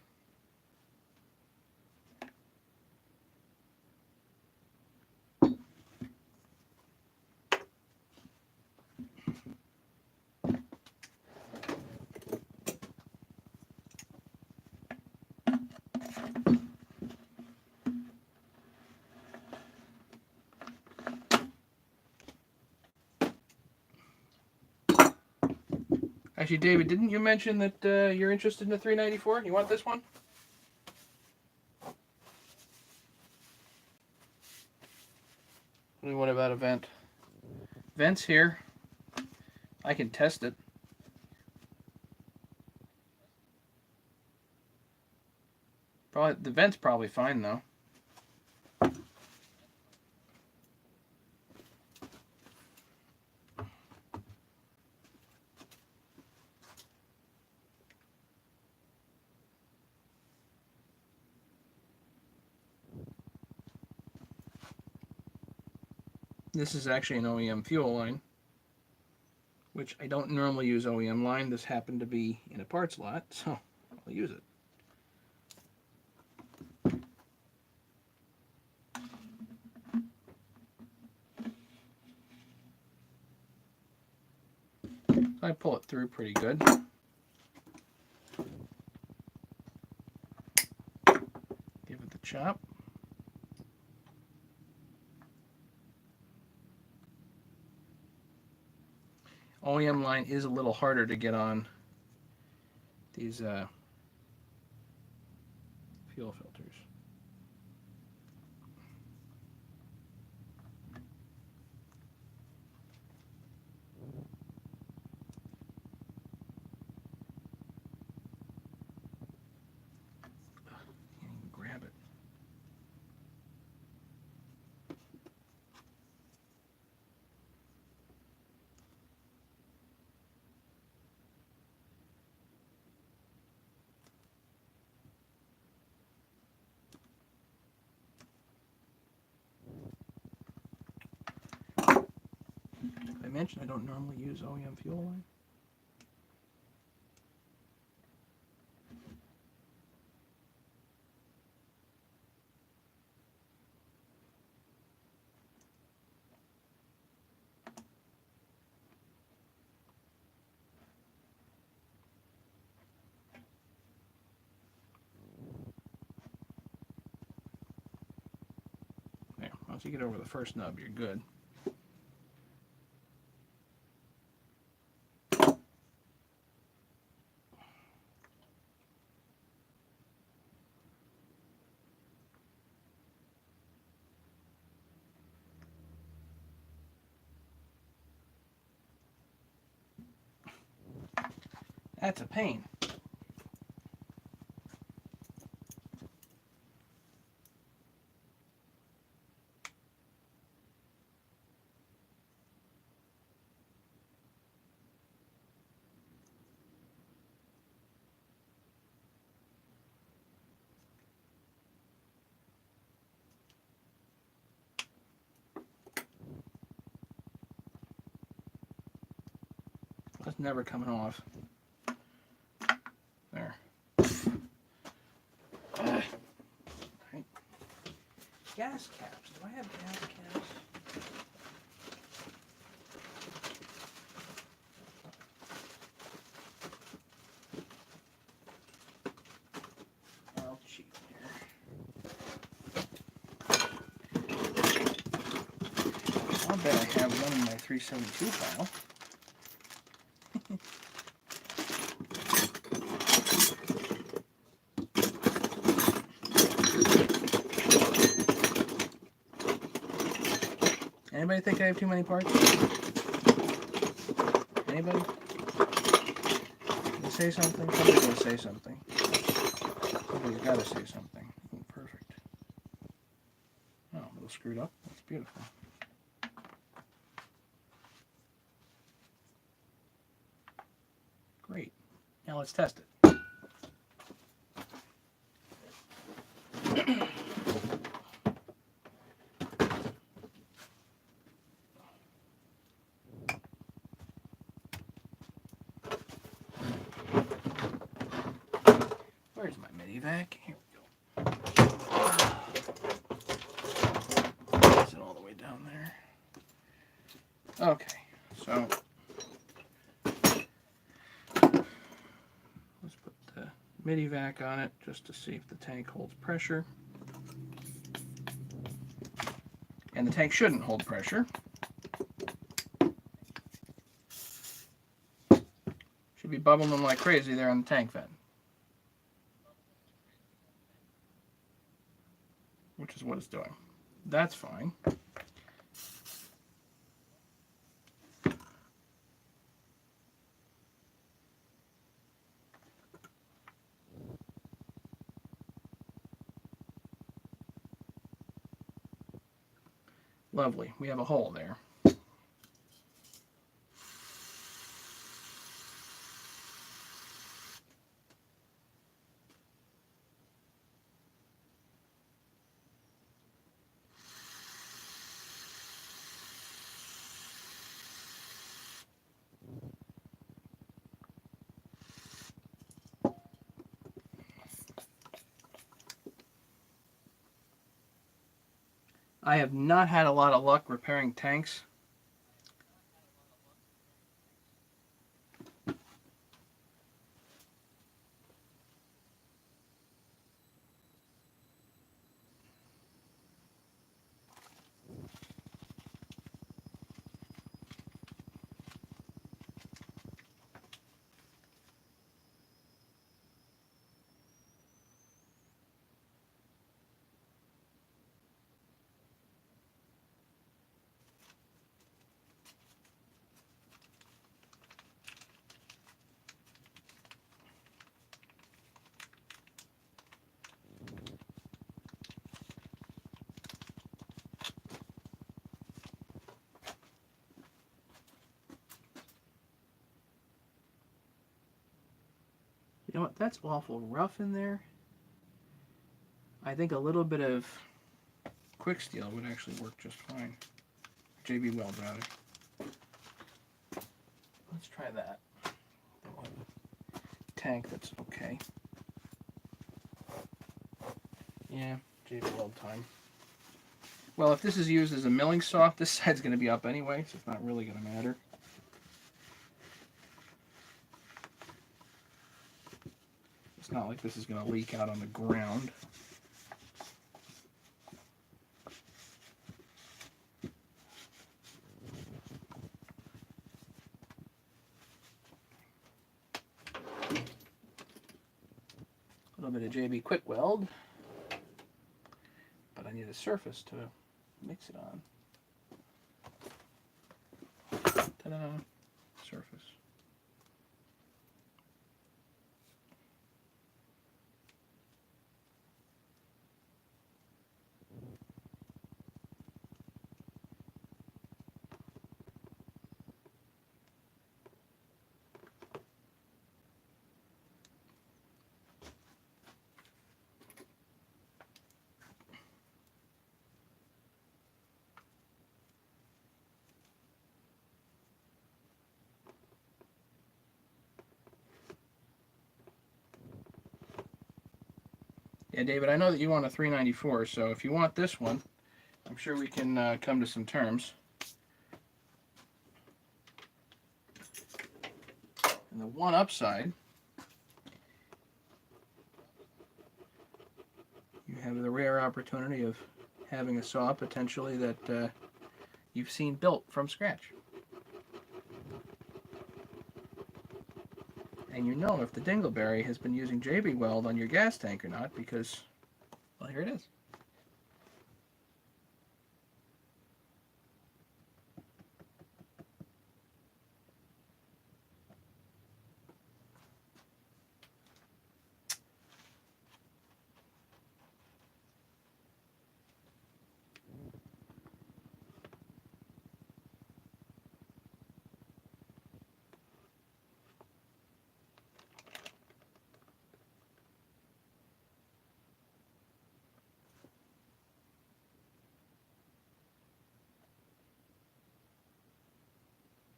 Actually, David, didn't you mention that you're interested in the 394? You want this one? What about a vent? Vent's here. I can test it. Probably the vent's probably fine though. This is actually an OEM fuel line, which I don't normally use OEM line. This happened to be in a parts lot, so I'll use it. I pull it through pretty good. Give it the chop. OEM line is a little harder to get on these fuel filters. Can't even grab it. I mentioned I don't normally use OEM fuel line. There, once you get over the first nub, you're good. That's a pain. That's never coming off. There. Right. Gas caps. Do I have gas caps? bet I have one in my 372 file. Anybody think I have too many parts? Anybody? Say something? Somebody's gonna say something. Somebody's gotta say something. Oh, perfect. Oh, a little screwed up. That's beautiful. Great. Now let's test it. Where's my mini vac? Here we go. Is it all the way down there? Okay, so let's put the midi vac on it just to see if the tank holds pressure. And the tank shouldn't hold pressure. Should be bubbling like crazy there on the tank vent. Which is what it's doing. That's fine. Lovely. We have a hole there. I have not had a lot of luck repairing tanks. You know what? That's awful rough in there. I think a little bit of quick steel would actually work just fine. JB Weld, rather. Let's try that. Tank that's okay. Yeah, JB Weld time. Well, if this is used as a milling saw, this side's going to be up anyway, so it's not really going to matter. It's not like this is going to leak out on the ground. A little bit of JB Quick Weld, but I need a surface to mix it on. Ta-da! Surface. Yeah, David, I know that you want a 394, so if you want this one, I'm sure we can come to some terms. And the one upside, you have the rare opportunity of having a saw potentially that you've seen built from scratch. And you know if the dingleberry has been using JB Weld on your gas tank or not because, well, here it is.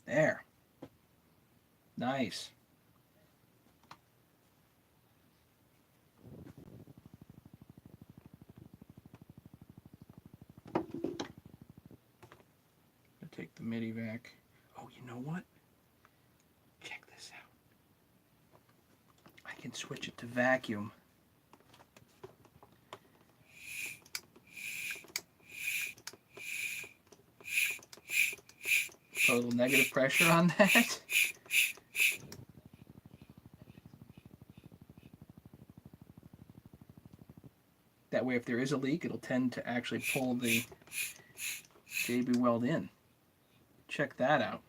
There. Nice. Take the MIDI vac. Oh, you know what? Check this out. I can switch it to vacuum. Put a little negative pressure on that. That way, if there is a leak, it'll tend to actually pull the JB Weld in. Check that out.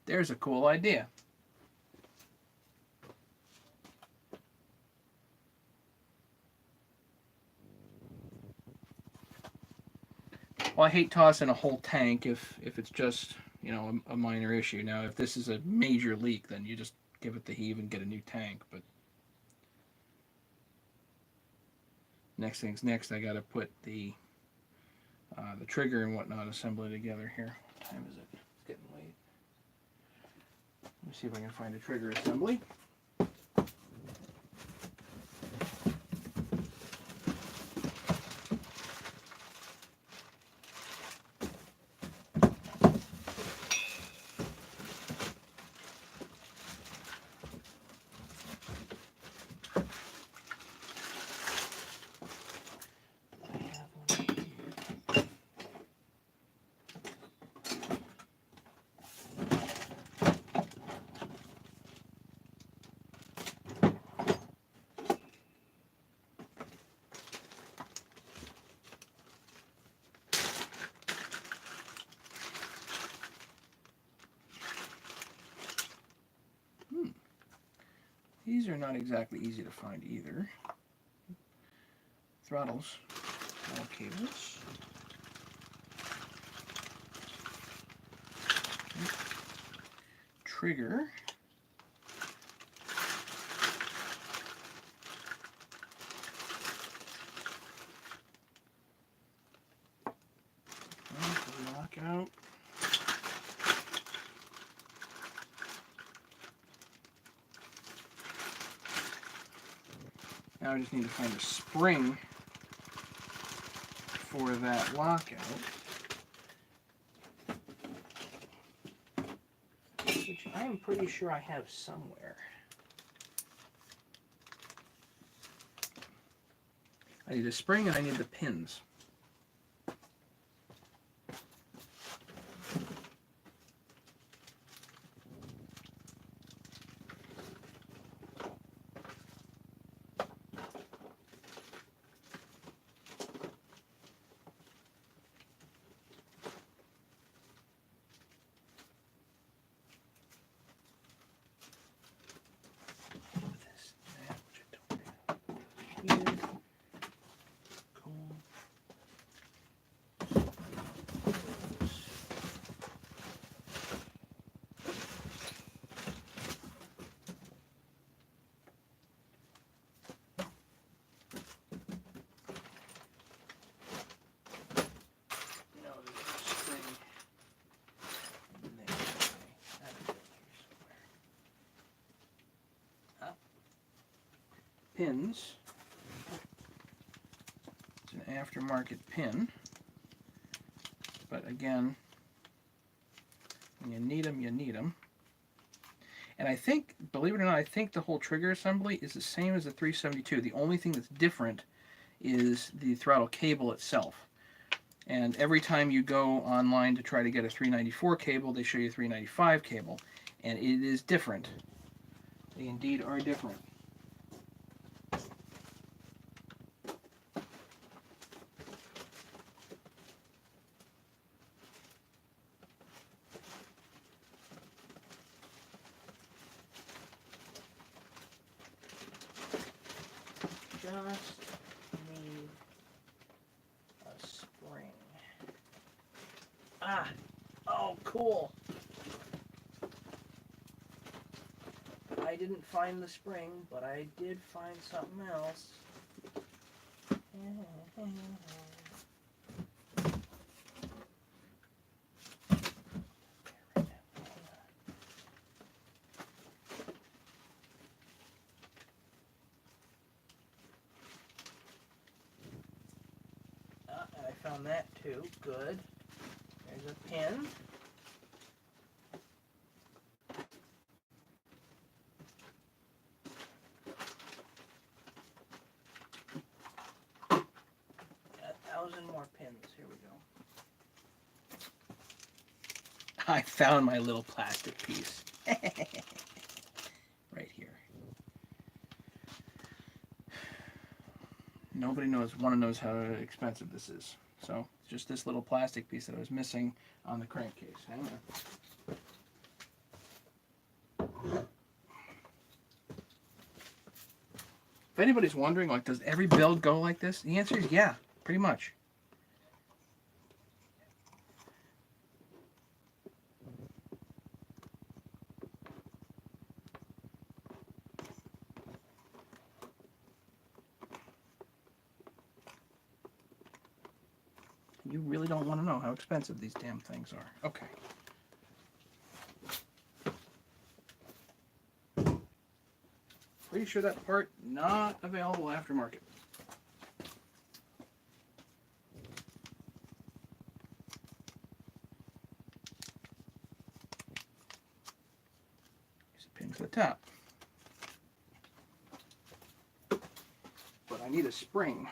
There's a cool idea. Well, I hate tossing a whole tank if it's just, you know, a minor issue. Now, if this is a major leak, then you just give it the heave and get a new tank. But next thing's next. I got to put the trigger and whatnot assembly together here. What time is it? It's getting late. Let me see if I can find a trigger assembly. These are not exactly easy to find either. Throttles, all cables. Trigger. Lockout. Now I just need to find a spring for that lockout, which I am pretty sure I have somewhere. I need a spring and I need the pins. Pins. It's an aftermarket pin, but again, when you need them, you need them. And I think, believe it or not, I think the whole trigger assembly is the same as the 372. The only thing that's different is the throttle cable itself. And every time you go online to try to get a 394 cable, they show you a 395 cable. And it is different. They indeed are different. Just need a spring. Ah, oh, cool. I didn't find the spring, but I did find something else. I found that too. Good. There's a pin. Got 1,000 more pins. Here we go. I found my little plastic piece. Right here. Nobody knows how expensive this is. So it's just this little plastic piece that I was missing on the crankcase. Hang on. If anybody's wondering, like, does every build go like this? The answer is yeah, pretty much. You really don't want to know how expensive these damn things are. Okay. Pretty sure that part not available aftermarket. There's a pin to the top. But I need a spring.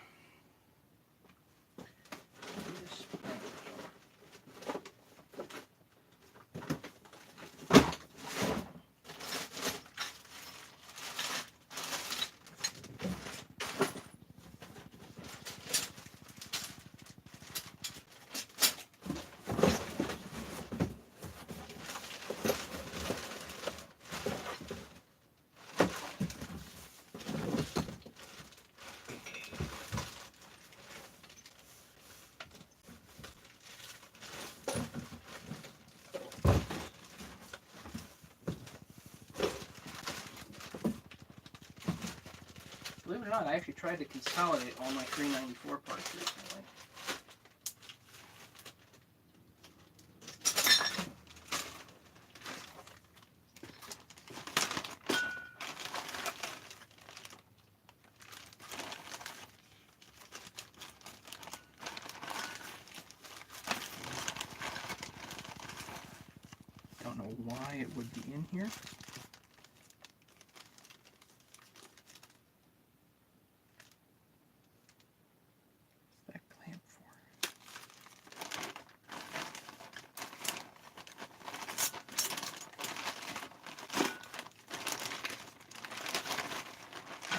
Believe it or not, I actually tried to consolidate all my 394 parts recently. Don't know why it would be in here.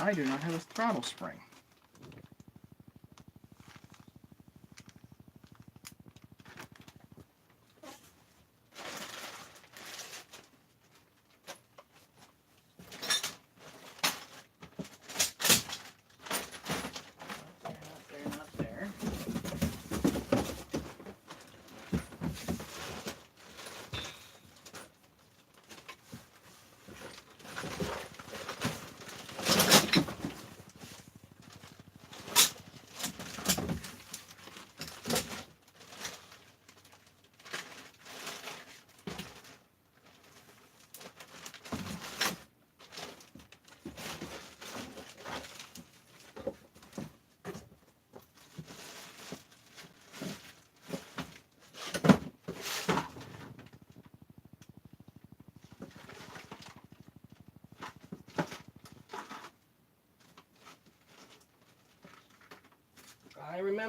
I do not have a throttle spring. Not there.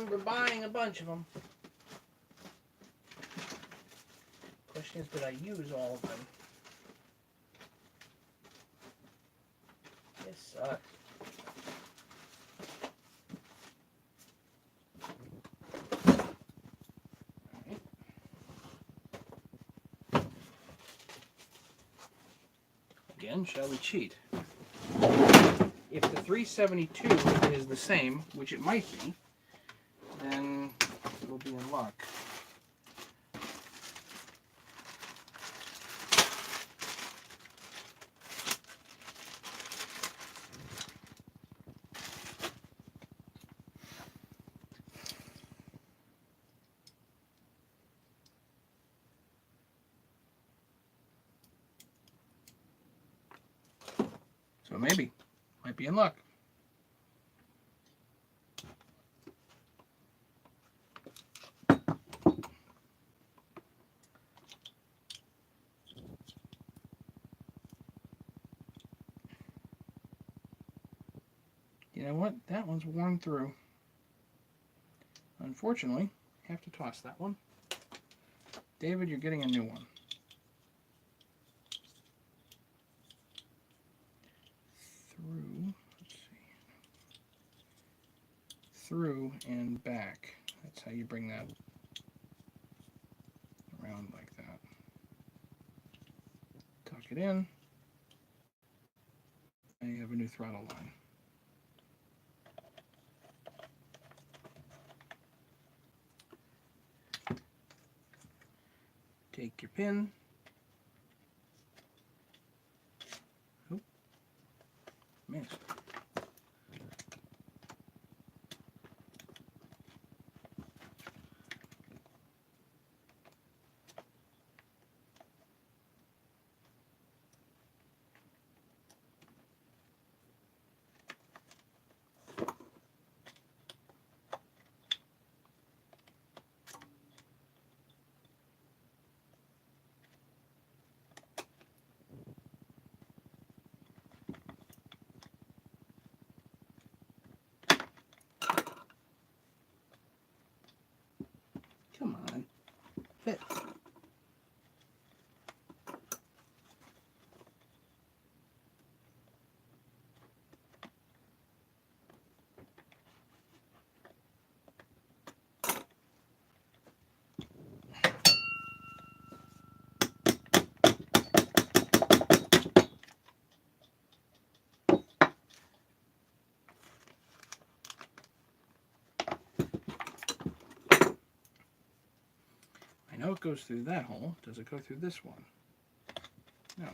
remember buying a bunch of them. Question is, did I use all of them? This sucks. Alright. Again, shall we cheat? If the 372 is the same, which it might be, then we'll be in luck. So maybe. Might be in luck. You know what? That one's worn through. Unfortunately, have to toss that one. David, you're getting a new one. Through, let's see. Through and back. That's how you bring that around like that. Tuck it in. And you have a new throttle line. Take your pin. Oop. Missed. Come on. Fit. I know it goes through that hole. Does it go through this one? No.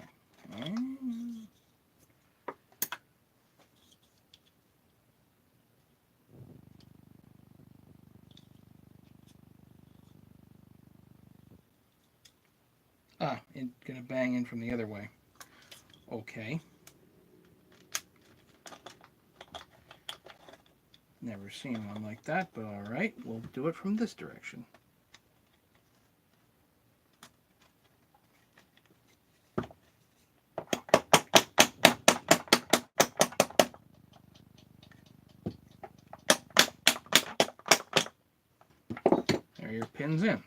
Ah, it's gonna bang in from the other way. Okay. Never seen one like that, but alright, we'll do it from this direction. There are your pins in.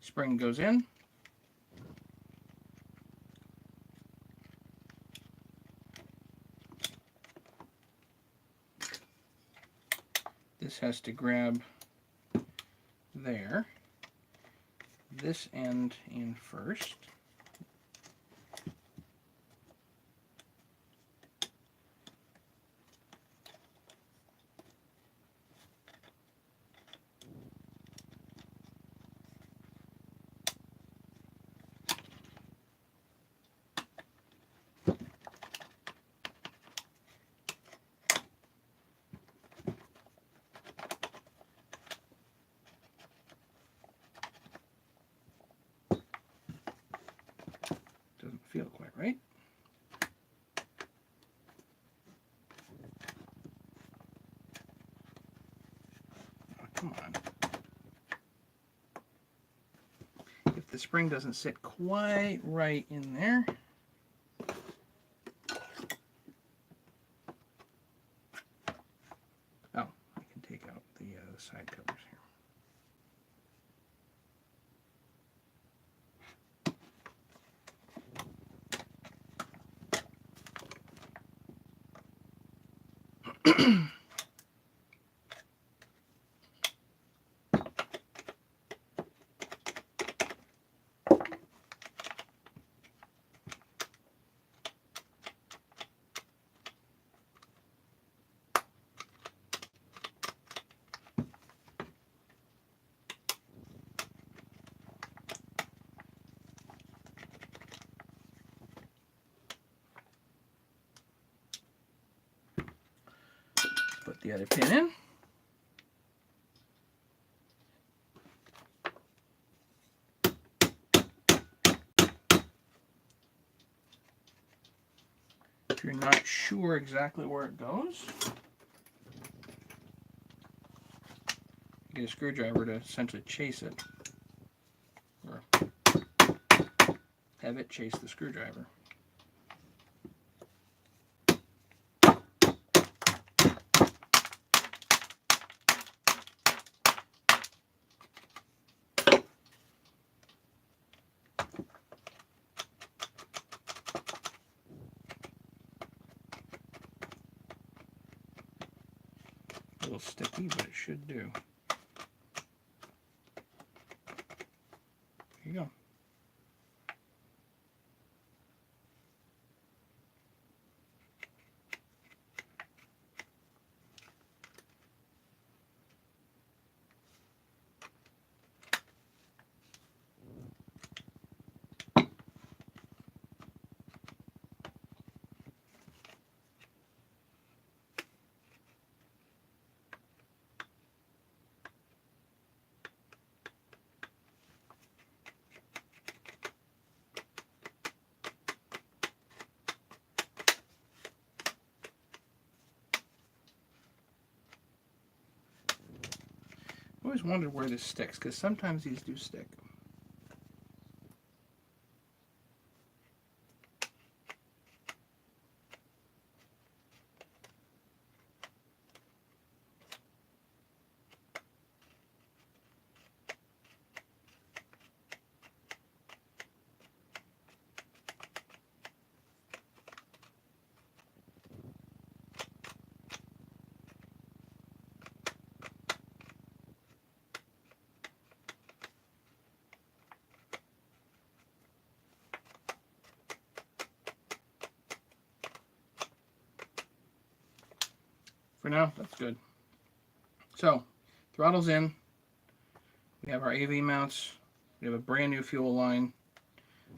Spring goes in. This has to grab there. This end in first. Doesn't feel quite right. Oh, come on. the spring doesn't sit quite right in there. Oh, I can take out the side covers here. Put the other pin in. If you're not sure exactly where it goes, you get a screwdriver to essentially chase it, or have it chase the screwdriver. A little sticky, but it should do. Here you go. I always wondered where this sticks, because sometimes these do stick. For now, that's good. So, throttle's in. We have our AV mounts. We have a brand new fuel line.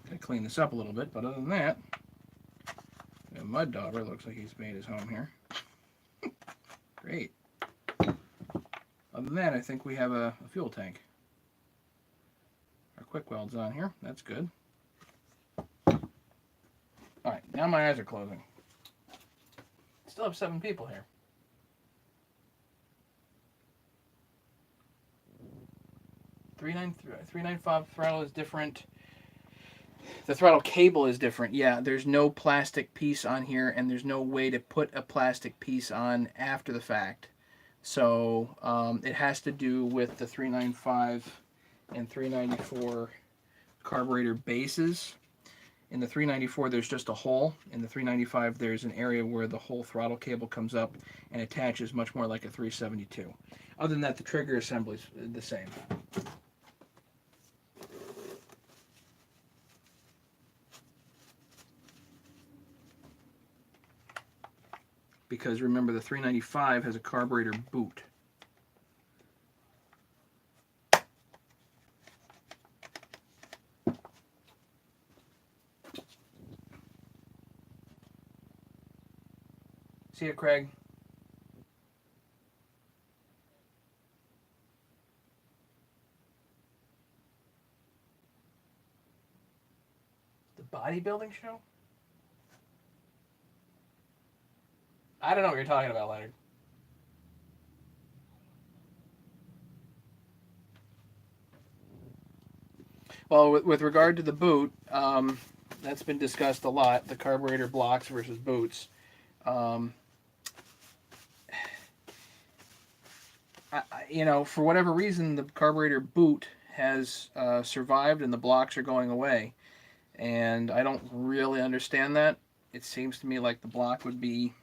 Gotta clean this up a little bit, but other than that, we have Mud Dauber. Looks like he's made his home here. Great. Other than that, I think we have a fuel tank. Our quick weld's on here. That's good. Alright, now my eyes are closing. Still have 7 people here. 395 throttle is different. The throttle cable is different. Yeah, there's no plastic piece on here, and there's no way to put a plastic piece on after the fact. So it has to do with the 395 and 394 carburetor bases. In the 394, there's just a hole. In the 395, there's an area where the whole throttle cable comes up and attaches much more like a 372. Other than that, the trigger assembly is the same. Because remember, the 395 has a carburetor boot. See ya, Craig. The bodybuilding show? I don't know what you're talking about, Leonard. Well, with regard to the boot, that's been discussed a lot. The carburetor blocks versus boots. Um, for whatever reason, the carburetor boot has survived, and the blocks are going away. And I don't really understand that. It seems to me like the block would be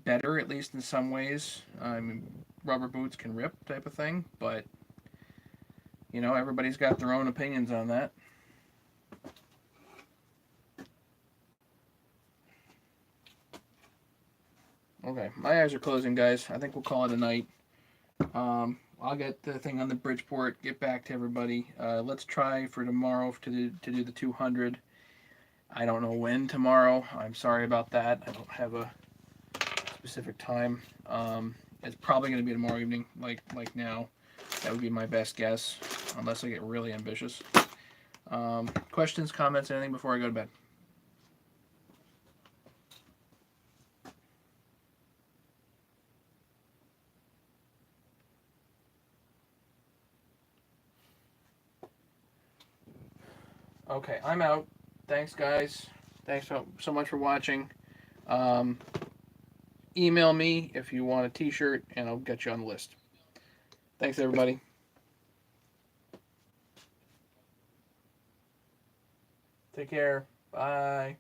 better, at least in some ways. I mean, rubber boots can rip, type of thing, but everybody's got their own opinions on that. Okay, my eyes are closing, guys. I think we'll call it a night. I'll get the thing on the Bridgeport, get back to everybody. Let's try for tomorrow to do the 200. I don't know when tomorrow. I'm sorry about that. I don't have a specific time. It's probably going to be tomorrow evening, like now. That would be my best guess, unless I get really ambitious. Questions, comments, anything before I go to bed? Okay, I'm out. Thanks, guys. Thanks so much for watching. Um, Email me if you want a t-shirt, and I'll get you on the list. Thanks, everybody. Take care. Bye.